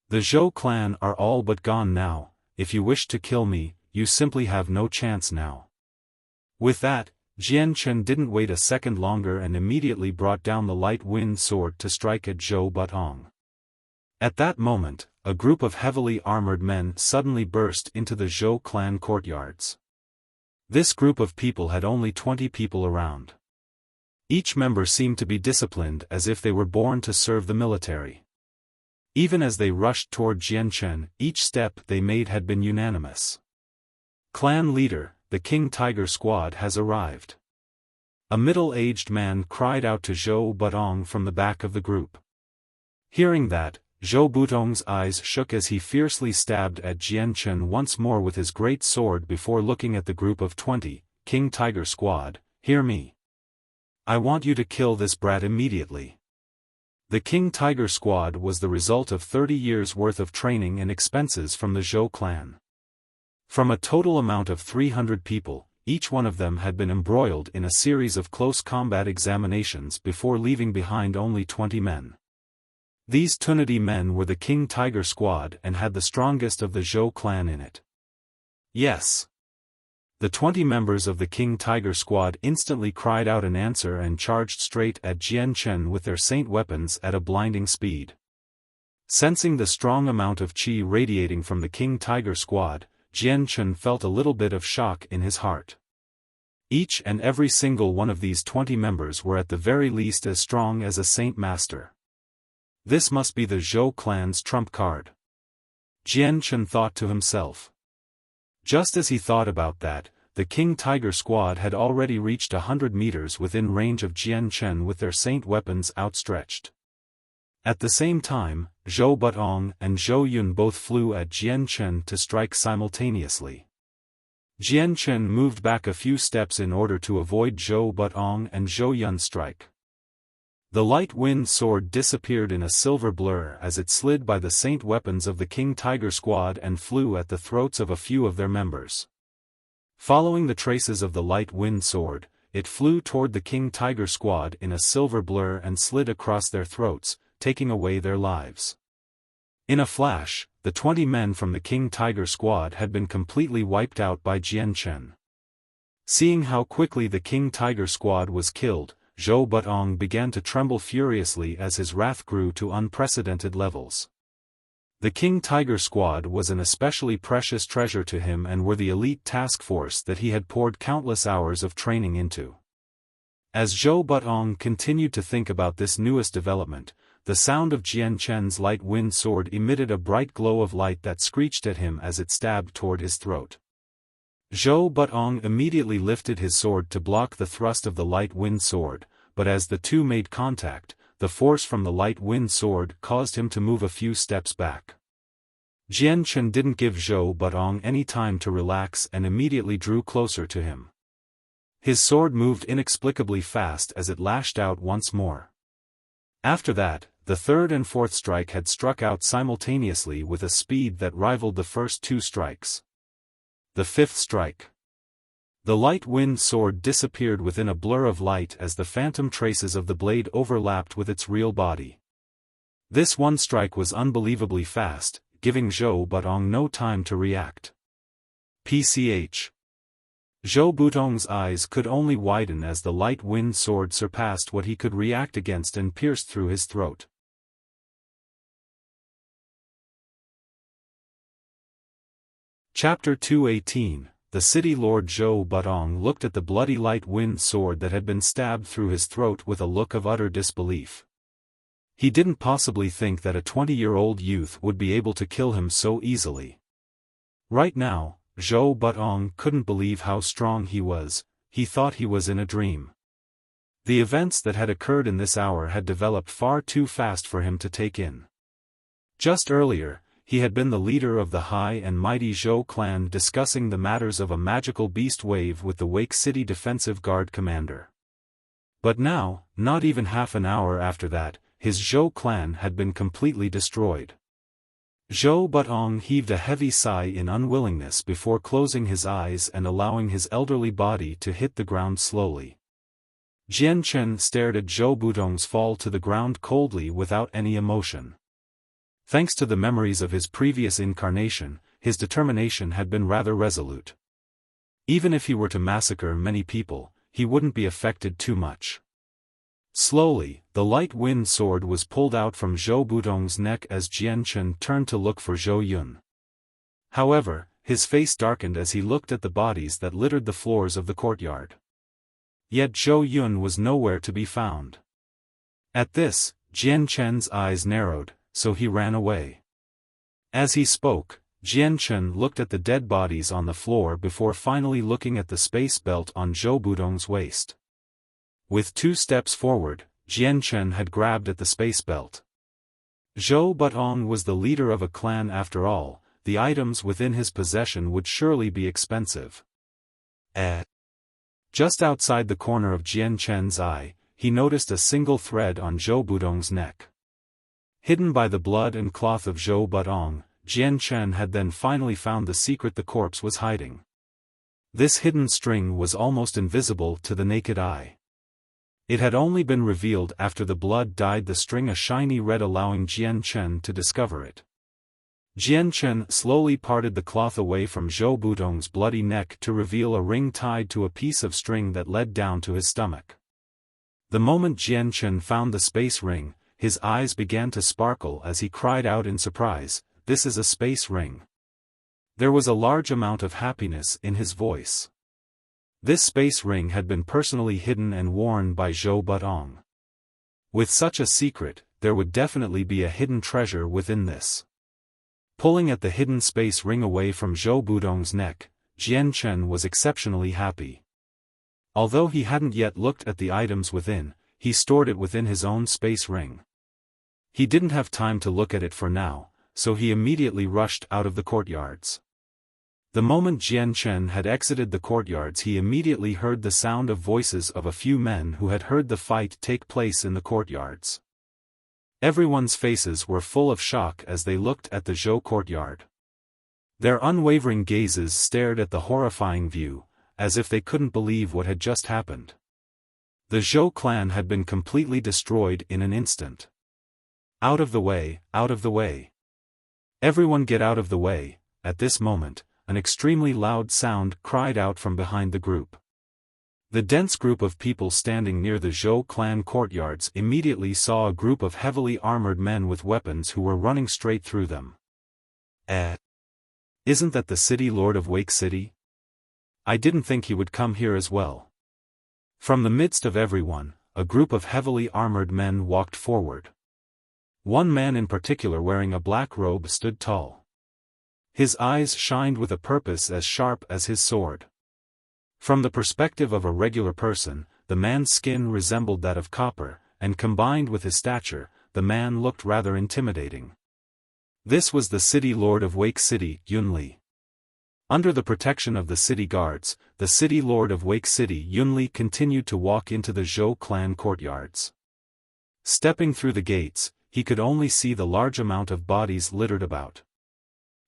The Zhou clan are all but gone now. If you wish to kill me, you simply have no chance now." With that, Jian Chen didn't wait a second longer and immediately brought down the light wind sword to strike at Zhou Butong. At that moment, a group of heavily armored men suddenly burst into the Zhou clan courtyards. This group of people had only 20 people around. Each member seemed to be disciplined as if they were born to serve the military. Even as they rushed toward Jian Chen, each step they made had been unanimous. "Clan leader, the King Tiger squad has arrived." A middle-aged man cried out to Zhou Butong from the back of the group. Hearing that, Zhou Butong's eyes shook as he fiercely stabbed at Jian Chen once more with his great sword before looking at the group of 20, "King Tiger squad, hear me. I want you to kill this brat immediately." The King Tiger squad was the result of 30 years' worth of training and expenses from the Zhou clan. From a total amount of 300 people, each one of them had been embroiled in a series of close combat examinations before leaving behind only 20 men. These 20 men were the King Tiger squad and had the strongest of the Zhou clan in it. "Yes." The 20 members of the King Tiger squad instantly cried out an answer and charged straight at Jian Chen with their saint weapons at a blinding speed. Sensing the strong amount of qi radiating from the King Tiger squad, Jian Chen felt a little bit of shock in his heart. Each and every single one of these 20 members were at the very least as strong as a saint master. This must be the Zhou clan's trump card. Jian Chen thought to himself. Just as he thought about that, the King Tiger squad had already reached 100 meters within range of Jian Chen with their saint weapons outstretched. At the same time, Zhou Butong and Zhou Yun both flew at Jian Chen to strike simultaneously. Jian Chen moved back a few steps in order to avoid Zhou Butong and Zhou Yun's strike. The light wind sword disappeared in a silver blur as it slid by the saint weapons of the King Tiger squad and flew at the throats of a few of their members. Following the traces of the light wind sword, it flew toward the King Tiger squad in a silver blur and slid across their throats, taking away their lives. In a flash, the 20 men from the King Tiger squad had been completely wiped out by Jian Chen. Seeing how quickly the King Tiger squad was killed, Zhou Butong began to tremble furiously as his wrath grew to unprecedented levels. The King Tiger squad was an especially precious treasure to him and were the elite task force that he had poured countless hours of training into. As Zhou Butong continued to think about this newest development, the sound of Jian Chen's light wind sword emitted a bright glow of light that screeched at him as it stabbed toward his throat. Zhou Butong immediately lifted his sword to block the thrust of the light wind sword, but as the two made contact, the force from the light wind sword caused him to move a few steps back. Jian Chen didn't give Zhou Butong any time to relax and immediately drew closer to him. His sword moved inexplicably fast as it lashed out once more. After that, the third and fourth strike had struck out simultaneously with a speed that rivaled the first two strikes. The fifth strike. The light wind sword disappeared within a blur of light as the phantom traces of the blade overlapped with its real body. This one strike was unbelievably fast, giving Zhou Butong no time to react. PCH. Zhou Butong's eyes could only widen as the light wind sword surpassed what he could react against and pierced through his throat. Chapter 218. The city lord Zhou Butong looked at the bloody light wind sword that had been stabbed through his throat with a look of utter disbelief. He didn't possibly think that a 20-year-old youth would be able to kill him so easily. Right now, Zhou Butong couldn't believe how strong he was. He thought he was in a dream. The events that had occurred in this hour had developed far too fast for him to take in. Just earlier, he had been the leader of the high and mighty Zhou clan discussing the matters of a magical beast wave with the Wake City Defensive Guard commander. But now, not even half an hour after that, his Zhou clan had been completely destroyed. Zhou Butong heaved a heavy sigh in unwillingness before closing his eyes and allowing his elderly body to hit the ground slowly. Jian Chen stared at Zhou Butong's fall to the ground coldly without any emotion. Thanks to the memories of his previous incarnation, his determination had been rather resolute. Even if he were to massacre many people, he wouldn't be affected too much. Slowly, the light wind sword was pulled out from Zhou Butong's neck as Jian Chen turned to look for Zhou Yun. However, his face darkened as he looked at the bodies that littered the floors of the courtyard. Yet Zhou Yun was nowhere to be found. At this, Jian Chen's eyes narrowed, so he ran away. As he spoke, Jian Chen looked at the dead bodies on the floor before finally looking at the space belt on Zhou Butong's waist. With 2 steps forward, Jian Chen had grabbed at the space belt. Zhou Butong was the leader of a clan after all. The items within his possession would surely be expensive. Just outside the corner of Jian Chen's eye, he noticed a single thread on Zhou Butong's neck. Hidden by the blood and cloth of Zhou Butong, Jian Chen had then finally found the secret the corpse was hiding. This hidden string was almost invisible to the naked eye. It had only been revealed after the blood dyed the string a shiny red, allowing Jian Chen to discover it. Jian Chen slowly parted the cloth away from Zhou Butong's bloody neck to reveal a ring tied to a piece of string that led down to his stomach. The moment Jian Chen found the space ring, his eyes began to sparkle as he cried out in surprise, "This is a space ring." There was a large amount of happiness in his voice. This space ring had been personally hidden and worn by Zhou Butong. With such a secret, there would definitely be a hidden treasure within this. Pulling at the hidden space ring away from Zhou Butong's neck, Jian Chen was exceptionally happy. Although he hadn't yet looked at the items within, he stored it within his own space ring. He didn't have time to look at it for now, so he immediately rushed out of the courtyards. The moment Jian Chen had exited the courtyards, he immediately heard the sound of voices of a few men who had heard the fight take place in the courtyards. Everyone's faces were full of shock as they looked at the Zhou courtyard. Their unwavering gazes stared at the horrifying view, as if they couldn't believe what had just happened. The Zhou clan had been completely destroyed in an instant. "Out of the way, out of the way. Everyone get out of the way." At this moment, an extremely loud sound cried out from behind the group. The dense group of people standing near the Zhou clan courtyards immediately saw a group of heavily armored men with weapons who were running straight through them. Isn't that the city lord of Wake City? I didn't think he would come here as well. From the midst of everyone, a group of heavily armored men walked forward. One man in particular wearing a black robe stood tall. His eyes shined with a purpose as sharp as his sword. From the perspective of a regular person, the man's skin resembled that of copper, and combined with his stature, the man looked rather intimidating. This was the city lord of Wake City, Yun Li. Under the protection of the city guards, the city lord of Wake City, Yun Li, continued to walk into the Zhou clan courtyards. Stepping through the gates, he could only see the large amount of bodies littered about.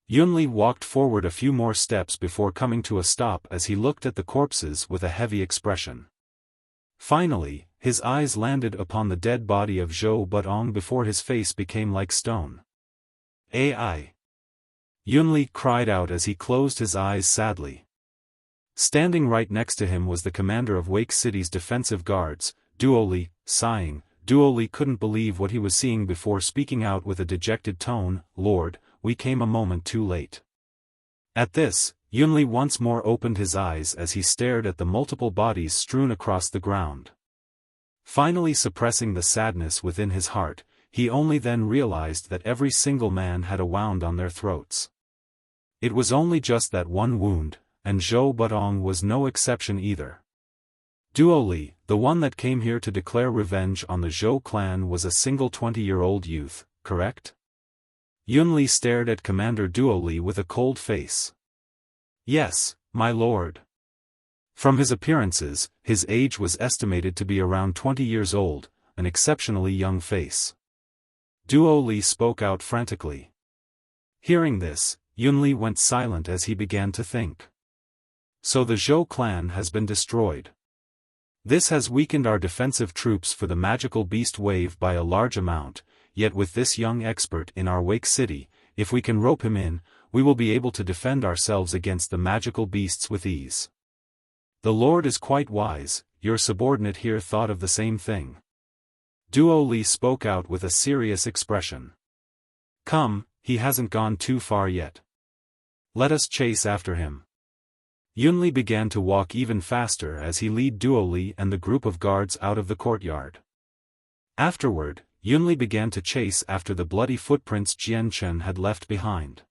Yun Li walked forward a few more steps before coming to a stop as he looked at the corpses with a heavy expression. Finally, his eyes landed upon the dead body of Zhou Butong before his face became like stone. "AI. Yunli cried out as he closed his eyes sadly. Standing right next to him was the commander of Wake City's defensive guards, Duoli. Sighing, Duoli couldn't believe what he was seeing before speaking out with a dejected tone, "Lord, we came a moment too late." At this, Yunli once more opened his eyes as he stared at the multiple bodies strewn across the ground. Finally suppressing the sadness within his heart, he only then realized that every single man had a wound on their throats. It was only just that one wound, and Zhou Budong was no exception either. Duoli, the one that came here to declare revenge on the Zhou clan, was a single 20-year-old youth, correct? Yunli stared at Commander Duoli with a cold face. "Yes, my lord." From his appearances, his age was estimated to be around 20 years old, an exceptionally young face. Duoli spoke out frantically. Hearing this, Yunli went silent as he began to think. So the Zhou clan has been destroyed. This has weakened our defensive troops for the magical beast wave by a large amount, yet with this young expert in our Wake City, if we can rope him in, we will be able to defend ourselves against the magical beasts with ease. The Lord is quite wise, your subordinate here thought of the same thing. Duoli spoke out with a serious expression. Come, he hasn't gone too far yet. Let us chase after him. Yunli began to walk even faster as he led Duoli and the group of guards out of the courtyard. Afterward, Yunli began to chase after the bloody footprints Jian Chen had left behind.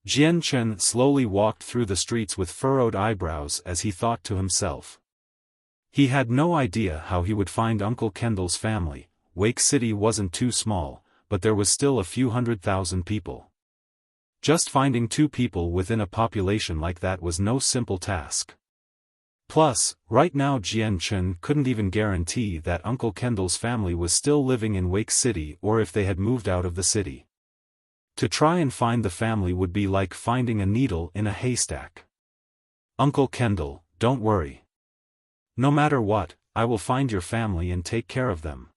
Jian Chen slowly walked through the streets with furrowed eyebrows as he thought to himself. He had no idea how he would find Uncle Kendall's family. Wake City wasn't too small, but there was still a few 100,000 people. Just finding 2 people within a population like that was no simple task. Plus, right now Jian Chen couldn't even guarantee that Uncle Kendall's family was still living in Wake City or if they had moved out of the city. To try and find the family would be like finding a needle in a haystack. Uncle Kendall, don't worry. No matter what, I will find your family and take care of them.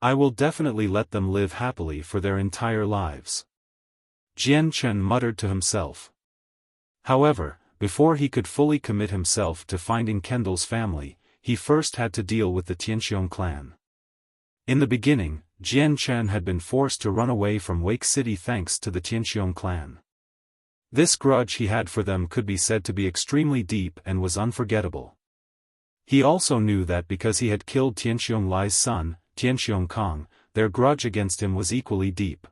I will definitely let them live happily for their entire lives. Jian Chen muttered to himself. However, before he could fully commit himself to finding Kendall's family, he first had to deal with the Tianxiong clan. In the beginning, Jian Chen had been forced to run away from Wake City thanks to the Tianxiong clan. This grudge he had for them could be said to be extremely deep and was unforgettable. He also knew that because he had killed Tianxiong Lai's son, Tianxiong Kong, their grudge against him was equally deep.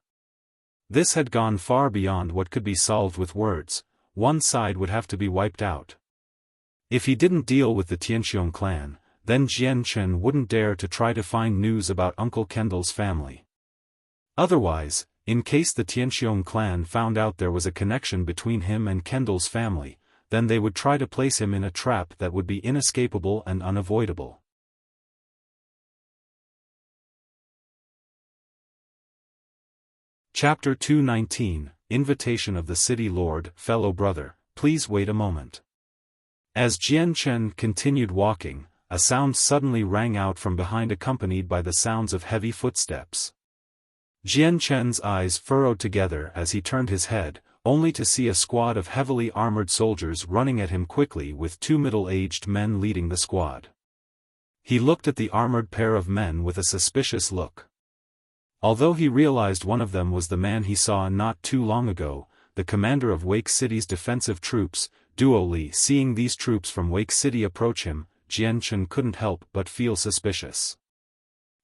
This had gone far beyond what could be solved with words. One side would have to be wiped out. If he didn't deal with the Tianxiong clan, then Jian Chen wouldn't dare to try to find news about Uncle Kendall's family. Otherwise, in case the Tianxiong clan found out there was a connection between him and Kendall's family, then they would try to place him in a trap that would be inescapable and unavoidable. Chapter 219, Invitation of the City Lord. Fellow brother, please wait a moment. As Jian Chen continued walking, a sound suddenly rang out from behind, accompanied by the sounds of heavy footsteps. Jian Chen's eyes furrowed together as he turned his head, only to see a squad of heavily armored soldiers running at him quickly with 2 middle-aged men leading the squad. He looked at the armored pair of men with a suspicious look. Although he realized one of them was the man he saw not too long ago, the commander of Wake City's defensive troops, Duoli. Seeing these troops from Wake City approach him, Jian Chen couldn't help but feel suspicious.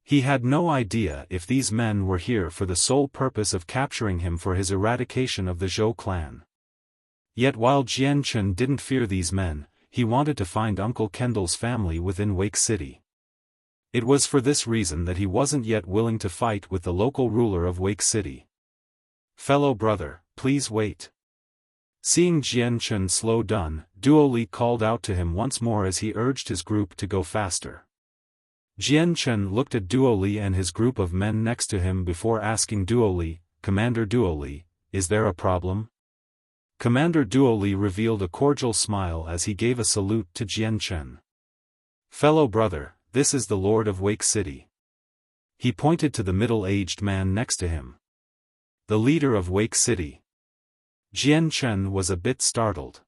He had no idea if these men were here for the sole purpose of capturing him for his eradication of the Zhou clan. Yet while Jian Chen didn't fear these men, he wanted to find Uncle Kendall's family within Wake City. It was for this reason that he wasn't yet willing to fight with the local ruler of Wake City. Fellow brother, please wait. Seeing Jian Chen slow down, Duoli called out to him once more as he urged his group to go faster. Jian Chen looked at Duoli and his group of men next to him before asking Duoli, Commander Duoli, is there a problem? Commander Duoli revealed a cordial smile as he gave a salute to Jian Chen. Fellow brother, this is the Lord of Wake City. He pointed to the middle-aged man next to him. The leader of Wake City. Jian Chen was a bit startled.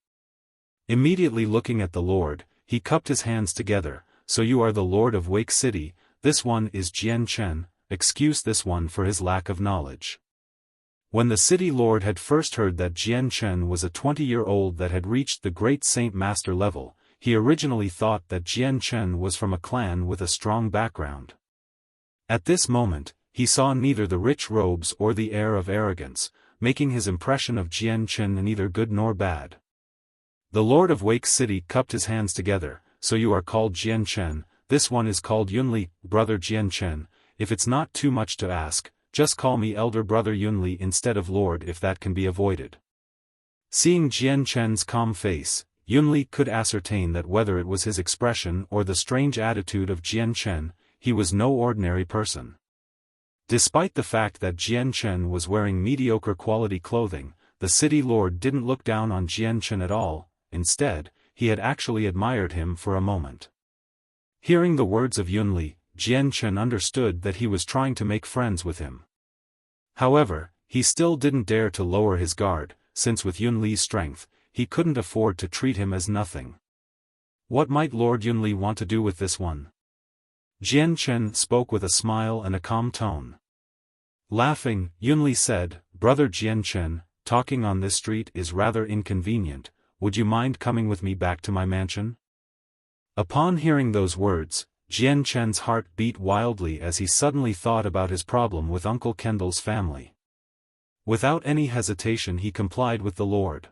Immediately looking at the Lord, he cupped his hands together. So you are the Lord of Wake City. This one is Jian Chen, excuse this one for his lack of knowledge. When the city lord had first heard that Jian Chen was a 20-year-old that had reached the great Saint Master level, he originally thought that Jian Chen was from a clan with a strong background. At this moment, he saw neither the rich robes or the air of arrogance, making his impression of Jian Chen neither good nor bad. The Lord of Wake City cupped his hands together. So you are called Jian Chen, this one is called Yunli, brother Jian Chen. If it's not too much to ask, just call me elder brother Yunli instead of Lord if that can be avoided. Seeing Jian Chen's calm face, Yunli could ascertain that whether it was his expression or the strange attitude of Jian Chen, he was no ordinary person. Despite the fact that Jian Chen was wearing mediocre quality clothing, the city lord didn't look down on Jian Chen at all. Instead, he had actually admired him for a moment. Hearing the words of Yunli, Jian Chen understood that he was trying to make friends with him. However, he still didn't dare to lower his guard, since with Yunli's strength, he couldn't afford to treat him as nothing. What might Lord Yunli want to do with this one? Jian Chen spoke with a smile and a calm tone. Laughing, Yunli said, Brother Jian Chen, talking on this street is rather inconvenient. Would you mind coming with me back to my mansion? Upon hearing those words, Jian Chen's heart beat wildly as he suddenly thought about his problem with Uncle Kendall's family. Without any hesitation he complied with the Lord.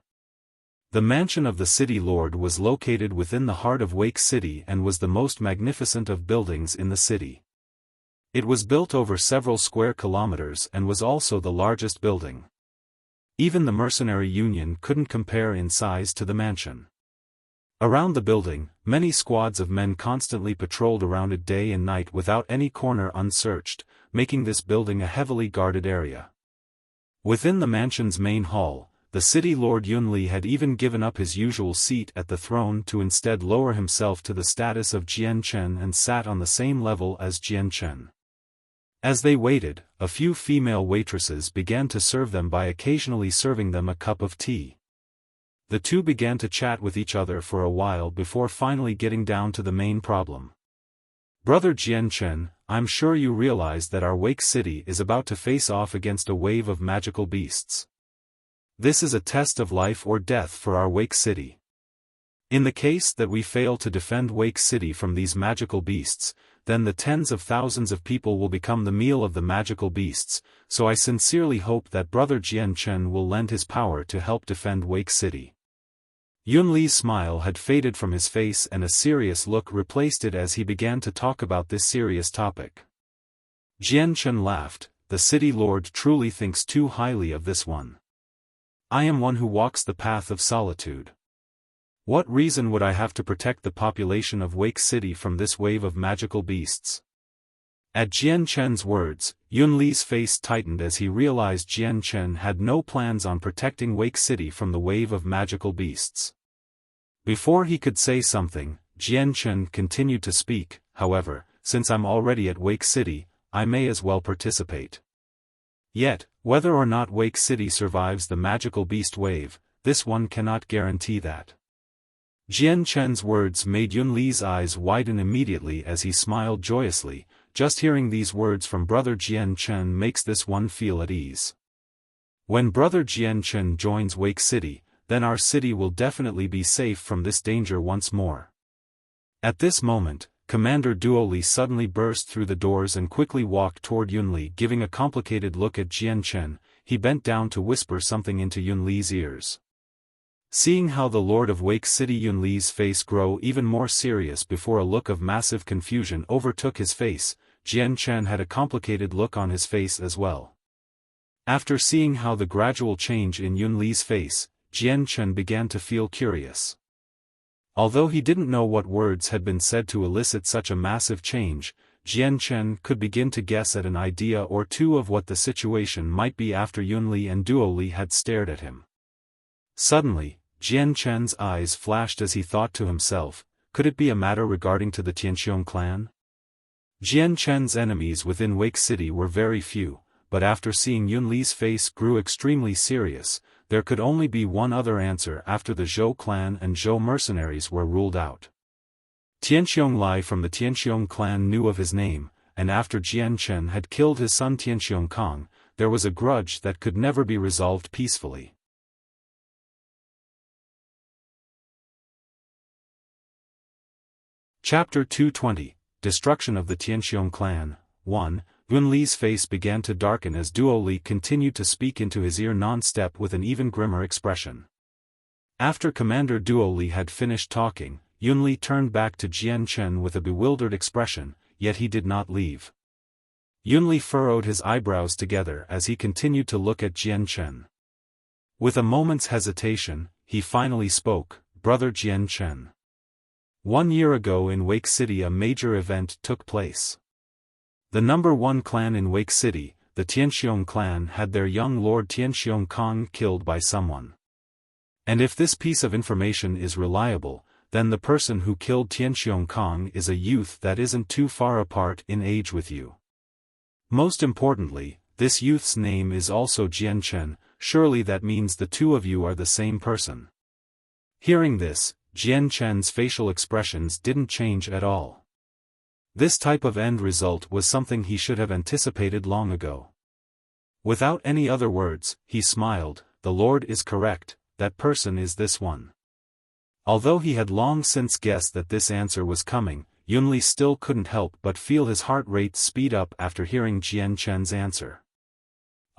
The mansion of the city lord was located within the heart of Wake City and was the most magnificent of buildings in the city. It was built over several square kilometers and was also the largest building. Even the mercenary union couldn't compare in size to the mansion. Around the building, many squads of men constantly patrolled around it day and night without any corner unsearched, making this building a heavily guarded area. Within the mansion's main hall, the city lord Yunli had even given up his usual seat at the throne to instead lower himself to the status of Jian Chen and sat on the same level as Jian Chen. As they waited, a few female waitresses began to serve them by occasionally serving them a cup of tea. The two began to chat with each other for a while before finally getting down to the main problem. Brother Jian Chen, I'm sure you realize that our Wake City is about to face off against a wave of magical beasts. This is a test of life or death for our Wake City. In the case that we fail to defend Wake City from these magical beasts, then the tens of thousands of people will become the meal of the magical beasts, so I sincerely hope that Brother Jian Chen will lend his power to help defend Wake City. Yunli's smile had faded from his face and a serious look replaced it as he began to talk about this serious topic. Jian Chen laughed, the city lord truly thinks too highly of this one. I am one who walks the path of solitude. What reason would I have to protect the population of Wake City from this wave of magical beasts? At Jian Chen's words, Yunli's face tightened as he realized Jian Chen had no plans on protecting Wake City from the wave of magical beasts. Before he could say something, Jian Chen continued to speak, however, since I'm already at Wake City, I may as well participate. Yet, whether or not Wake City survives the magical beast wave, this one cannot guarantee that. Jian Chen's words made Yunli's eyes widen immediately as he smiled joyously. Just hearing these words from Brother Jian Chen makes this one feel at ease. When Brother Jian Chen joins Wake City, then our city will definitely be safe from this danger once more. At this moment, Commander Duoli suddenly burst through the doors and quickly walked toward Yunli, giving a complicated look at Jian Chen. He bent down to whisper something into Yunli's ears. Seeing how the Lord of Wake City, Yunli's face grow even more serious before a look of massive confusion overtook his face, Jian Chen had a complicated look on his face as well. After seeing how the gradual change in Yunli's face, Jian Chen began to feel curious. Although he didn't know what words had been said to elicit such a massive change, Jian Chen could begin to guess at an idea or two of what the situation might be after Yunli and Duoli had stared at him. Suddenly, Jian Chen's eyes flashed as he thought to himself, could it be a matter regarding to the Tianxiong clan? Jian Chen's enemies within Wake City were very few, but after seeing Yunli's face grew extremely serious, there could only be one other answer after the Zhou clan and Zhou mercenaries were ruled out. Tianxiong Lai from the Tianxiong clan knew of his name, and after Jian Chen had killed his son Tianxiong Kong, there was a grudge that could never be resolved peacefully. Chapter 220, Destruction of the Tianxiong Clan. 1. Yun Li's face began to darken as Duo Li continued to speak into his ear non-stop with an even grimmer expression. After Commander Duo Li had finished talking, Yun Li turned back to Jian Chen with a bewildered expression, yet he did not leave. Yun Li furrowed his eyebrows together as he continued to look at Jian Chen. With a moment's hesitation, he finally spoke, "Brother Jian Chen. 1 year ago in Wake City a major event took place. The number 1 clan in Wake City, the Tianxiong clan, had their young lord Tianxiong Kong killed by someone. And if this piece of information is reliable, then the person who killed Tianxiong Kong is a youth that isn't too far apart in age with you. Most importantly, this youth's name is also Jian Chen, surely that means the two of you are the same person." Hearing this, Jian Chen's facial expressions didn't change at all. This type of end result was something he should have anticipated long ago. Without any other words, he smiled, "The Lord is correct, that person is this one." Although he had long since guessed that this answer was coming, Yun Li still couldn't help but feel his heart rate speed up after hearing Jian Chen's answer.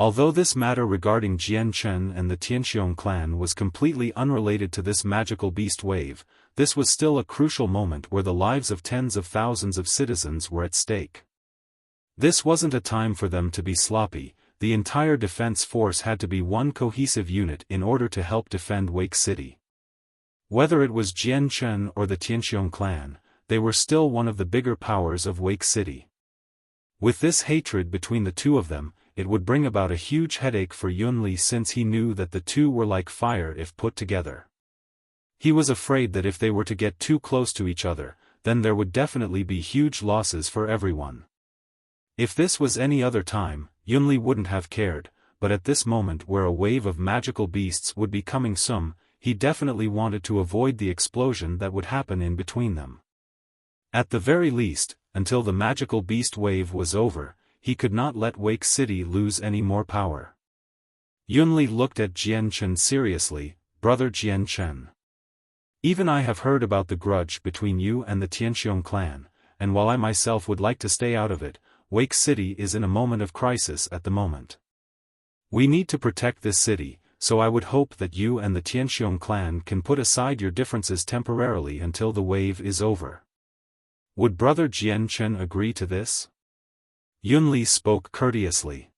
Although this matter regarding Jian Chen and the Tianxiong clan was completely unrelated to this magical beast wave, this was still a crucial moment where the lives of tens of thousands of citizens were at stake. This wasn't a time for them to be sloppy. The entire defense force had to be one cohesive unit in order to help defend Wake City. Whether it was Jian Chen or the Tianxiong clan, they were still one of the bigger powers of Wake City. With this hatred between the two of them, it would bring about a huge headache for Yun Li since he knew that the two were like fire if put together. He was afraid that if they were to get too close to each other, then there would definitely be huge losses for everyone. If this was any other time, Yun Li wouldn't have cared, but at this moment where a wave of magical beasts would be coming soon, he definitely wanted to avoid the explosion that would happen in between them. At the very least, until the magical beast wave was over, he could not let Wake City lose any more power. Yun Li looked at Jian Chen seriously, "Brother Jian Chen. Even I have heard about the grudge between you and the Tianxiong clan, and while I myself would like to stay out of it, Wake City is in a moment of crisis at the moment. We need to protect this city, so I would hope that you and the Tianxiong clan can put aside your differences temporarily until the wave is over. Would Brother Jian Chen agree to this?" Yun Li spoke courteously.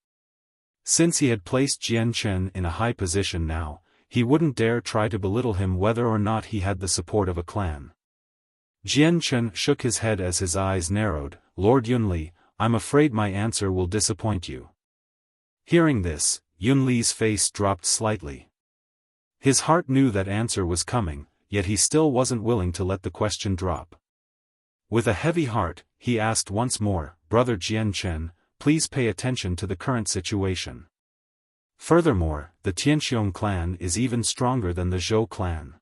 Since he had placed Jian Chen in a high position now, he wouldn't dare try to belittle him whether or not he had the support of a clan. Jian Chen shook his head as his eyes narrowed, "Lord Yun Li, I'm afraid my answer will disappoint you." Hearing this, Yun Li's face dropped slightly. His heart knew that answer was coming, yet he still wasn't willing to let the question drop. With a heavy heart, he asked once more, "Brother Jian Chen, please pay attention to the current situation. Furthermore, the Tianxiong clan is even stronger than the Zhou clan.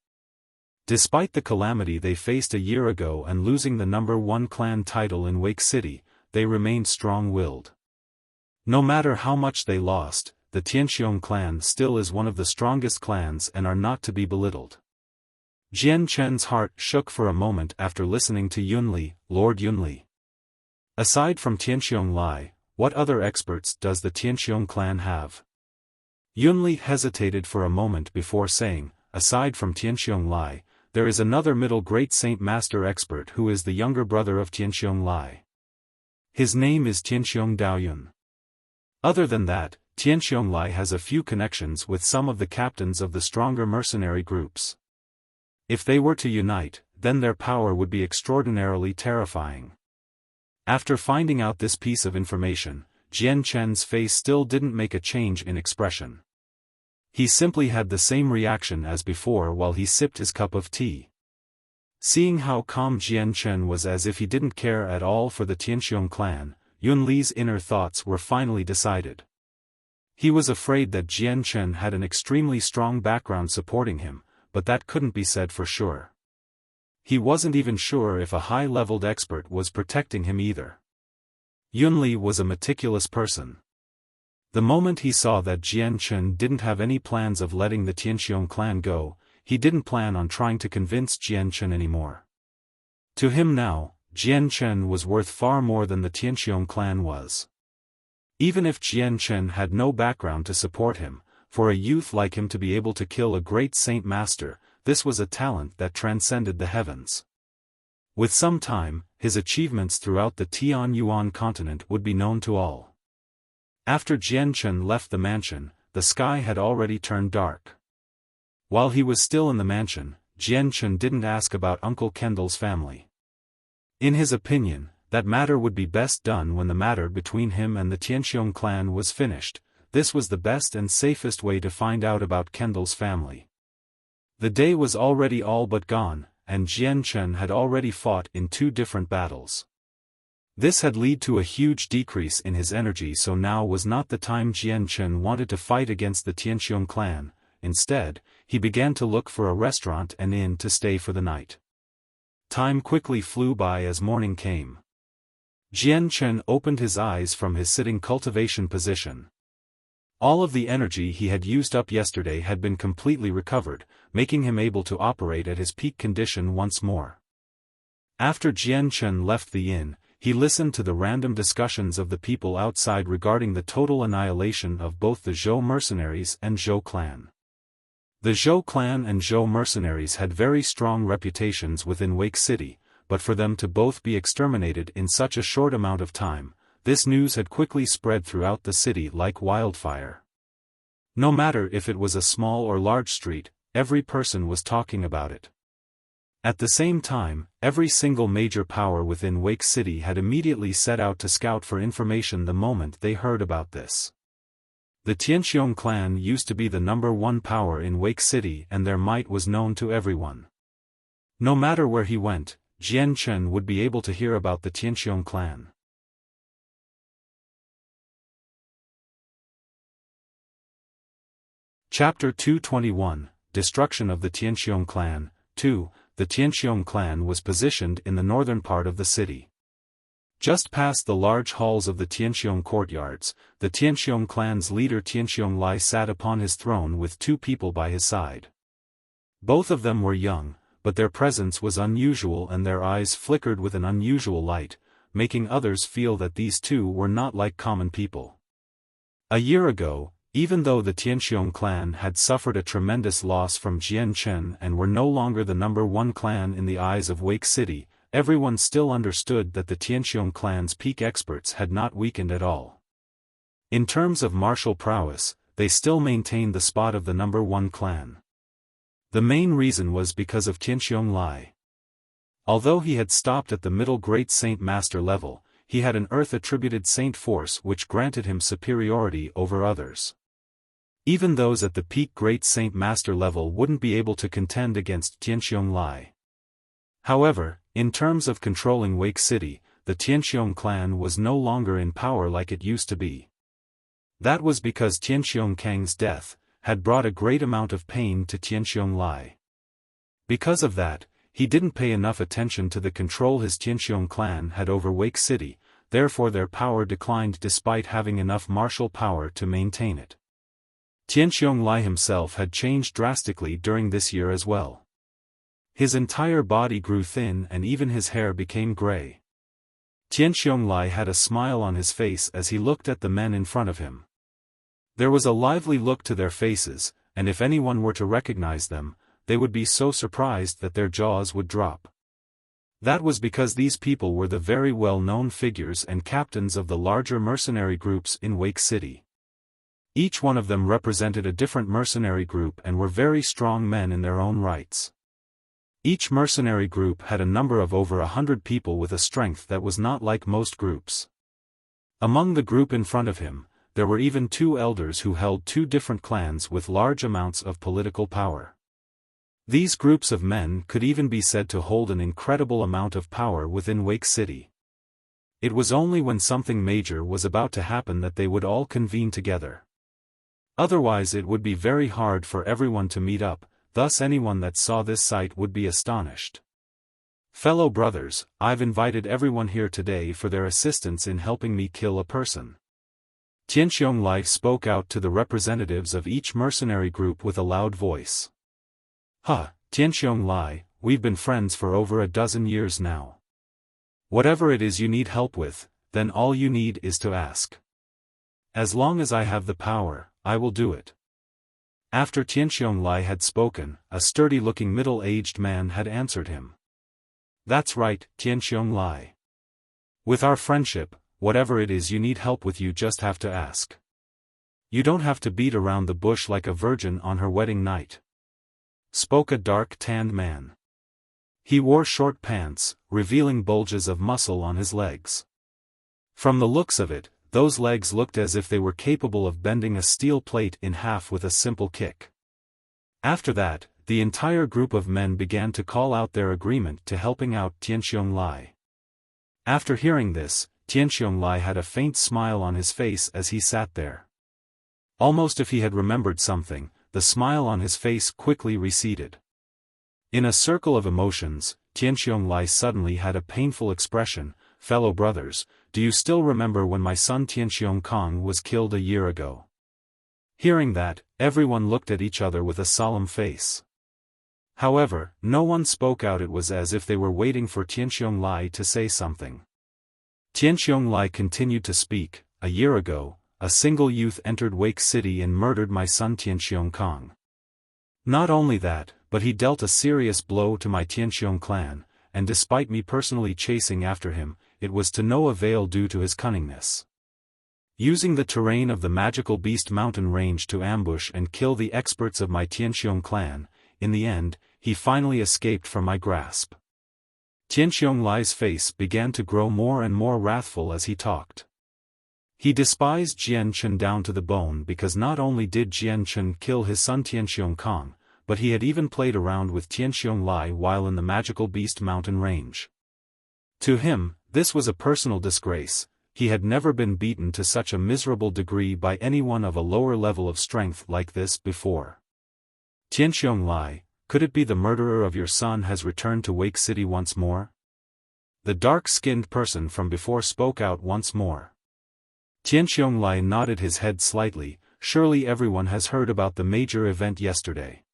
Despite the calamity they faced a year ago and losing the number 1 clan title in Wake City, they remained strong-willed. No matter how much they lost, the Tianxiong clan still is one of the strongest clans and are not to be belittled." Jian Chen's heart shook for a moment after listening to Yun Li, "Lord Yun Li. Aside from Tianxiong Lai, what other experts does the Tianxiong clan have?" Yun Li hesitated for a moment before saying, "Aside from Tianxiong Lai, there is another middle great Saint Master expert who is the younger brother of Tianxiong Lai. His name is Tianxiong Daoyun. Other than that, Tianxiong Lai has a few connections with some of the captains of the stronger mercenary groups. If they were to unite, then their power would be extraordinarily terrifying." After finding out this piece of information, Jian Chen's face still didn't make a change in expression. He simply had the same reaction as before while he sipped his cup of tea. Seeing how calm Jian Chen was as if he didn't care at all for the Tianxiong clan, Yun Li's inner thoughts were finally decided. He was afraid that Jian Chen had an extremely strong background supporting him, but that couldn't be said for sure. He wasn't even sure if a high-leveled expert was protecting him either. Yunli was a meticulous person. The moment he saw that Jian Chen didn't have any plans of letting the Tianqiong clan go, he didn't plan on trying to convince Jian Chen anymore. To him now, Jian Chen was worth far more than the Tianqiong clan was. Even if Jian Chen had no background to support him, for a youth like him to be able to kill a great saint master, this was a talent that transcended the heavens. With some time, his achievements throughout the Tianyuan continent would be known to all. After Jian Chen left the mansion, the sky had already turned dark. While he was still in the mansion, Jian Chen didn't ask about Uncle Kendall's family. In his opinion, that matter would be best done when the matter between him and the Tianqiong clan was finished. This was the best and safest way to find out about Kendall's family. The day was already all but gone, and Jian Chen had already fought in 2 different battles. This had led to a huge decrease in his energy, so now was not the time Jian Chen wanted to fight against the Tianqiong clan. Instead, he began to look for a restaurant and inn to stay for the night. Time quickly flew by as morning came. Jian Chen opened his eyes from his sitting cultivation position. All of the energy he had used up yesterday had been completely recovered, making him able to operate at his peak condition once more. After Jian Chen left the inn, he listened to the random discussions of the people outside regarding the total annihilation of both the Zhou mercenaries and Zhou clan. The Zhou clan and Zhou mercenaries had very strong reputations within Wake City, but for them to both be exterminated in such a short amount of time, this news had quickly spread throughout the city like wildfire. No matter if it was a small or large street, every person was talking about it. At the same time, every single major power within Wake City had immediately set out to scout for information the moment they heard about this. The Tianqiong clan used to be the #1 power in Wake City, and their might was known to everyone. No matter where he went, Jian Chen would be able to hear about the Tianqiong clan. Chapter 221, Destruction of the Tianqiong clan. 2. The Tianqiong clan was positioned in the northern part of the city. Just past the large halls of the Tianqiong courtyards, the Tianqiong clan's leader Tianqiong Lai sat upon his throne with 2 people by his side. Both of them were young, but their presence was unusual and their eyes flickered with an unusual light, making others feel that these 2 were not like common people. A year ago, even though the Tianqiong clan had suffered a tremendous loss from Jian Chen and were no longer the #1 clan in the eyes of Wake City, everyone still understood that the Tianqiong clan's peak experts had not weakened at all. In terms of martial prowess, they still maintained the spot of the #1 clan. The main reason was because of Tianqiong Lai. Although he had stopped at the middle Great Saint Master level, he had an Earth-attributed Saint force which granted him superiority over others. Even those at the peak Great Saint Master level wouldn't be able to contend against Tianqiong Lai. However, in terms of controlling Wake City, the Tianqiong clan was no longer in power like it used to be. That was because Tianqiong Kang's death had brought a great amount of pain to Tianqiong Lai. Because of that, he didn't pay enough attention to the control his Tianqiong clan had over Wake City, therefore their power declined despite having enough martial power to maintain it. Tianqiong Lai himself had changed drastically during this year as well. His entire body grew thin and even his hair became gray. Tianqiong Lai had a smile on his face as he looked at the men in front of him. There was a lively look to their faces, and if anyone were to recognize them, they would be so surprised that their jaws would drop. That was because these people were the very well-known figures and captains of the larger mercenary groups in Wake City. Each one of them represented a different mercenary group and were very strong men in their own rights. Each mercenary group had a number of over 100 people with a strength that was not like most groups. Among the group in front of him, there were even 2 elders who held 2 different clans with large amounts of political power. These groups of men could even be said to hold an incredible amount of power within Wake City. It was only when something major was about to happen that they would all convene together. Otherwise it would be very hard for everyone to meet up, thus anyone that saw this sight would be astonished. Fellow brothers, I've invited everyone here today for their assistance in helping me kill a person. Tianqiong Lai spoke out to the representatives of each mercenary group with a loud voice. Tianqiong Lai, we've been friends for over a dozen years now. Whatever it is you need help with, then all you need is to ask. As long as I have the power, I will do it. After Tianqiong Lai had spoken, a sturdy-looking middle-aged man had answered him. That's right, Tianqiong Lai. With our friendship, whatever it is you need help with you just have to ask. You don't have to beat around the bush like a virgin on her wedding night. Spoke a dark-tanned man. He wore short pants, revealing bulges of muscle on his legs. From the looks of it, those legs looked as if they were capable of bending a steel plate in half with a simple kick. After that, the entire group of men began to call out their agreement to helping out Tianqiong Lai. After hearing this, Tianqiong Lai had a faint smile on his face as he sat there. Almost if he had remembered something, the smile on his face quickly receded. In a circle of emotions, Tianqiong Lai suddenly had a painful expression. Fellow brothers, do you still remember when my son Tianqiong Kong was killed a year ago? Hearing that, everyone looked at each other with a solemn face. However, no one spoke out. It was as if they were waiting for Tianqiong Lai to say something. Tianqiong Lai continued to speak. A year ago, a single youth entered Wake City and murdered my son Tianqiong Kong. Not only that, but he dealt a serious blow to my Tianqiong clan, and despite me personally chasing after him, it was to no avail due to his cunningness. Using the terrain of the magical beast mountain range to ambush and kill the experts of my Tianqiong clan, in the end, he finally escaped from my grasp. Tianqiong Lai's face began to grow more and more wrathful as he talked. He despised Jian Chen down to the bone because not only did Jian Chen kill his son Tianqiong Kong, but he had even played around with Tianqiong Lai while in the magical beast mountain range. To him, this was a personal disgrace. He had never been beaten to such a miserable degree by anyone of a lower level of strength like this before. Tianqiong Lai, could it be the murderer of your son has returned to Wake City once more? The dark-skinned person from before spoke out once more. Tianqiong Lai nodded his head slightly. Surely everyone has heard about the major event yesterday.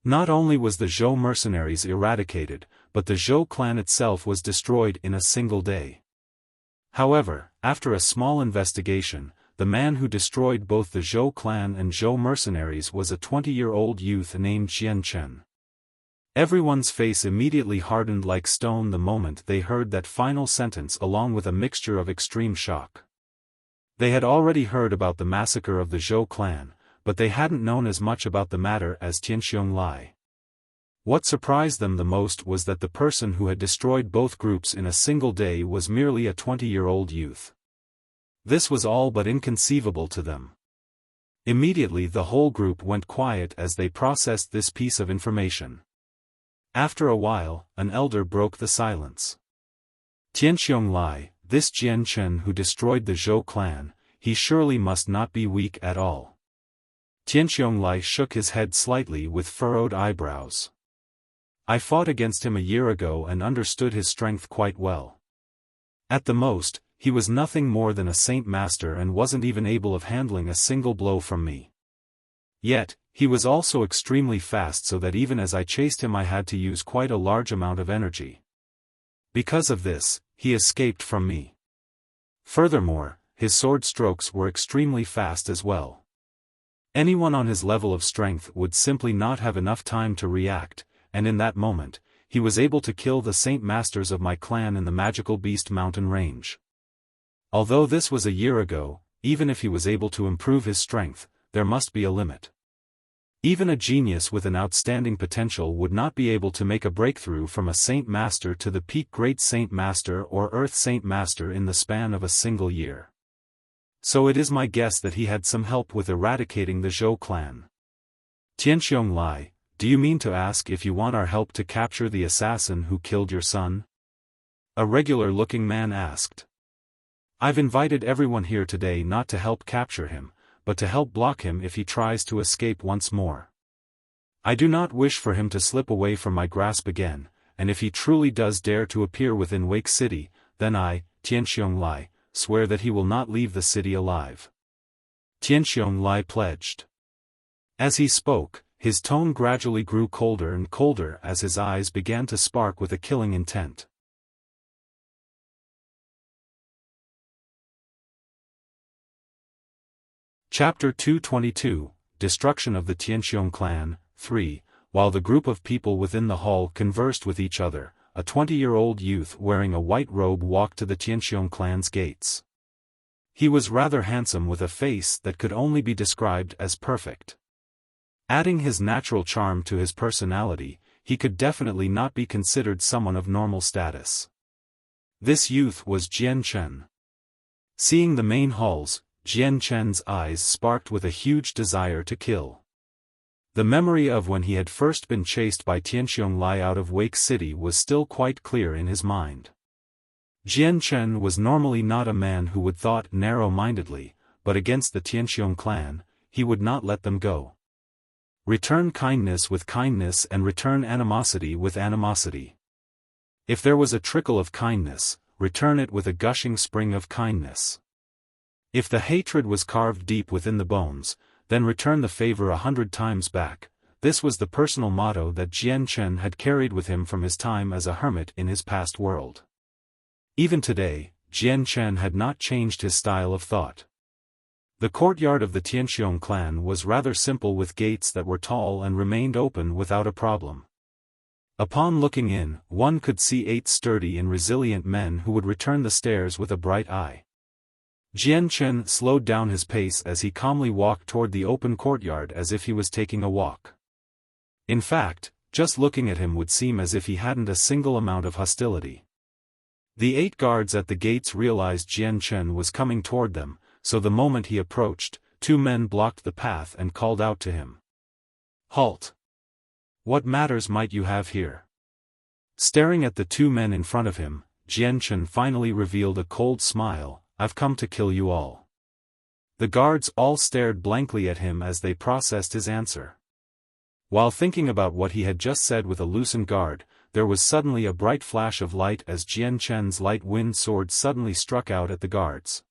Not only was the Zhou mercenaries eradicated, but the Zhou clan itself was destroyed in a single day. However, after a small investigation, the man who destroyed both the Zhou clan and Zhou mercenaries was a 20-year-old youth named Jian Chen. Everyone's face immediately hardened like stone the moment they heard that final sentence, along with a mixture of extreme shock. They had already heard about the massacre of the Zhou clan, but they hadn't known as much about the matter as Tianqiong Lai. What surprised them the most was that the person who had destroyed both groups in a single day was merely a 20-year-old youth. This was all but inconceivable to them. Immediately the whole group went quiet as they processed this piece of information. After a while, an elder broke the silence. Tianqiong Lai, this Jian Chen who destroyed the Zhou clan, he surely must not be weak at all. Tianqiong Lai shook his head slightly with furrowed eyebrows. I fought against him a year ago and understood his strength quite well. At the most, he was nothing more than a saint master and wasn't even able of handling a single blow from me. Yet, he was also extremely fast, so that even as I chased him I had to use quite a large amount of energy. Because of this, he escaped from me. Furthermore, his sword strokes were extremely fast as well. Anyone on his level of strength would simply not have enough time to react, and in that moment, he was able to kill the saint masters of my clan in the magical beast mountain range. Although this was a year ago, even if he was able to improve his strength, there must be a limit. Even a genius with an outstanding potential would not be able to make a breakthrough from a Saint Master to the peak Great Saint Master or Earth Saint Master in the span of a single year. So it is my guess that he had some help with eradicating the Zhou clan. Tianqiong Lai, do you mean to ask if you want our help to capture the assassin who killed your son? A regular-looking man asked. I've invited everyone here today not to help capture him, but to help block him if he tries to escape once more. I do not wish for him to slip away from my grasp again, and if he truly does dare to appear within Wake City, then I, Tianxiong Lai, swear that he will not leave the city alive. Tianxiong Lai pledged. As he spoke, his tone gradually grew colder and colder as his eyes began to spark with a killing intent. Chapter 222, Destruction of the Tianxiong Clan, 3. While the group of people within the hall conversed with each other, a 20-year-old youth wearing a white robe walked to the Tianxiong clan's gates. He was rather handsome with a face that could only be described as perfect. Adding his natural charm to his personality, he could definitely not be considered someone of normal status. This youth was Jian Chen. Seeing the main halls, Jian Chen's eyes sparked with a huge desire to kill. The memory of when he had first been chased by Tianxiong Lai out of Wake City was still quite clear in his mind. Jian Chen was normally not a man who would thought narrow-mindedly, but against the Tianxiong clan, he would not let them go. Return kindness with kindness and return animosity with animosity. If there was a trickle of kindness, return it with a gushing spring of kindness. If the hatred was carved deep within the bones, then return the favor 100 times back. This was the personal motto that Jian Chen had carried with him from his time as a hermit in his past world. Even today, Jian Chen had not changed his style of thought. The courtyard of the Tianxiong clan was rather simple with gates that were tall and remained open without a problem. Upon looking in, one could see 8 sturdy and resilient men who would return the stares with a bright eye. Jian Chen slowed down his pace as he calmly walked toward the open courtyard as if he was taking a walk. In fact, just looking at him would seem as if he hadn't a single amount of hostility. The 8 guards at the gates realized Jian Chen was coming toward them, so the moment he approached, 2 men blocked the path and called out to him. "Halt! What matters might you have here?" Staring at the 2 men in front of him, Jian Chen finally revealed a cold smile. "I've come to kill you all." The guards all stared blankly at him as they processed his answer. While thinking about what he had just said with a loosened guard, there was suddenly a bright flash of light as Jian Chen's light wind sword suddenly struck out at the guards.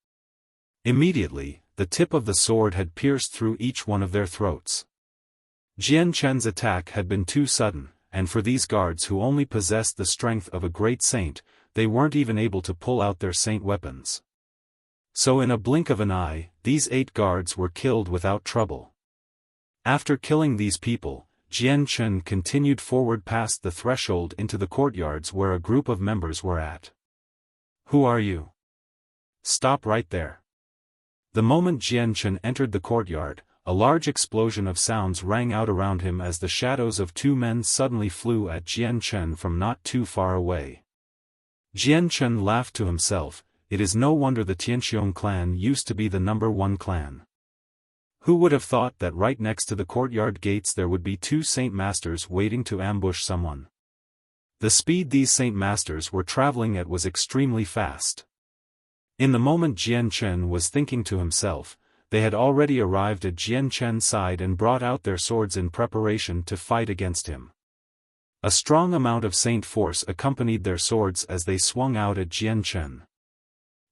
Immediately, the tip of the sword had pierced through each one of their throats. Jian Chen's attack had been too sudden, and for these guards who only possessed the strength of a great saint, they weren't even able to pull out their saint weapons. So in a blink of an eye, these 8 guards were killed without trouble. After killing these people, Jian Chen continued forward past the threshold into the courtyards where a group of members were at. "Who are you? Stop right there." The moment Jian Chen entered the courtyard, a large explosion of sounds rang out around him as the shadows of 2 men suddenly flew at Jian Chen from not too far away. Jian Chen laughed to himself. It is no wonder the Tianxiong clan used to be the #1 clan. Who would have thought that right next to the courtyard gates there would be 2 Saint Masters waiting to ambush someone? The speed these Saint Masters were traveling at was extremely fast. In the moment Jian Chen was thinking to himself, they had already arrived at Jian Chen's side and brought out their swords in preparation to fight against him. A strong amount of Saint force accompanied their swords as they swung out at Jian Chen.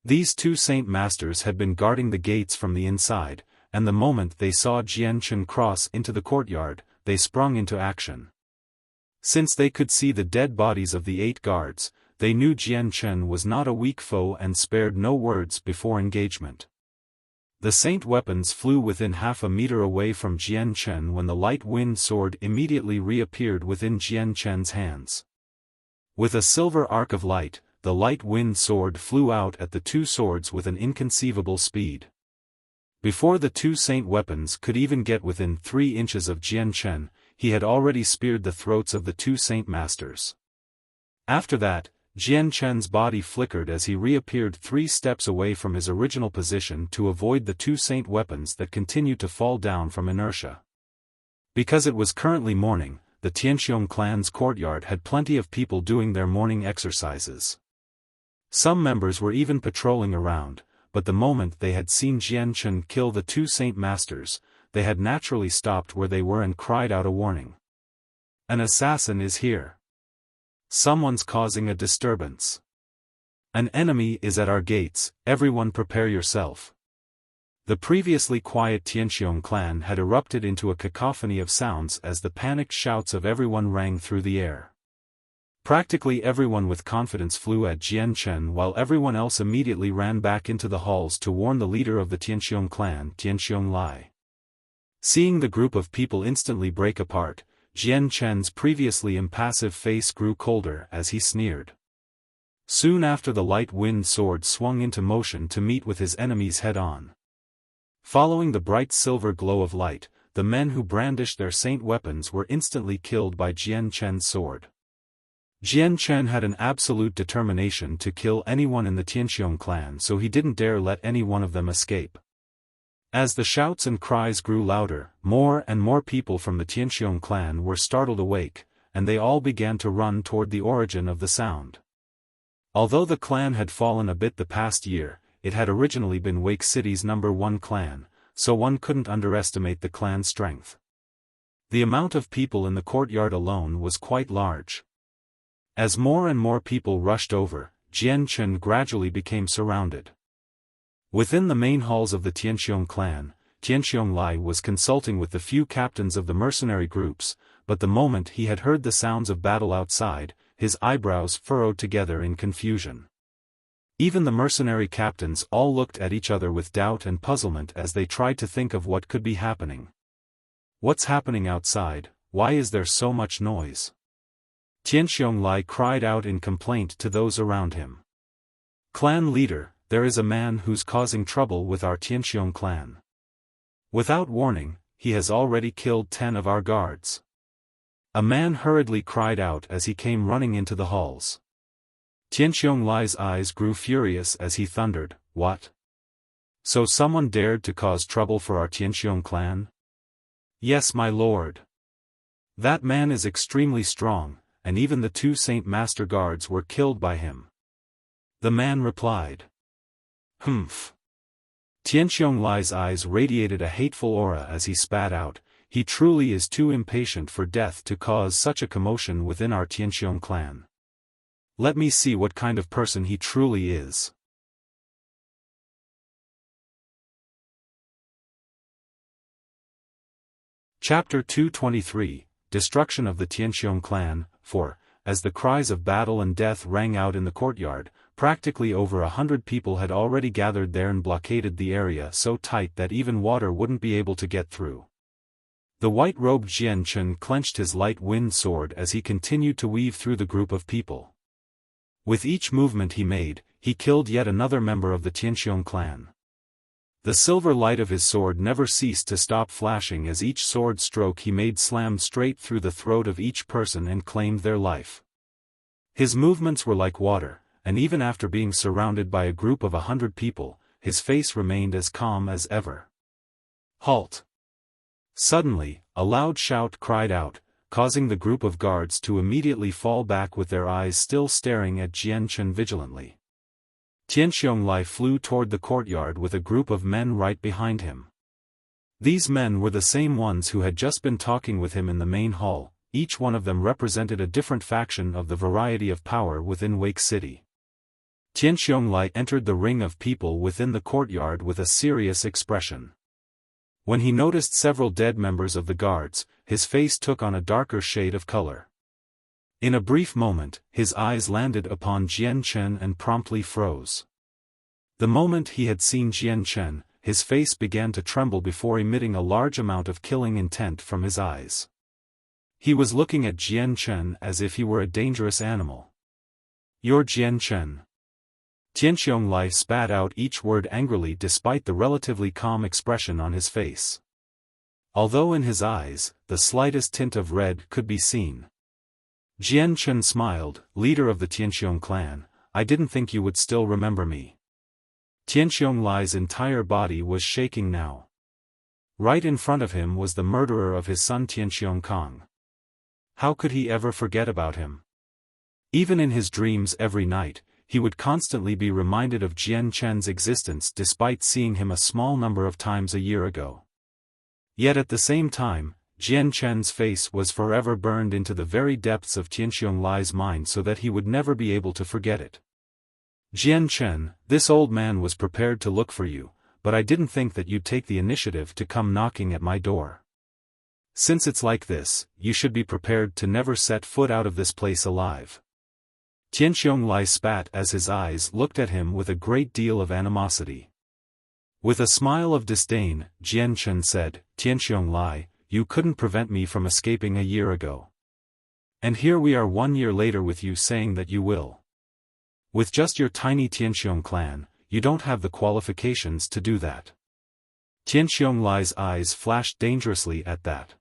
These 2 Saint Masters had been guarding the gates from the inside, and the moment they saw Jian Chen cross into the courtyard, they sprung into action. Since they could see the dead bodies of the 8 guards, they knew Jian Chen was not a weak foe and spared no words before engagement. The Saint weapons flew within half a meter away from Jian Chen when the light wind sword immediately reappeared within Jian Chen's hands. With a silver arc of light, the light wind sword flew out at the 2 swords with an inconceivable speed. Before the 2 Saint weapons could even get within 3 inches of Jian Chen, he had already speared the throats of the 2 Saint Masters. After that, Jian Chen's body flickered as he reappeared 3 steps away from his original position to avoid the 2 Saint weapons that continued to fall down from inertia. Because it was currently morning, the Tianxiong clan's courtyard had plenty of people doing their morning exercises. Some members were even patrolling around, but the moment they had seen Jian Chen kill the two Saint Masters, they had naturally stopped where they were and cried out a warning. An assassin is here. Someone's causing a disturbance. An enemy is at our gates, everyone prepare yourself. The previously quiet Tianqiong clan had erupted into a cacophony of sounds as the panicked shouts of everyone rang through the air. Practically everyone with confidence flew at Jian Chen while everyone else immediately ran back into the halls to warn the leader of the Tianqiong clan, Tianqiong Lai. Seeing the group of people instantly break apart, Jian Chen's previously impassive face grew colder as he sneered. Soon after, the light wind sword swung into motion to meet with his enemies head-on. Following the bright silver glow of light, the men who brandished their saint weapons were instantly killed by Jian Chen's sword. Jian Chen had an absolute determination to kill anyone in the Tianqiong clan, so he didn't dare let any one of them escape. As the shouts and cries grew louder, more and more people from the Tianqiong clan were startled awake, and they all began to run toward the origin of the sound. Although the clan had fallen a bit the past year, it had originally been Wake City's #1 clan, so one couldn't underestimate the clan's strength. The amount of people in the courtyard alone was quite large. As more and more people rushed over, Jian Chen gradually became surrounded. Within the main halls of the Tianqiong clan, Tianqiong Lai was consulting with the few captains of the mercenary groups, but the moment he had heard the sounds of battle outside, his eyebrows furrowed together in confusion. Even the mercenary captains all looked at each other with doubt and puzzlement as they tried to think of what could be happening. What's happening outside? Why is there so much noise? Tianqiong Lai cried out in complaint to those around him. Clan leader, there is a man who's causing trouble with our Tianqiong clan. Without warning, he has already killed 10 of our guards. A man hurriedly cried out as he came running into the halls. Tianqiong Lai's eyes grew furious as he thundered, "What? So someone dared to cause trouble for our Tianqiong clan?" "Yes, my lord. That man is extremely strong, and even the two Saint Master guards were killed by him." The man replied. "Humph." Tianqiong Lai's eyes radiated a hateful aura as he spat out, "He truly is too impatient for death to cause such a commotion within our Tianqiong clan. Let me see what kind of person he truly is." Chapter 223, Destruction of the Tianqiong clan. 4. As the cries of battle and death rang out in the courtyard, practically over 100 people had already gathered there and blockaded the area so tight that even water wouldn't be able to get through. The white-robed Jian Chen clenched his light wind sword as he continued to weave through the group of people. With each movement he made, he killed yet another member of the Tianqiong clan. The silver light of his sword never ceased to stop flashing as each sword stroke he made slammed straight through the throat of each person and claimed their life. His movements were like water, and even after being surrounded by a group of 100 people, his face remained as calm as ever. "Halt!" Suddenly, a loud shout cried out, causing the group of guards to immediately fall back with their eyes still staring at Jian Chen vigilantly. Tianqiong Lai flew toward the courtyard with a group of men right behind him. These men were the same ones who had just been talking with him in the main hall, each one of them represented a different faction of the variety of power within Wake City. Tianqiong Lai entered the ring of people within the courtyard with a serious expression. When he noticed several dead members of the guards, his face took on a darker shade of color. In a brief moment, his eyes landed upon Jian Chen and promptly froze. The moment he had seen Jian Chen, his face began to tremble before emitting a large amount of killing intent from his eyes. He was looking at Jian Chen as if he were a dangerous animal. "You're Jian Chen." Tianqiong Lai spat out each word angrily despite the relatively calm expression on his face. Although in his eyes, the slightest tint of red could be seen. Jian Chen smiled, "Leader of the Tianqiong clan, I didn't think you would still remember me." Tianqiong Lai's entire body was shaking now. Right in front of him was the murderer of his son Tianqiong Kong. How could he ever forget about him? Even in his dreams every night, he would constantly be reminded of Jian Chen's existence despite seeing him a small number of times a year ago. Yet at the same time, Jian Chen's face was forever burned into the very depths of Tianxiong Lai's mind so that he would never be able to forget it. Jian Chen, this old man was prepared to look for you, but I didn't think that you'd take the initiative to come knocking at my door. Since it's like this, you should be prepared to never set foot out of this place alive. Tianxiong Lai spat as his eyes looked at him with a great deal of animosity. With a smile of disdain, Jian Chen said, Tianxiong Lai, you couldn't prevent me from escaping a year ago. And here we are 1 year later with you saying that you will. With just your tiny Tianxiong clan, you don't have the qualifications to do that. Tianxiong Lai's eyes flashed dangerously at that.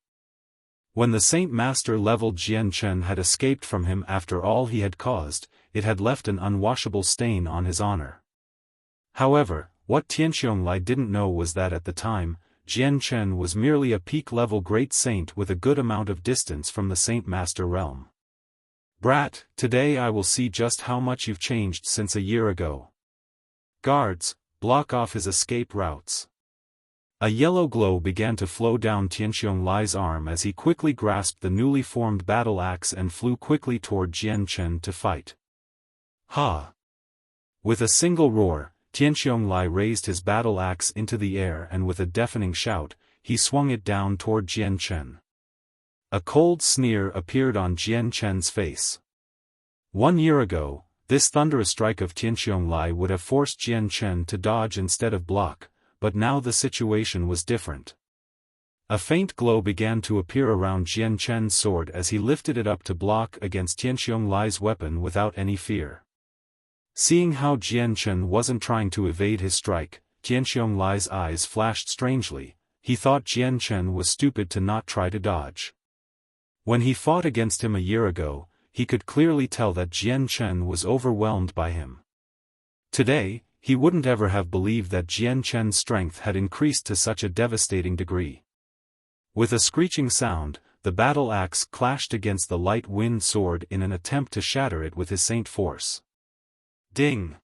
When the Saint Master leveled Jian Chen had escaped from him after all he had caused, it had left an unwashable stain on his honor. However, what Tianxiong Lai didn't know was that at the time, Jian Chen was merely a peak-level great saint with a good amount of distance from the Saint Master realm. Brat, today I will see just how much you've changed since a year ago. Guards, block off his escape routes. A yellow glow began to flow down Tianxiong Lai's arm as he quickly grasped the newly formed battle axe and flew quickly toward Jian Chen to fight. Ha! With a single roar, Tianxiong Lai raised his battle axe into the air and with a deafening shout, he swung it down toward Jian Chen. A cold sneer appeared on Jian Chen's face. 1 year ago, this thunderous strike of Tianxiong Lai would have forced Jian Chen to dodge instead of block, but now the situation was different. A faint glow began to appear around Jian Chen's sword as he lifted it up to block against Tianxiong Lai's weapon without any fear. Seeing how Jian Chen wasn't trying to evade his strike, Tianxiong Lai's eyes flashed strangely. He thought Jian Chen was stupid to not try to dodge. When he fought against him a year ago, he could clearly tell that Jian Chen was overwhelmed by him. Today, he wouldn't ever have believed that Jian Chen's strength had increased to such a devastating degree. With a screeching sound, the battle axe clashed against the light wind sword in an attempt to shatter it with his saint force. Ding!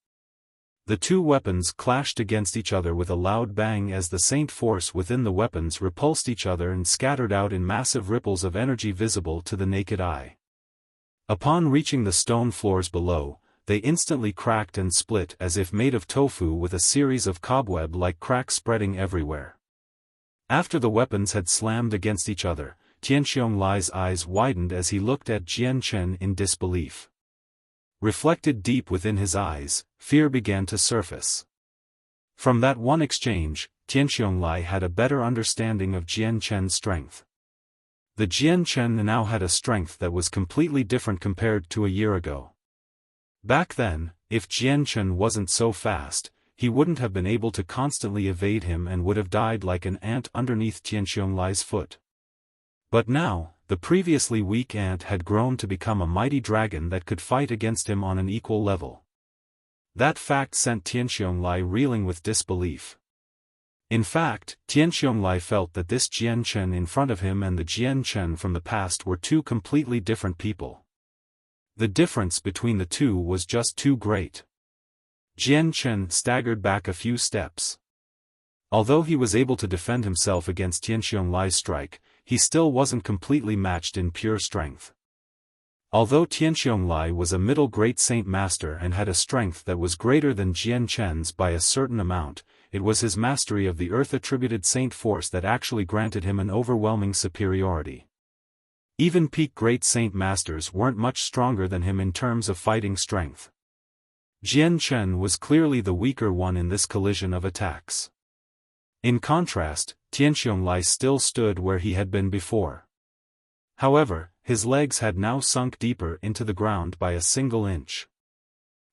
The two weapons clashed against each other with a loud bang as the saint force within the weapons repulsed each other and scattered out in massive ripples of energy visible to the naked eye. Upon reaching the stone floors below, they instantly cracked and split as if made of tofu with a series of cobweb-like cracks spreading everywhere. After the weapons had slammed against each other, Tianxiong Lai's eyes widened as he looked at Jian Chen in disbelief. Reflected deep within his eyes, fear began to surface. From that one exchange, Tianxiong Lai had a better understanding of Jian Chen's strength. The Jian Chen now had a strength that was completely different compared to a year ago. Back then, if Jian Chen wasn't so fast, he wouldn't have been able to constantly evade him and would have died like an ant underneath Tianxiong Lai's foot. But now, the previously weak ant had grown to become a mighty dragon that could fight against him on an equal level. That fact sent Tianxiong Lai reeling with disbelief. In fact, Tianxiong Lai felt that this Jian Chen in front of him and the Jian Chen from the past were two completely different people. The difference between the two was just too great. Jian Chen staggered back a few steps. Although he was able to defend himself against Tianxiong Lai's strike, he still wasn't completely matched in pure strength. Although Tianxiong Lai was a middle great saint master and had a strength that was greater than Jian Chen's by a certain amount, it was his mastery of the earth-attributed saint force that actually granted him an overwhelming superiority. Even peak great saint masters weren't much stronger than him in terms of fighting strength. Jian Chen was clearly the weaker one in this collision of attacks. In contrast, Tianxiong Lai still stood where he had been before. However, his legs had now sunk deeper into the ground by a single inch.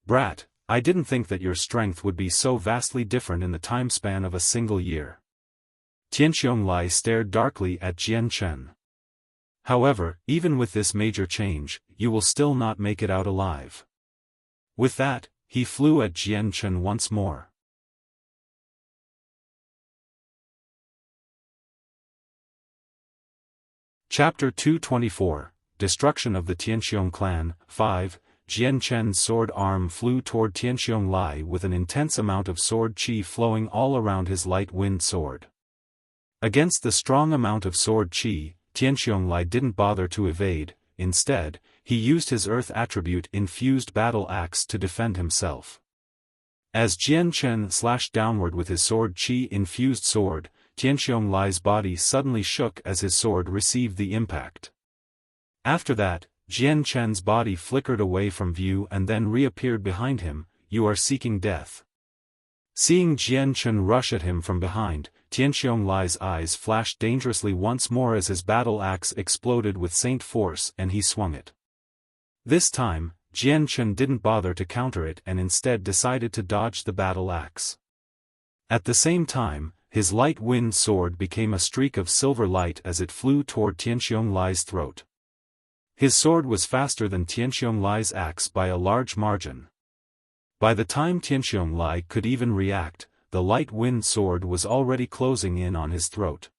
Brat, I didn't think that your strength would be so vastly different in the time span of a single year. Tianxiong Lai stared darkly at Jian Chen. However, even with this major change, you will still not make it out alive. With that, he flew at Jian Chen once more. Chapter 224, Destruction of the Tianxiong Clan, 5. Jian Chen's sword arm flew toward Tianxiong Lai with an intense amount of sword qi flowing all around his light wind sword. Against the strong amount of sword qi, Tianxiong Lai didn't bother to evade. Instead, he used his earth attribute-infused battle axe to defend himself. As Jian Chen slashed downward with his sword qi-infused sword, Tianxiong Lai's body suddenly shook as his sword received the impact. After that, Jian Chen's body flickered away from view and then reappeared behind him. "You are seeking death." Seeing Jian Chen rush at him from behind, Tianxiong Lai's eyes flashed dangerously once more as his battle axe exploded with saint force and he swung it. This time, Jian Chen didn't bother to counter it and instead decided to dodge the battle axe. At the same time, his light wind sword became a streak of silver light as it flew toward Tianxiong Lai's throat. His sword was faster than Tianxiong Lai's axe by a large margin. By the time Tianxiong Lai could even react, the light wind sword was already closing in on his throat.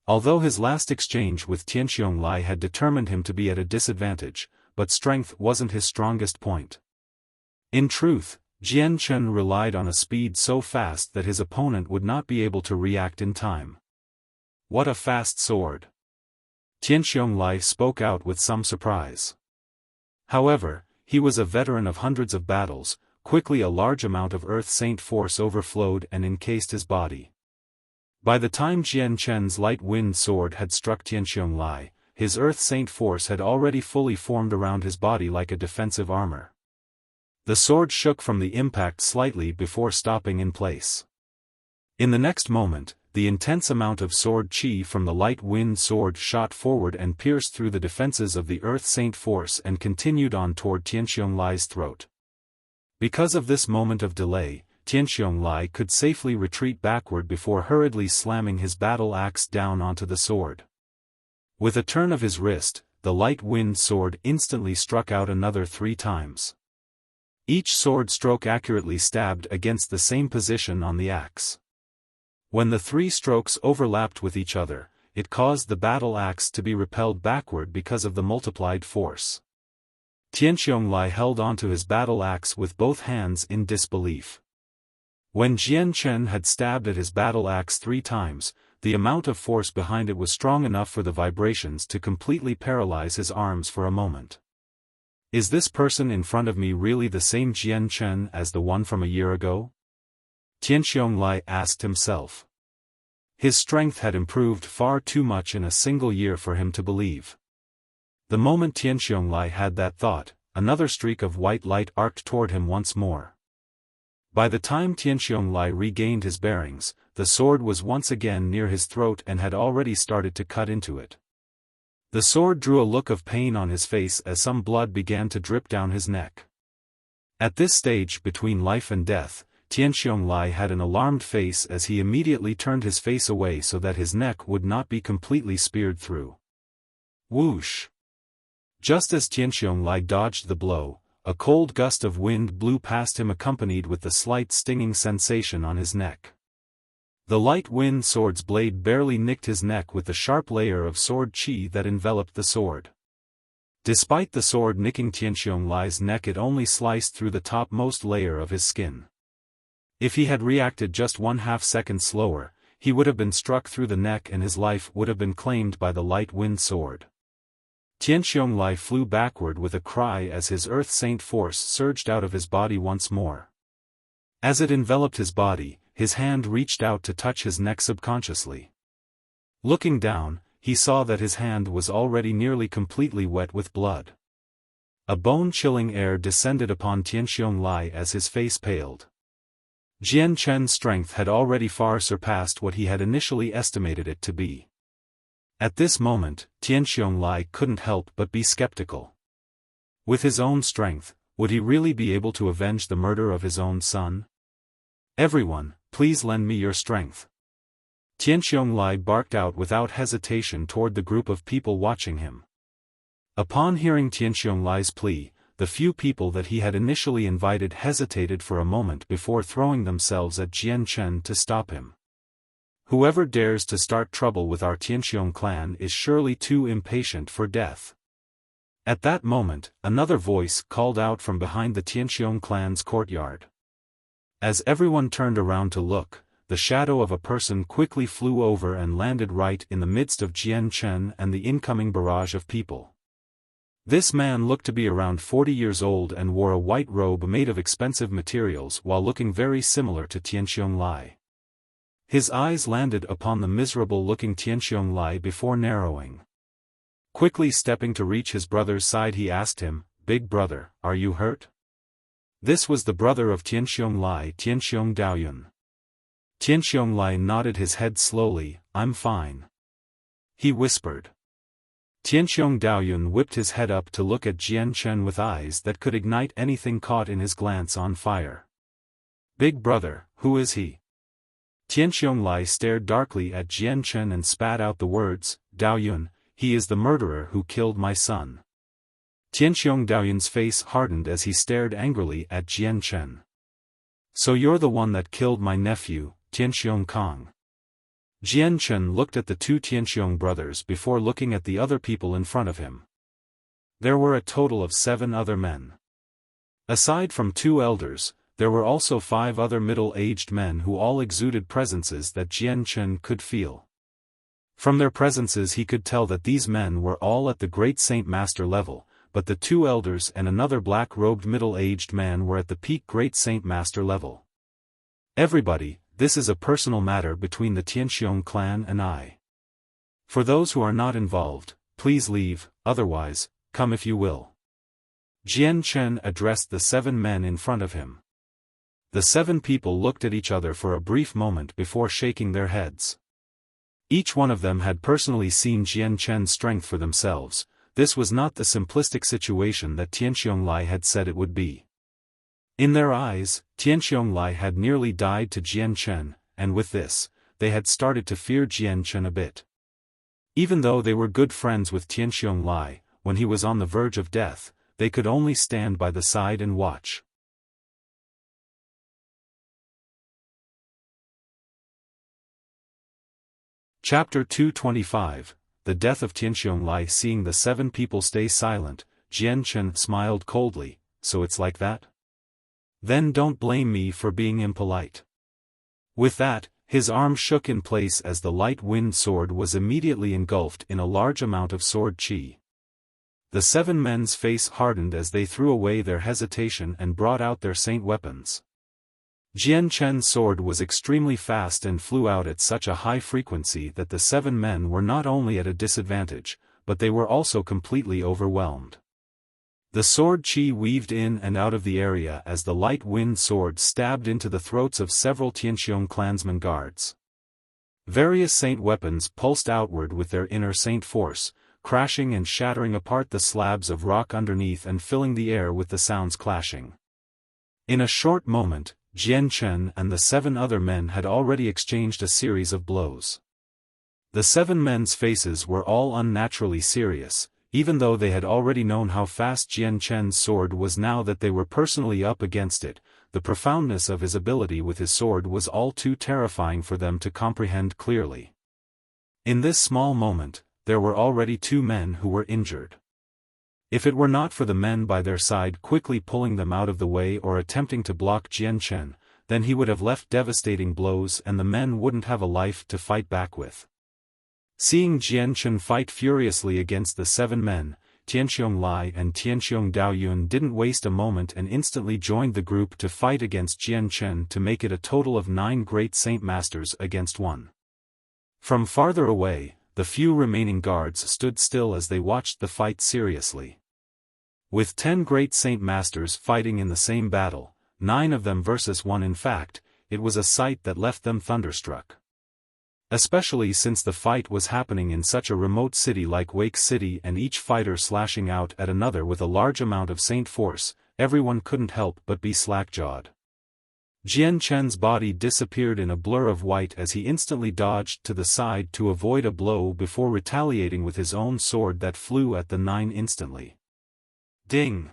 Although his last exchange with Tianxiong Lai had determined him to be at a disadvantage, but strength wasn't his strongest point. In truth, Jian Chen relied on a speed so fast that his opponent would not be able to react in time. "What a fast sword!" Tianxiong Lai spoke out with some surprise. However, he was a veteran of hundreds of battles. Quickly a large amount of earth saint force overflowed and encased his body. By the time Jian Chen's light wind sword had struck Tianxiong Lai, his earth saint force had already fully formed around his body like a defensive armor. The sword shook from the impact slightly before stopping in place. In the next moment, the intense amount of sword qi from the light wind sword shot forward and pierced through the defenses of the earth saint force and continued on toward Tianxiong Lai's throat. Because of this moment of delay, Tianxiong Lai could safely retreat backward before hurriedly slamming his battle axe down onto the sword. With a turn of his wrist, the light wind sword instantly struck out another 3 times. Each sword stroke accurately stabbed against the same position on the axe. When the 3 strokes overlapped with each other, it caused the battle axe to be repelled backward because of the multiplied force. Tianxiong Lai held onto his battle axe with both hands in disbelief. When Jian Chen had stabbed at his battle axe 3 times, the amount of force behind it was strong enough for the vibrations to completely paralyze his arms for a moment. Is this person in front of me really the same Jian Chen as the one from a year ago? Tianxiong Lai asked himself. His strength had improved far too much in a single year for him to believe. The moment Tianxiong Lai had that thought, another streak of white light arced toward him once more. By the time Tianxiong Lai regained his bearings, the sword was once again near his throat and had already started to cut into it. The sword drew a look of pain on his face as some blood began to drip down his neck. At this stage between life and death, Tianxiong Lai had an alarmed face as he immediately turned his face away so that his neck would not be completely speared through. Whoosh! Just as Tianxiong Lai dodged the blow, a cold gust of wind blew past him accompanied with the slight stinging sensation on his neck. The light wind sword's blade barely nicked his neck with the sharp layer of sword qi that enveloped the sword. Despite the sword nicking Tianxiong Lai's neck, it only sliced through the topmost layer of his skin. If he had reacted just 1/2 second slower, he would have been struck through the neck and his life would have been claimed by the light wind sword. Tianxiong Lai flew backward with a cry as his earth saint force surged out of his body once more. As it enveloped his body, his hand reached out to touch his neck subconsciously. Looking down, he saw that his hand was already nearly completely wet with blood. A bone-chilling air descended upon Tianxiong Lai as his face paled. Jian Chen's strength had already far surpassed what he had initially estimated it to be. At this moment, Tianxiong Lai couldn't help but be skeptical. With his own strength, would he really be able to avenge the murder of his own son? "Everyone, please lend me your strength." Tianxiong Lai barked out without hesitation toward the group of people watching him. Upon hearing Tianxiong Lai's plea, the few people that he had initially invited hesitated for a moment before throwing themselves at Jian Chen to stop him. Whoever dares to start trouble with our Tianxiong clan is surely too impatient for death. At that moment, another voice called out from behind the Tianqiong clan's courtyard. As everyone turned around to look, the shadow of a person quickly flew over and landed right in the midst of Jian Chen and the incoming barrage of people. This man looked to be around 40 years old and wore a white robe made of expensive materials while looking very similar to Tianqiong Lai. His eyes landed upon the miserable-looking Tianqiong Lai before narrowing. Quickly stepping to reach his brother's side, he asked him, "Big brother, are you hurt?" This was the brother of Tianqiong Lai, Tianqiong Daoyun. Tianqiong Lai nodded his head slowly. "I'm fine," he whispered. Tianqiong Daoyun whipped his head up to look at Jian Chen with eyes that could ignite anything caught in his glance on fire. "Big brother, who is he?" Tianqiong Lai stared darkly at Jian Chen and spat out the words, "Daoyun, he is the murderer who killed my son." Tianqiong Daoyun's face hardened as he stared angrily at Jian Chen. "So you're the one that killed my nephew, Tianqiong Kong." Jian Chen looked at the two Tianqiong brothers before looking at the other people in front of him. There were a total of 7 other men. Aside from 2 elders, there were also 5 other middle-aged men who all exuded presences that Jian Chen could feel. From their presences he could tell that these men were all at the Great Saint Master level, but the 2 elders and another black-robed middle-aged man were at the peak Great Saint Master level. "Everybody, this is a personal matter between the Tianqiong clan and I. For those who are not involved, please leave, otherwise, come if you will." Jian Chen addressed the 7 men in front of him. The 7 people looked at each other for a brief moment before shaking their heads. Each one of them had personally seen Jian Chen's strength for themselves. This was not the simplistic situation that Tianqiong Lai had said it would be. In their eyes, Tianqiong Lai had nearly died to Jian Chen, and with this, they had started to fear Jian Chen a bit. Even though they were good friends with Tianqiong Lai, when he was on the verge of death, they could only stand by the side and watch. Chapter 225, The Death of Tianqiong Lai. Seeing the 7 people stay silent, Jian Chen smiled coldly. "So it's like that? Then don't blame me for being impolite." With that, his arm shook in place as the light wind sword was immediately engulfed in a large amount of sword qi. The 7 men's face hardened as they threw away their hesitation and brought out their saint weapons. Jian Chen's sword was extremely fast and flew out at such a high frequency that the 7 men were not only at a disadvantage, but they were also completely overwhelmed. The sword qi weaved in and out of the area as the light wind sword stabbed into the throats of several Tianqiong clansmen guards. Various saint weapons pulsed outward with their inner saint force, crashing and shattering apart the slabs of rock underneath and filling the air with the sounds clashing. In a short moment, Jian Chen and the 7 other men had already exchanged a series of blows. The 7 men's faces were all unnaturally serious, even though they had already known how fast Jian Chen's sword was. Now that they were personally up against it, the profoundness of his ability with his sword was all too terrifying for them to comprehend clearly. In this small moment, there were already 2 men who were injured. If it were not for the men by their side quickly pulling them out of the way or attempting to block Jian Chen, then he would have left devastating blows and the men wouldn't have a life to fight back with. Seeing Jian Chen fight furiously against the 7 men, Tianqiong Lai and Tianqiong Daoyun didn't waste a moment and instantly joined the group to fight against Jian Chen to make it a total of 9 great saint masters against 1. From farther away, the few remaining guards stood still as they watched the fight seriously. With 10 great saint masters fighting in the same battle, 9 of them versus 1. In fact, it was a sight that left them thunderstruck. Especially since the fight was happening in such a remote city like Wake City and each fighter slashing out at another with a large amount of saint force, everyone couldn't help but be slack-jawed. Jian Chen's body disappeared in a blur of white as he instantly dodged to the side to avoid a blow before retaliating with his own sword that flew at the 9 instantly. Ding!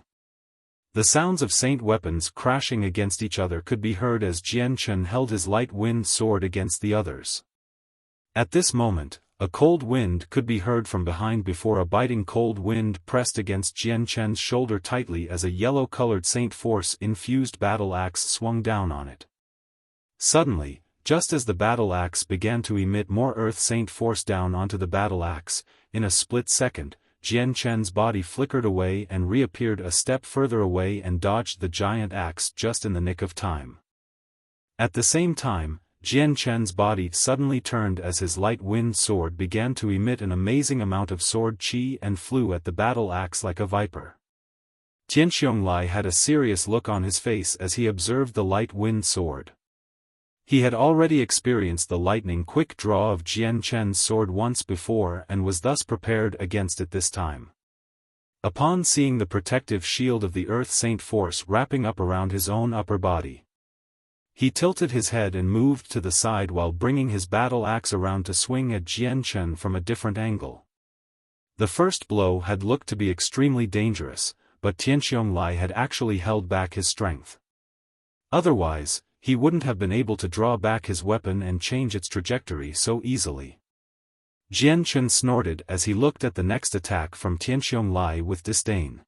The sounds of saint weapons crashing against each other could be heard as Jian Chen held his light wind sword against the others. At this moment, A cold wind could be heard from behind before a biting cold wind pressed against Jian Chen's shoulder tightly as a yellow-colored Saint Force-infused battle axe swung down on it. Suddenly, just as the battle axe began to emit more Earth Saint Force down onto the battle axe, in a split second, Jian Chen's body flickered away and reappeared a step further away and dodged the giant axe just in the nick of time. At the same time, Jian Chen's body suddenly turned as his light wind sword began to emit an amazing amount of sword chi and flew at the battle axe like a viper. Tianxiong had a serious look on his face as he observed the light wind sword. He had already experienced the lightning-quick draw of Jian Chen's sword once before and was thus prepared against it this time. Upon seeing the protective shield of the Earth Saint Force wrapping up around his own upper body, he tilted his head and moved to the side while bringing his battle axe around to swing at Jian Chen from a different angle. The first blow had looked to be extremely dangerous, but Tianxiong had actually held back his strength. Otherwise, he wouldn't have been able to draw back his weapon and change its trajectory so easily. Jian Chen snorted as he looked at the next attack from Tianxiong with disdain.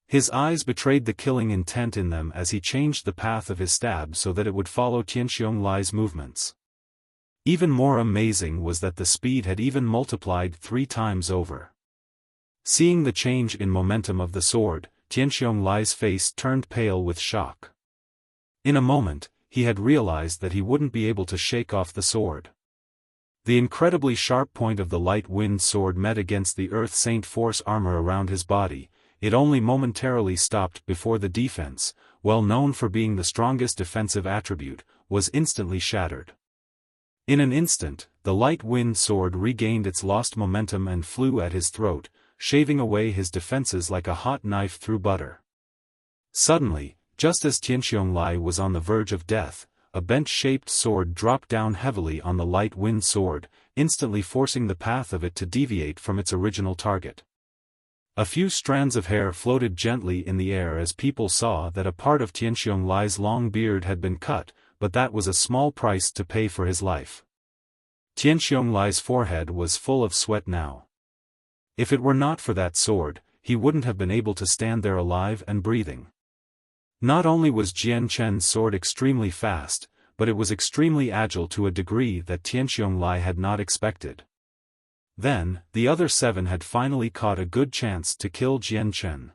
His eyes betrayed the killing intent in them as he changed the path of his stab so that it would follow Tianxiong movements. Even more amazing was that the speed had even multiplied 3 times over. Seeing the change in momentum of the sword, Tianxiong face turned pale with shock. In a moment, he had realized that he wouldn't be able to shake off the sword. The incredibly sharp point of the light wind sword met against the Earth Saint Force armor around his body. It only momentarily stopped before the defense, well known for being the strongest defensive attribute, was instantly shattered. In an instant, the light wind sword regained its lost momentum and flew at his throat, shaving away his defenses like a hot knife through butter. Suddenly, just as Tianxiong was on the verge of death, a bench-shaped sword dropped down heavily on the light wind sword, instantly forcing the path of it to deviate from its original target. A few strands of hair floated gently in the air as people saw that a part of Tianxiong long beard had been cut, but that was a small price to pay for his life. Tianxiong forehead was full of sweat now. If it were not for that sword, he wouldn't have been able to stand there alive and breathing. Not only was Jian Chen's sword extremely fast, but it was extremely agile to a degree that Tianxiong had not expected. Then, the other 7 had finally caught a good chance to kill Jian Chen.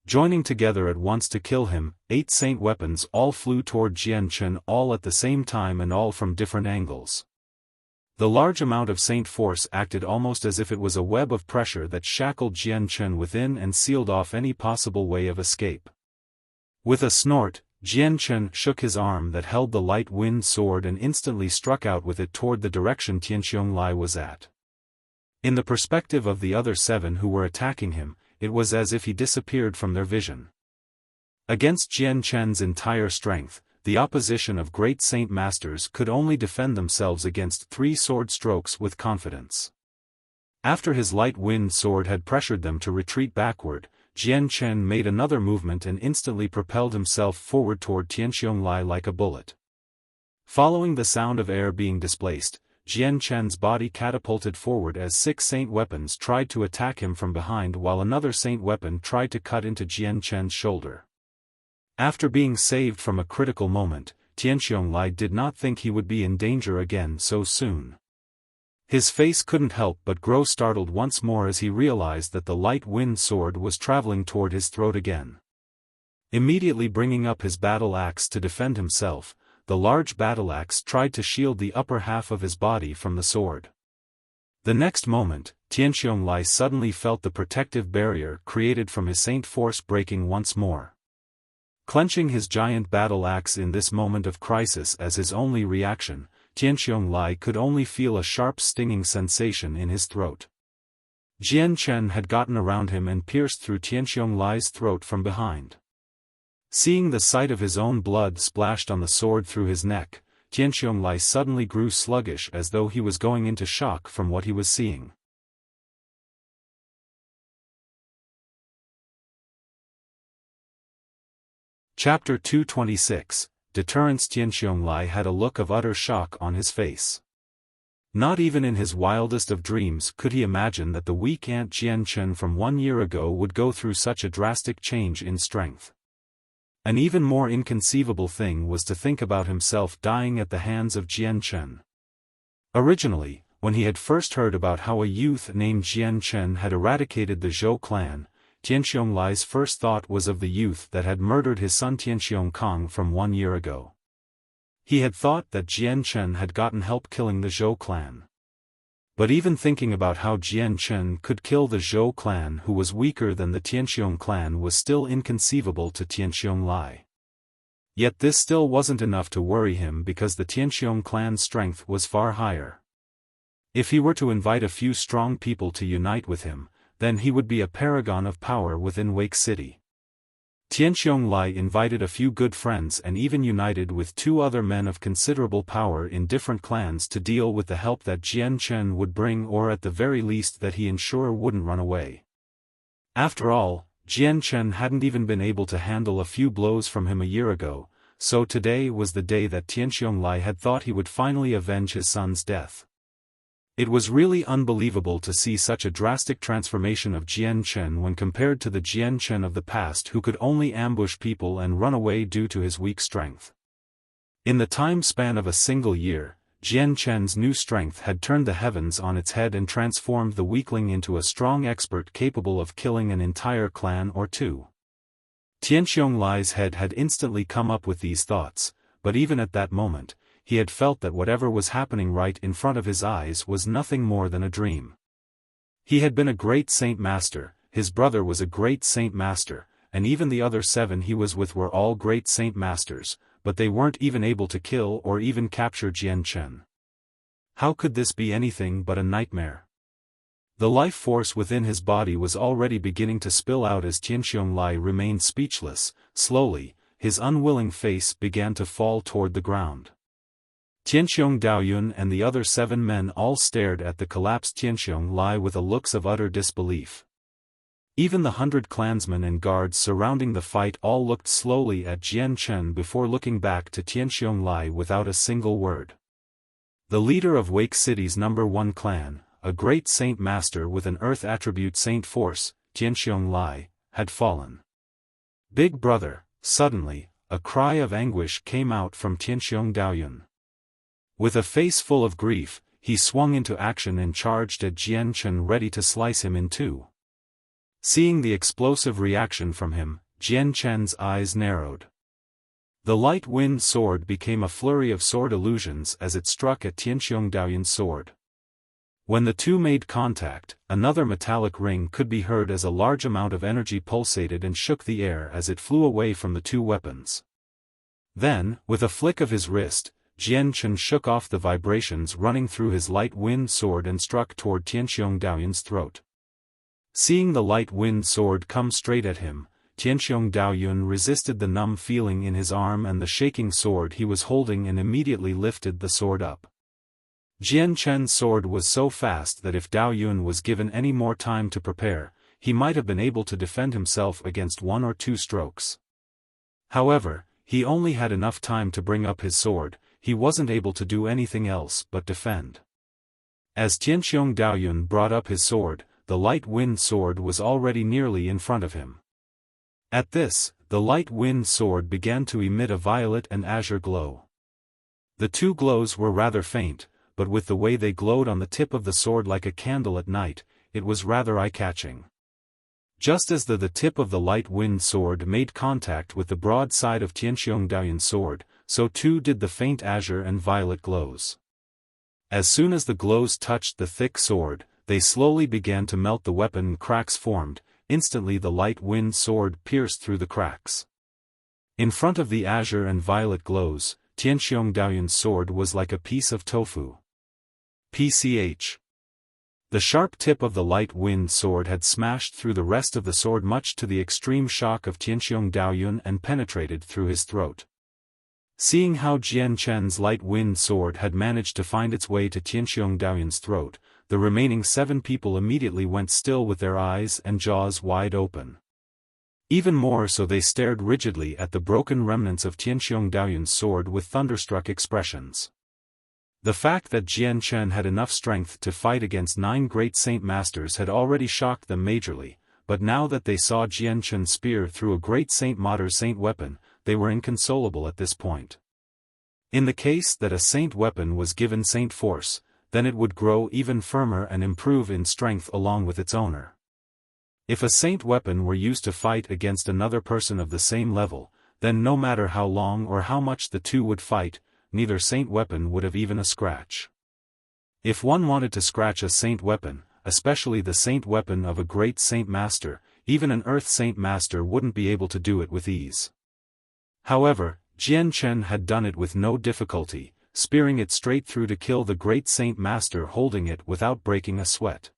Joining together at once to kill him, 8 saint weapons all flew toward Jian Chen all at the same time and all from different angles. The large amount of Saint Force acted almost as if it was a web of pressure that shackled Jian Chen within and sealed off any possible way of escape. With a snort, Jian Chen shook his arm that held the light wind sword and instantly struck out with it toward the direction Tianxiong was at. In the perspective of the other 7 who were attacking him, it was as if he disappeared from their vision. Against Jian Chen's entire strength, the opposition of great saint masters could only defend themselves against 3 sword strokes with confidence. After his light wind sword had pressured them to retreat backward, Jian Chen made another movement and instantly propelled himself forward toward Tianxiong like a bullet. Following the sound of air being displaced, Jian Chen's body catapulted forward as 6 saint weapons tried to attack him from behind while another saint weapon tried to cut into Jian Chen's shoulder. After being saved from a critical moment, Tianxiong did not think he would be in danger again so soon. His face couldn't help but grow startled once more as he realized that the light wind sword was traveling toward his throat again. Immediately bringing up his battle axe to defend himself, the large battle axe tried to shield the upper half of his body from the sword. The next moment, Tianxiong suddenly felt the protective barrier created from his Saint Force breaking once more. Clenching his giant battle axe in this moment of crisis as his only reaction, Tianxiong could only feel a sharp stinging sensation in his throat. Jian Chen had gotten around him and pierced through Tianxiong throat from behind. Seeing the sight of his own blood splashed on the sword through his neck, Tianxiong suddenly grew sluggish as though he was going into shock from what he was seeing. Chapter 226, Deterrence. Tianxiong had a look of utter shock on his face. Not even in his wildest of dreams could he imagine that the weak Aunt Jianchen from 1 year ago would go through such a drastic change in strength. An even more inconceivable thing was to think about himself dying at the hands of Jianchen. Originally, when he had first heard about how a youth named Jianchen had eradicated the Zhou clan, Tianxiong Lai's first thought was of the youth that had murdered his son Tianxiong Kong from 1 year ago. He had thought that Jianchen had gotten help killing the Zhou clan. But even thinking about how Jianchen could kill the Zhou clan who was weaker than the Tianxiong clan was still inconceivable to Tianxiong Lai. Yet this still wasn't enough to worry him because the Tianxiong clan's strength was far higher. If he were to invite a few strong people to unite with him, then he would be a paragon of power within Wake City. Tianxiong Lai invited a few good friends and even united with 2 other men of considerable power in different clans to deal with the help that Jianchen would bring, or at the very least that he ensure wouldn't run away. After all, Jianchen hadn't even been able to handle a few blows from him a year ago, so today was the day that Tianxiong Lai had thought he would finally avenge his son's death. It was really unbelievable to see such a drastic transformation of Jianchen when compared to the Jianchen of the past who could only ambush people and run away due to his weak strength. In the time span of a single year, Jianchen's new strength had turned the heavens on its head and transformed the weakling into a strong expert capable of killing an entire clan or 2. Tianxiong Lai's head had instantly come up with these thoughts, but even at that moment, he had felt that whatever was happening right in front of his eyes was nothing more than a dream. He had been a great Saint Master, his brother was a great Saint Master, and even the other 7 he was with were all great Saint Masters, but they weren't even able to kill or even capture Jianchen. How could this be anything but a nightmare? The life force within his body was already beginning to spill out as Tianxiong Lai remained speechless. Slowly, his unwilling face began to fall toward the ground. Tianxiong Daoyun and the other 7 men all stared at the collapsed Tianxiong Lai with a looks of utter disbelief. Even the 100 clansmen and guards surrounding the fight all looked slowly at Jianchen before looking back to Tianxiong Lai without a single word. The leader of Wake City's number 1 clan, a great Saint Master with an Earth attribute Saint Force, Tianxiong Lai, had fallen. Big brother, suddenly, a cry of anguish came out from Tianxiong Daoyun. With a face full of grief, he swung into action and charged at Jianchen ready to slice him in 2. Seeing the explosive reaction from him, Jianchen's eyes narrowed. The light wind sword became a flurry of sword illusions as it struck at Tianxiong Daoyun's sword. When the 2 made contact, another metallic ring could be heard as a large amount of energy pulsated and shook the air as it flew away from the 2 weapons. Then, with a flick of his wrist, Jianchen shook off the vibrations running through his light wind sword and struck toward Tianxiong Daoyun's throat. Seeing the light wind sword come straight at him, Tianxiong Daoyun resisted the numb feeling in his arm and the shaking sword he was holding and immediately lifted the sword up. Jianchen's sword was so fast that if Daoyun was given any more time to prepare, he might have been able to defend himself against 1 or 2 strokes. However, he only had enough time to bring up his sword. He wasn't able to do anything else but defend. As Tianxiong Daoyun brought up his sword, the light wind sword was already nearly in front of him. At this, the light wind sword began to emit a violet and azure glow. The 2 glows were rather faint, but with the way they glowed on the tip of the sword like a candle at night, it was rather eye-catching. Just as the tip of the light wind sword made contact with the broad side of Tianxiong Daoyun's sword, so too did the faint azure and violet glows. As soon as the glows touched the thick sword, they slowly began to melt the weapon and cracks formed. Instantly the light wind sword pierced through the cracks. In front of the azure and violet glows, Tianxiong Daoyun's sword was like a piece of tofu. PCH. The sharp tip of the light wind sword had smashed through the rest of the sword much to the extreme shock of Tianxiong Daoyun and penetrated through his throat. Seeing how Jianchen's light wind sword had managed to find its way to Tianxiong Daoyun's throat, the remaining 7 people immediately went still with their eyes and jaws wide open. Even more so they stared rigidly at the broken remnants of Tianxiong Daoyun's sword with thunderstruck expressions. The fact that Jian Chen had enough strength to fight against 9 great Saint Masters had already shocked them majorly, but now that they saw Jian Chen's spear through a great Saint Mater's saint weapon, they were inconsolable at this point. In the case that a saint weapon was given saint force, then it would grow even firmer and improve in strength along with its owner. If a saint weapon were used to fight against another person of the same level, then no matter how long or how much the two would fight, neither saint weapon would have even a scratch. If one wanted to scratch a saint weapon, especially the saint weapon of a great saint master, even an earth saint master wouldn't be able to do it with ease. However, Jian Chen had done it with no difficulty, spearing it straight through to kill the great saint master holding it without breaking a sweat.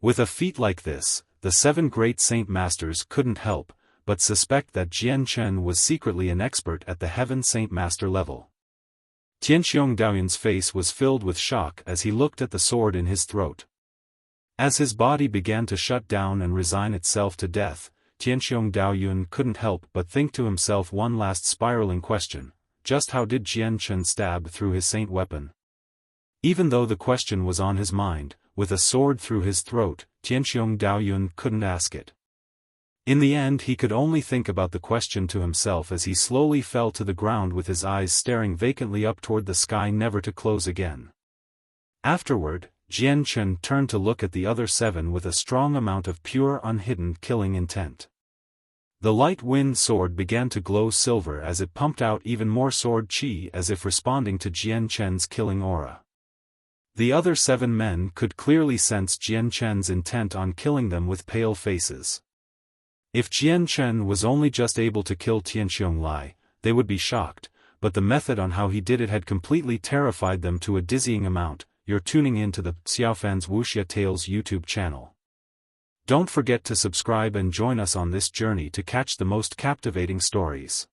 With a feat like this, the 7 great saint masters couldn't help but suspect that Jian Chen was secretly an expert at the heaven saint master level. Tianxiong Daoyun's face was filled with shock as he looked at the sword in his throat. As his body began to shut down and resign itself to death, Tianxiong Daoyun couldn't help but think to himself one last spiraling question: just how did Jian Chen stab through his saint weapon? Even though the question was on his mind, with a sword through his throat, Tianxiong Daoyun couldn't ask it. In the end he could only think about the question to himself as he slowly fell to the ground with his eyes staring vacantly up toward the sky never to close again. Afterward, Jian Chen turned to look at the other 7 with a strong amount of pure unhidden killing intent. The light wind sword began to glow silver as it pumped out even more sword chi as if responding to Jian Chen's killing aura. The other 7 men could clearly sense Jian Chen's intent on killing them with pale faces. If Jian Chen was only just able to kill Tianxiong Lai, they would be shocked, but the method on how he did it had completely terrified them to a dizzying amount. You're tuning in to the Xiaofan's Wuxia Tales YouTube channel. Don't forget to subscribe and join us on this journey to catch the most captivating stories.